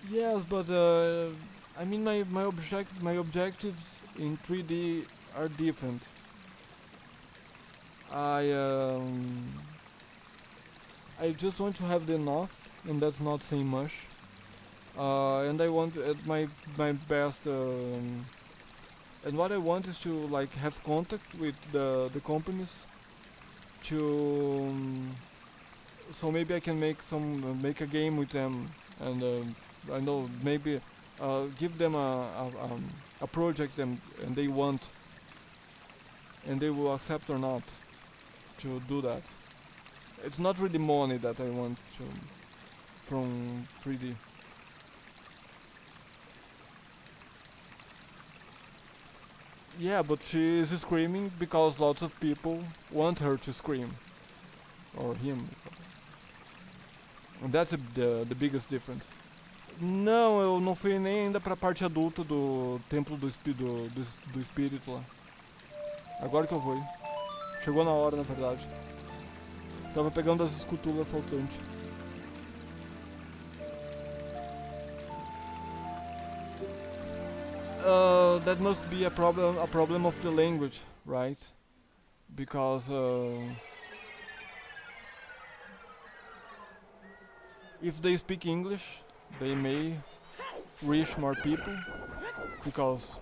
Yes, but I mean my objectives in 3D are different. I um, I just want to have the enough, and that's not saying much. And I want at my best. And what I want is to like have contact with the companies to so maybe I can make some make a game with them and I know maybe give them a project and they want and they will accept or not to do that. It's not really money that I want to from 3D. Yeah, but she is screaming because lots of people want her to scream or him. And that's the biggest difference. Não, eu não fui nem ainda pra parte adulta do templo do espírito lá. Agora que eu vou. Chegou na hora, na verdade. Tava pegando as esculturas faltantes. That must be a problem of the language, right? Because if they speak English, they may reach more people because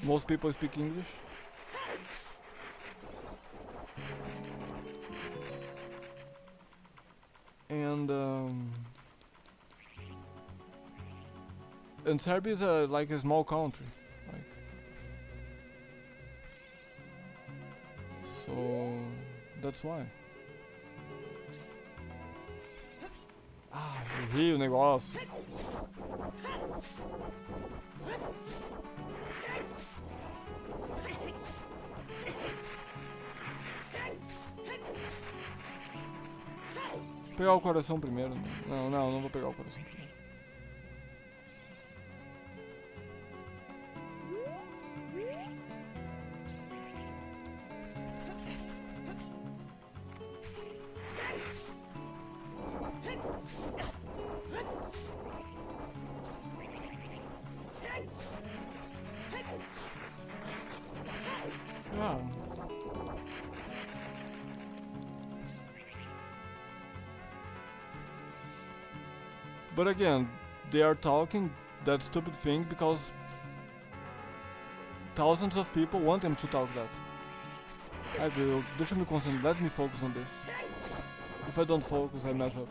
most people speak English. And Serbia is like a small country, like so that's why. Ah, errei o negócio. Vou pegar o coração primeiro. Não vou pegar o coração primeiro. Ah. But again, they are talking that stupid thing because thousands of people want them to talk that. I will. Deixa eu me concentrar. Let me focus on this. If I don't focus, I mess up.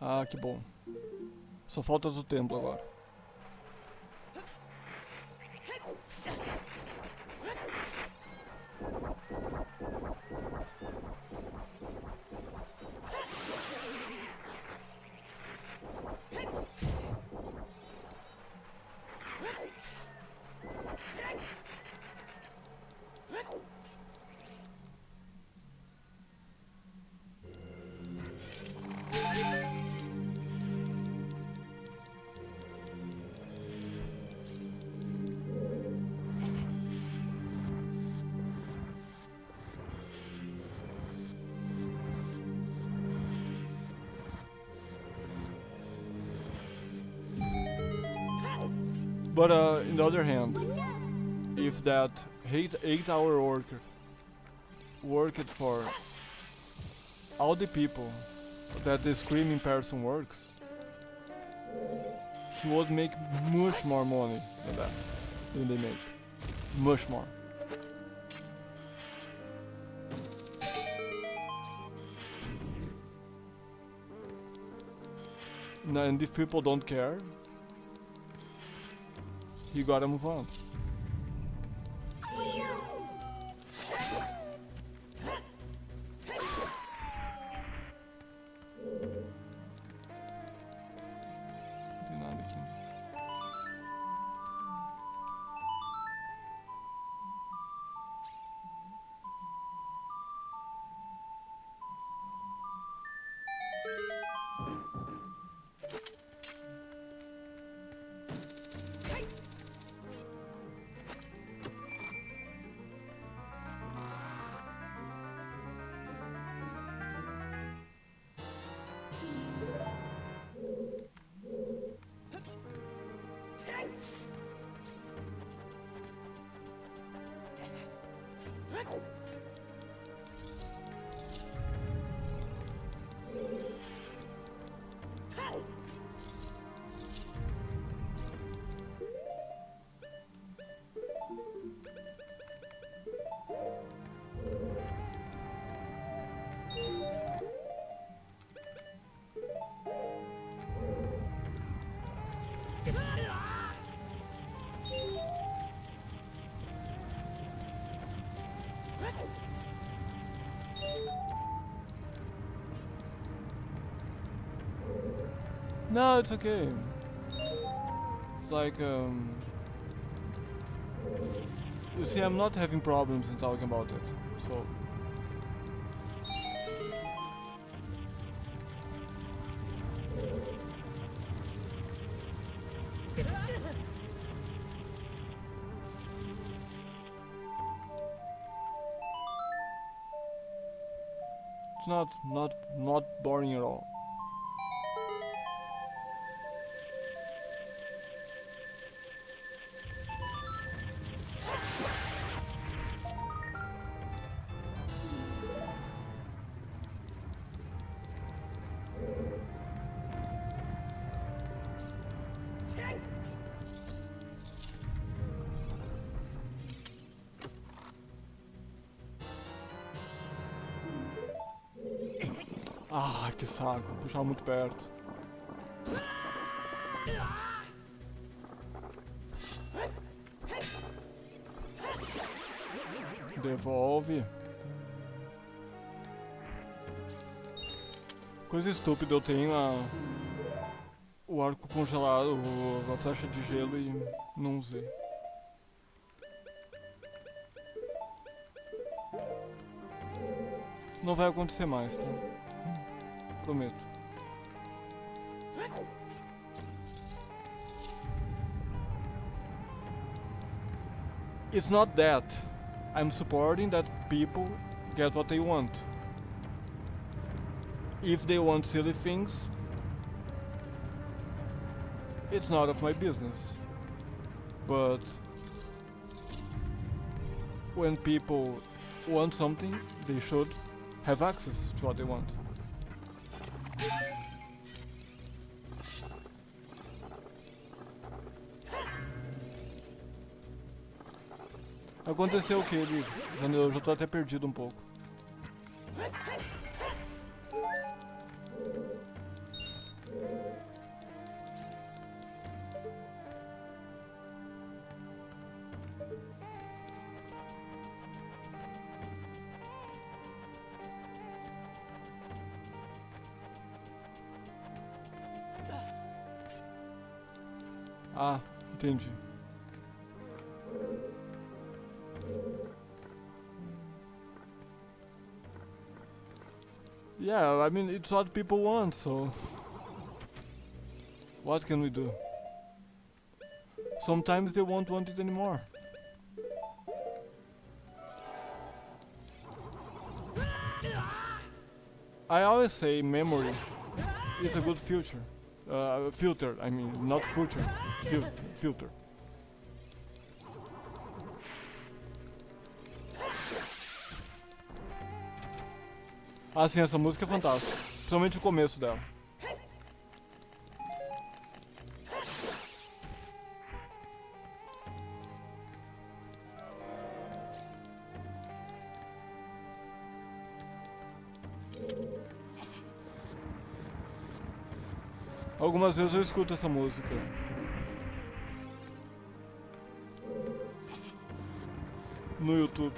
Ah, que bom. Só falta o templo agora. But on the other hand, if that 8-hour worker worked for all the people that the screaming person works, he would make much more money than that, than they make. Much more. And if people don't care, you gotta move on. No, it's okay. It's like, you see, I'm not having problems in talking about it, so... It's not boring at all. Ah, que saco, puxar muito perto. Devolve. Coisa estúpida, eu tenho o arco congelado, a flecha de gelo e não usei. Não vai acontecer mais, tá? Prometo. It's not that. I'm supporting that people get what they want. If they want silly things, it's none of my business. But when people want something, they should have access to what they want. Aconteceu o que, ele? Eu já tô até perdido um pouco. Ah, entendi. Yeah, I mean, it's what people want, so... What can we do? Sometimes they won't want it anymore. I always say memory is a good future. Filter, I mean, not future. Filter. Ah, sim, essa música é fantástica. Principalmente o começo dela. Algumas vezes eu escuto essa música. No YouTube.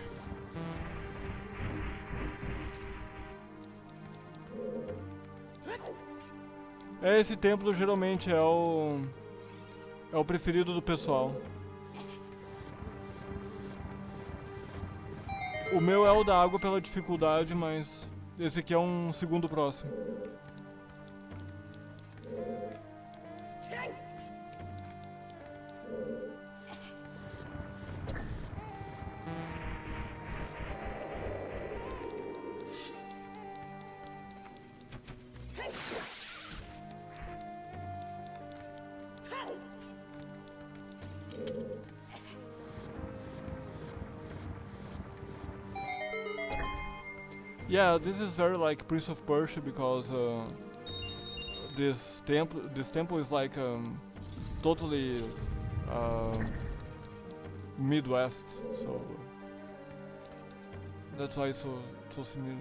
Esse templo geralmente é o preferido do pessoal. O meu é o da água pela dificuldade, mas esse aqui é um segundo próximo. Yeah, this is very like Prince of Persia because this temple is like totally Midwest, so that's why it's so similar.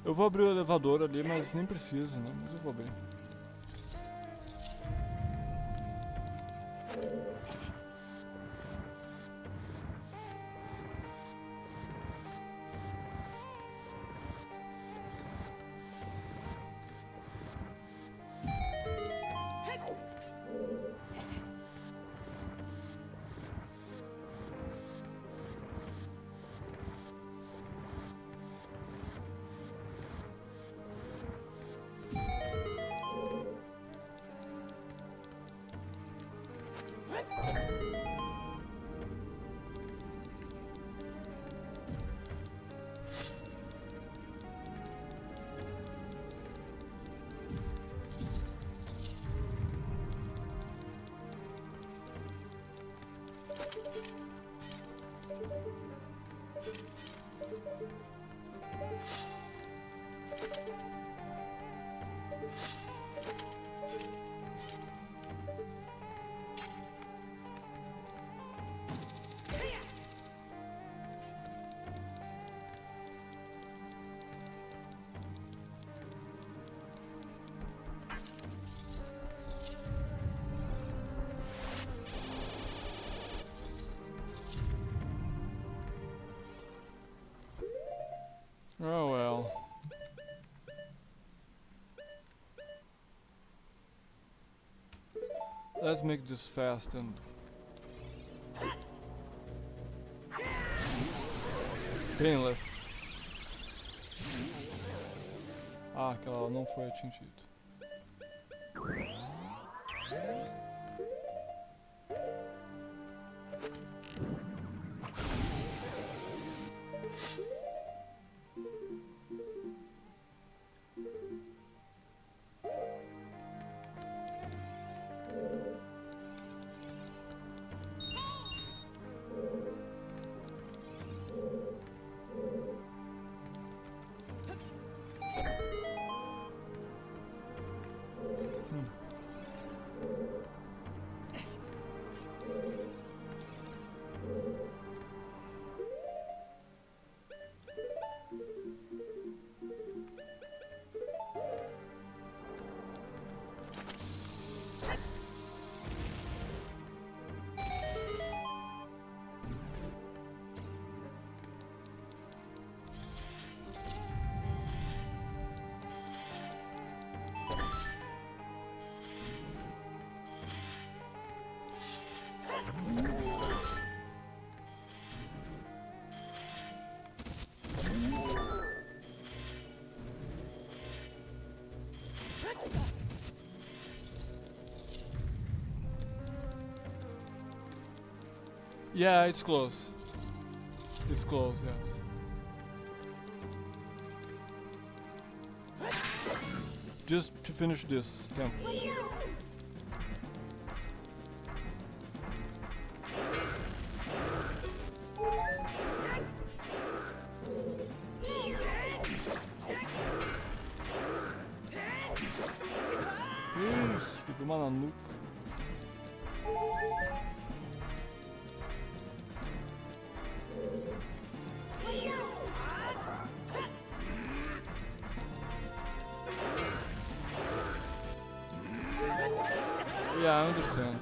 Eu vou abrir o elevador ali, mas nem preciso, né? Mas eu vou abrir. Oh well. Let's make this fast and painless. Ah, aquela não foi atingida. Yeah, it's close. It's close, yes. Just to finish this temple. Ixi, uma na nuca. Yeah, I understand.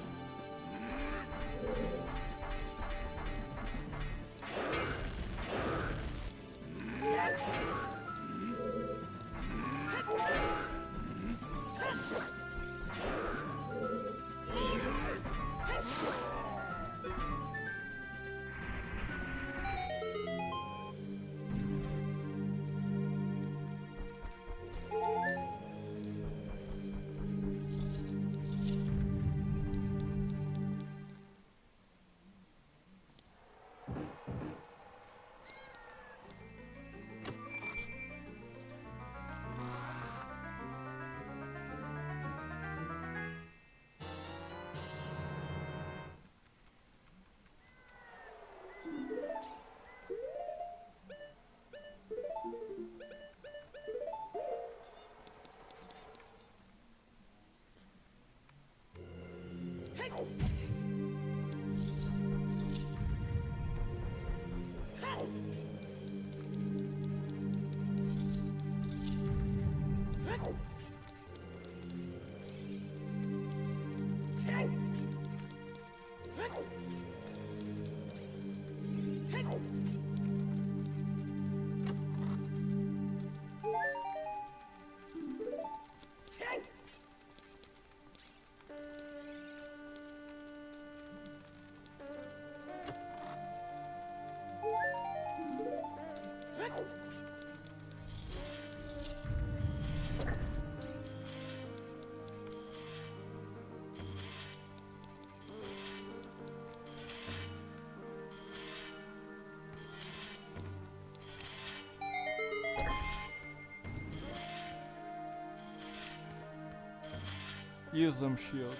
Use them shield.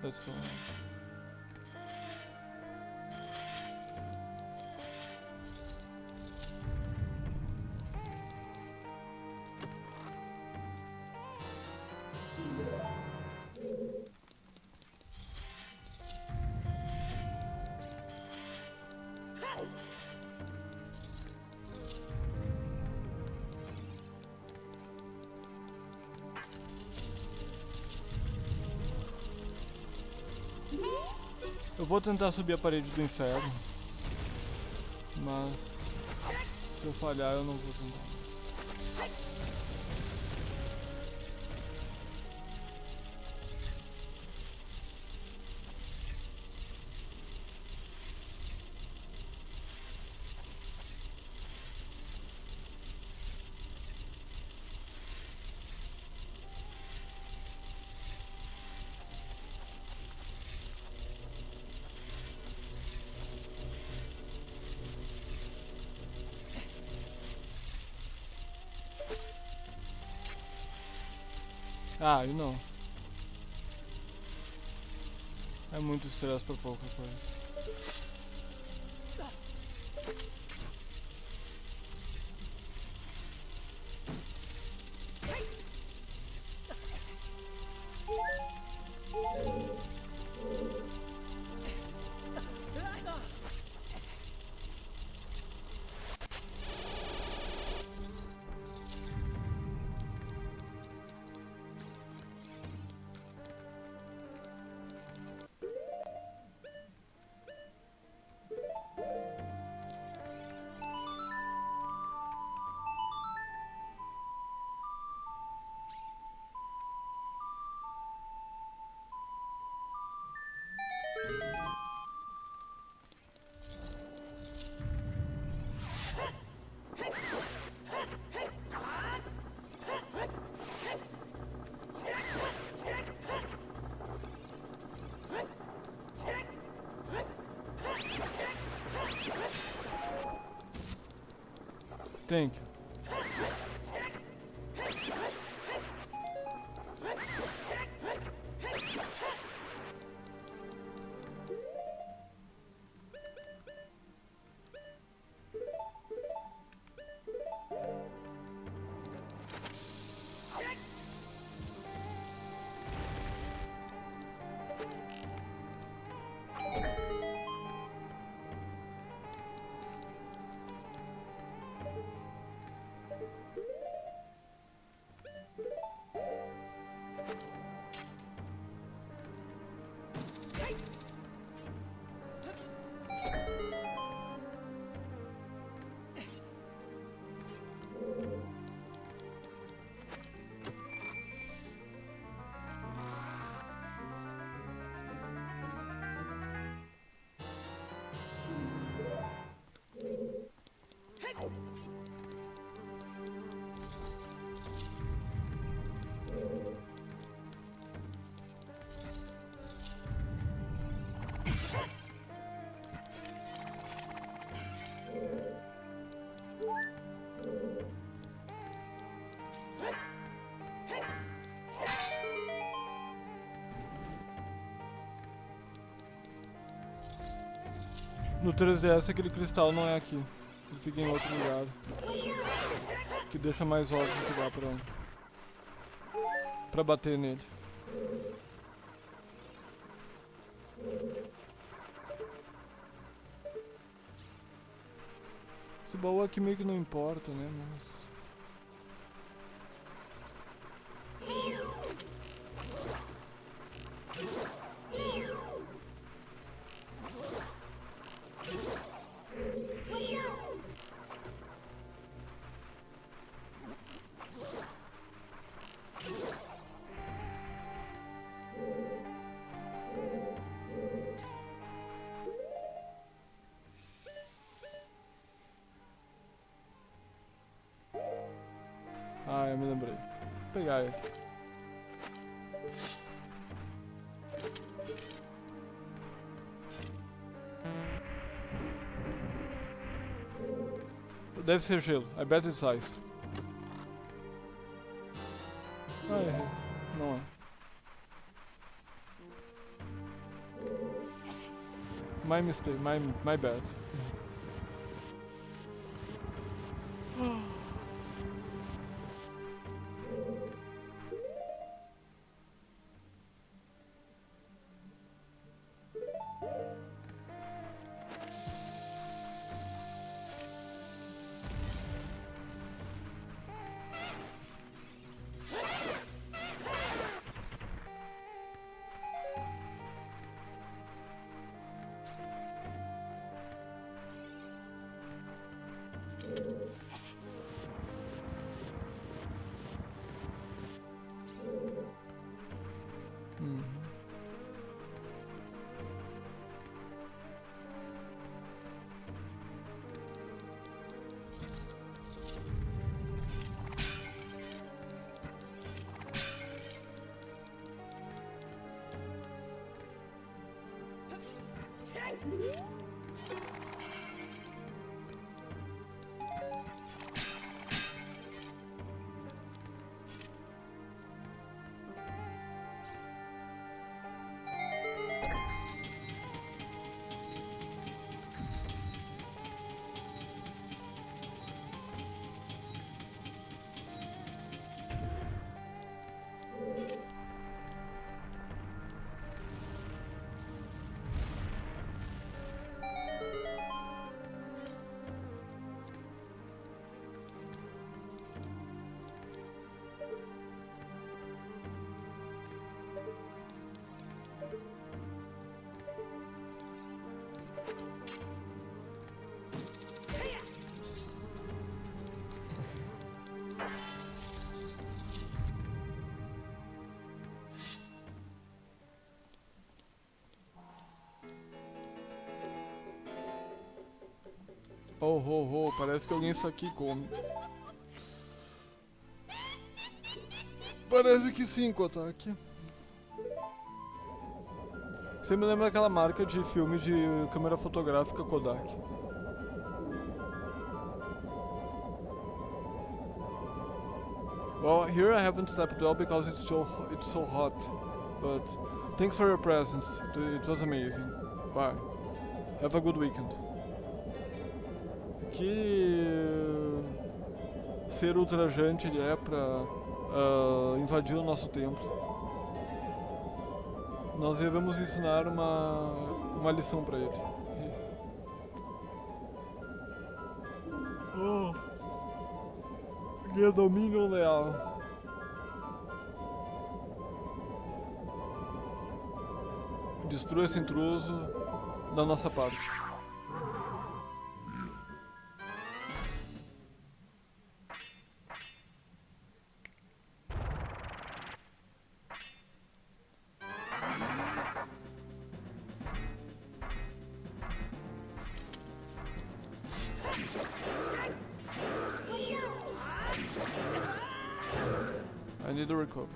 That's all. Eu vou tentar subir a parede do inferno, mas se eu falhar eu não vou tentar. Ah, eu não. É muito estresse pra pouca coisa. Thank you. No 3DS aquele cristal não é aqui, ele fica em outro lugar, que deixa mais óbvio que dá pra bater nele. Esse baú aqui meio que não importa, né, mas... Ah, eu me lembrei. Vou pegar ele. Deve ser gelo. I bet it's ice. Ah, errei. Não é. My mistake. My bad. Oh, parece que alguém isso aqui come. Parece que sim, Kotak. Você me lembra daquela marca de filme de câmera fotográfica Kodak. Well, here I haven't slept well because it's so hot. But thanks for your presence. It was amazing. Bye. Have a good weekend. Que ser ultrajante ele é pra invadir o nosso templo. Nós devemos ensinar uma lição pra ele. Oh, que domínio leal. Destrua esse intruso da nossa parte. I need a recovery.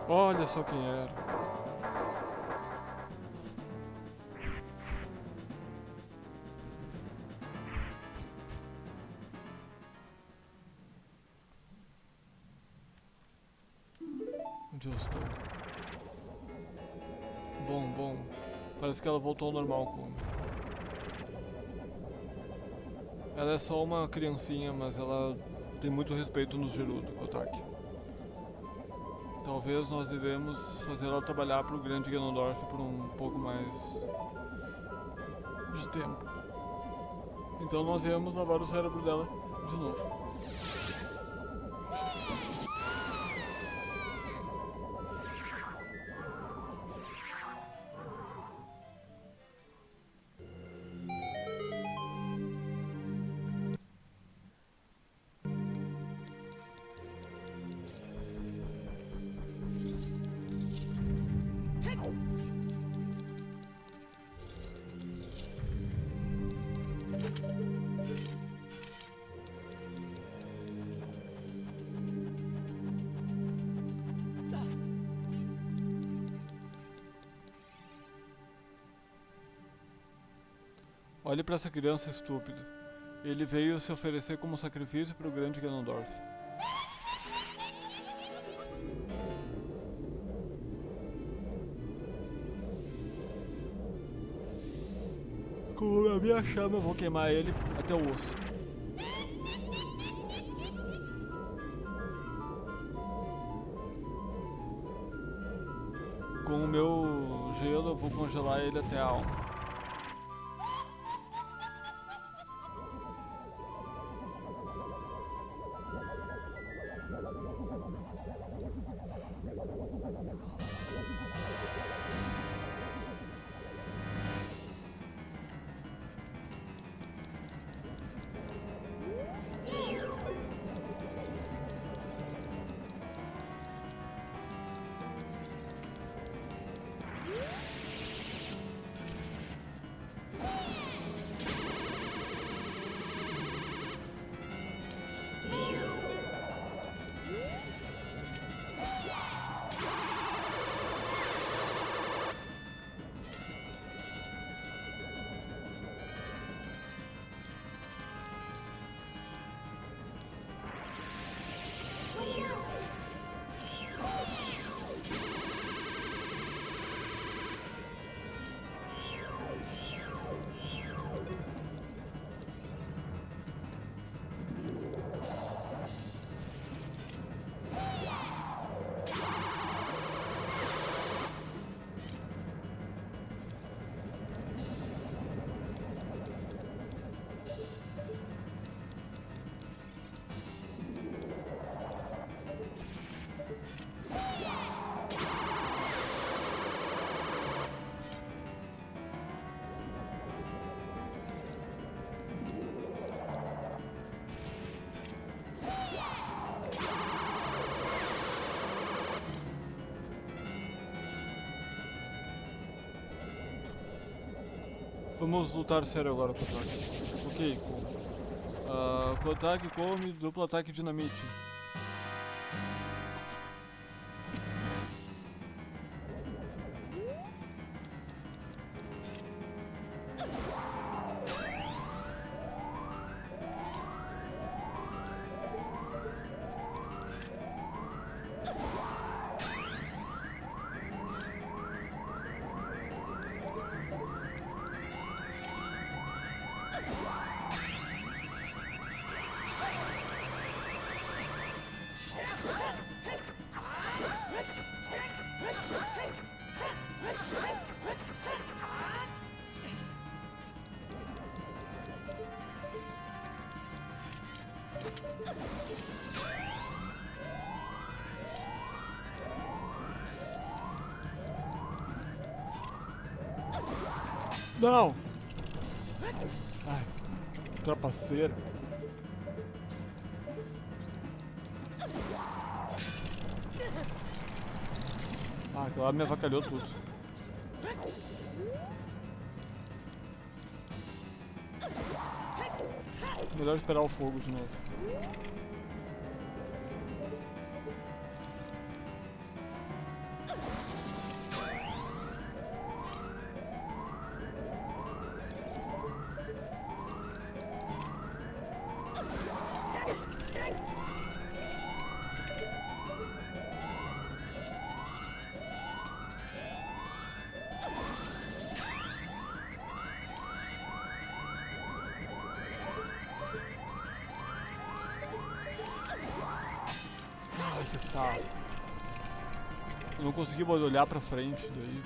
Olha só quem era. Onde eu estou? Bom. Parece que ela voltou ao normal como. Ela é só uma criancinha, mas ela tem muito respeito no Gerudo, Kotaki. Talvez nós devemos fazer ela trabalhar para o grande Ganondorf por um pouco mais de tempo. Então nós iremos lavar o cérebro dela de novo. Olhe para essa criança estúpida. Ele veio se oferecer como sacrifício para o grande Ganondorf. Com a minha chama eu vou queimar ele até o osso. Com o meu gelo eu vou congelar ele até a alma. Vamos lutar sério agora, Kotaki. Ok, Kotaki come duplo ataque dinamite. Não! Ai, trapaceiro. Ah, aquela lá me avacalhou tudo. Melhor esperar o fogo de novo. Ai, que saco. Eu não consegui olhar pra frente daí.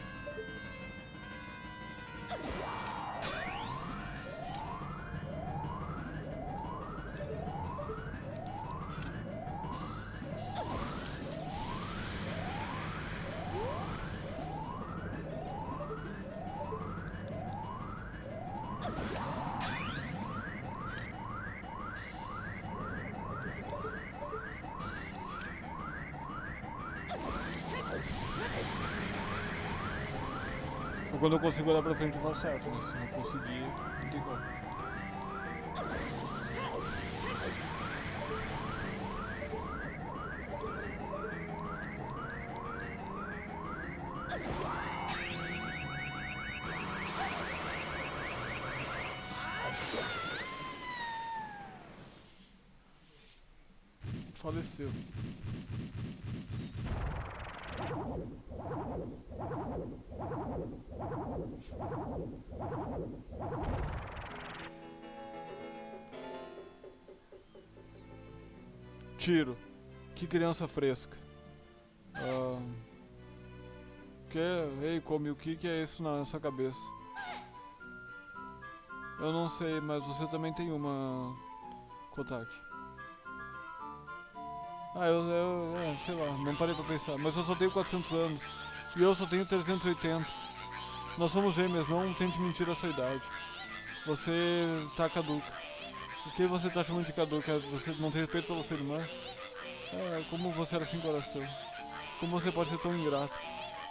Quando eu consigo olhar pra frente eu faço certo, mas se não conseguir, não tem como. Faleceu. Tiro. Que criança fresca. Ei, Come, o que é isso na sua cabeça? Eu não sei, mas você também tem uma... Kotaki. Sei lá, não parei pra pensar. Mas eu só tenho 400 anos. E eu só tenho 380. Nós somos gêmeas, não tente mentir a sua idade. Você tá caduca. O que você tá chamando de caduca? Você não tem respeito pela sua irmã? É, como você era sem coração. Como você pode ser tão ingrato?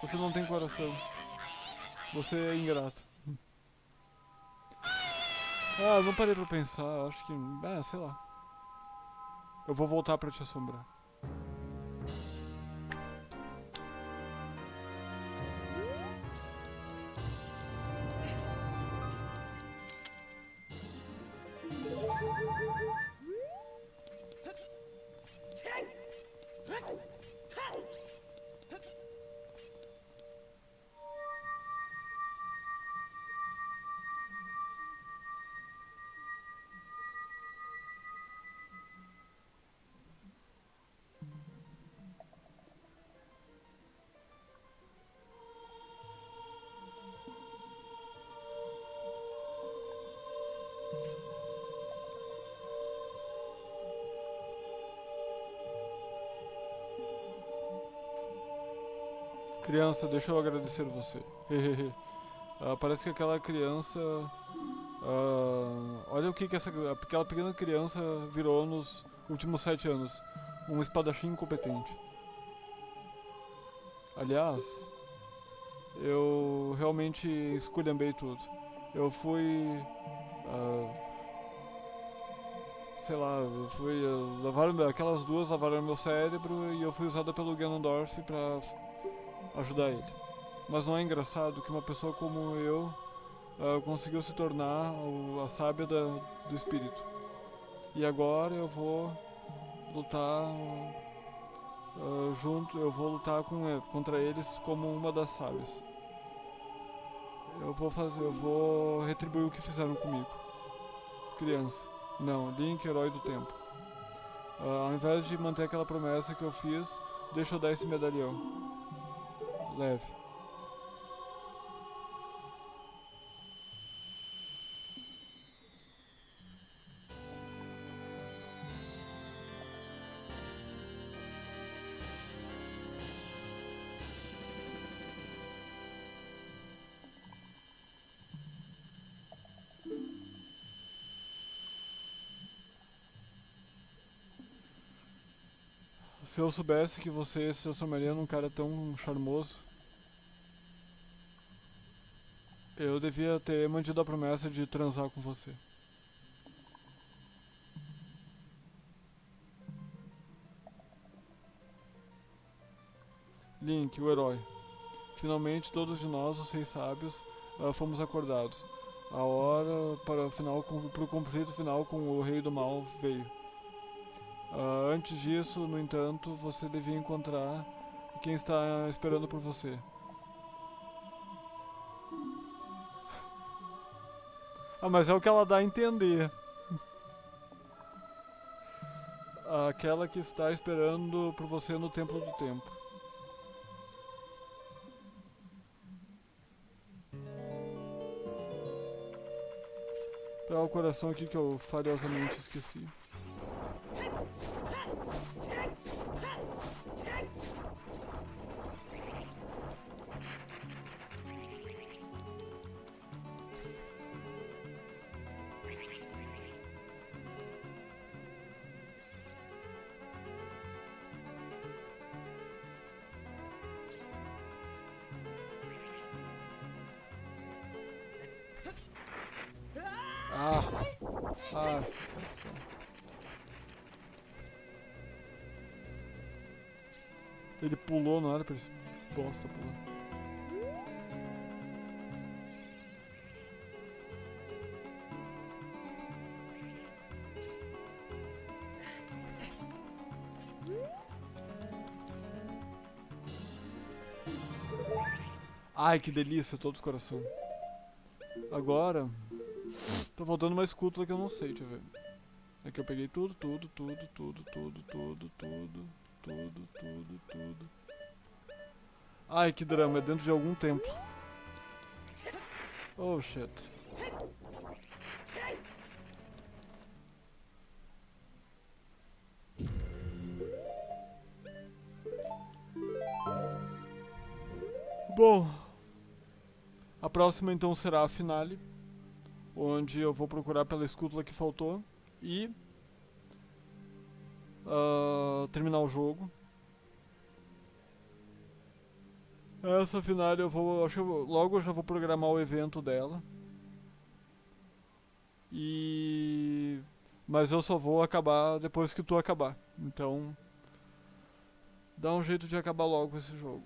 Você não tem coração. Você é ingrato. Ah, não parei pra pensar, acho que... sei lá. Eu vou voltar pra te assombrar. Criança, deixa eu agradecer você. Parece que aquela criança... olha o que aquela pequena criança virou nos últimos 7 anos. Um espadachim incompetente. Aliás, eu realmente esculhambei tudo. Eu fui... sei lá, aquelas duas lavaram meu cérebro e eu fui usada pelo Ganondorf pra ajudar ele. Mas não é engraçado que uma pessoa como eu conseguiu se tornar a sábia do espírito. E agora eu vou lutar eu vou lutar contra eles como uma das sábias. Eu vou retribuir o que fizeram comigo. Criança. Não, Link, herói do tempo. Ao invés de manter aquela promessa que eu fiz, deixa eu dar esse medalhão. Leve. Se eu soubesse que você se transformaria num cara tão charmoso, eu devia ter mantido a promessa de transar com você. Link, o herói. Finalmente todos de nós, os seis sábios, fomos acordados. A hora para o conflito final com o Rei do Mal veio. Antes disso, no entanto, você devia encontrar quem está esperando por você. Mas é o que ela dá a entender. Aquela que está esperando por você no Templo do Tempo. Pegar o coração aqui que eu falhosamente esqueci. Ele pulou, não era pra esse bosta pular. Ai, que delícia, todos os coração. Agora, tá faltando uma escultura que eu não sei, deixa eu ver. É que eu peguei tudo. Ai, que drama, é dentro de algum templo. Oh, shit. Bom, a próxima então será a finale, onde eu vou procurar pela escultura que faltou e terminar o jogo. Essa finale acho que logo eu já vou programar o evento dela. Mas eu só vou acabar depois que tu acabar. Então, dá um jeito de acabar logo esse jogo.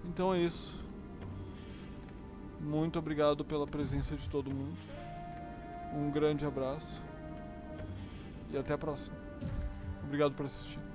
Então é isso. Muito obrigado pela presença de todo mundo. Um grande abraço. E até a próxima. Obrigado por assistir.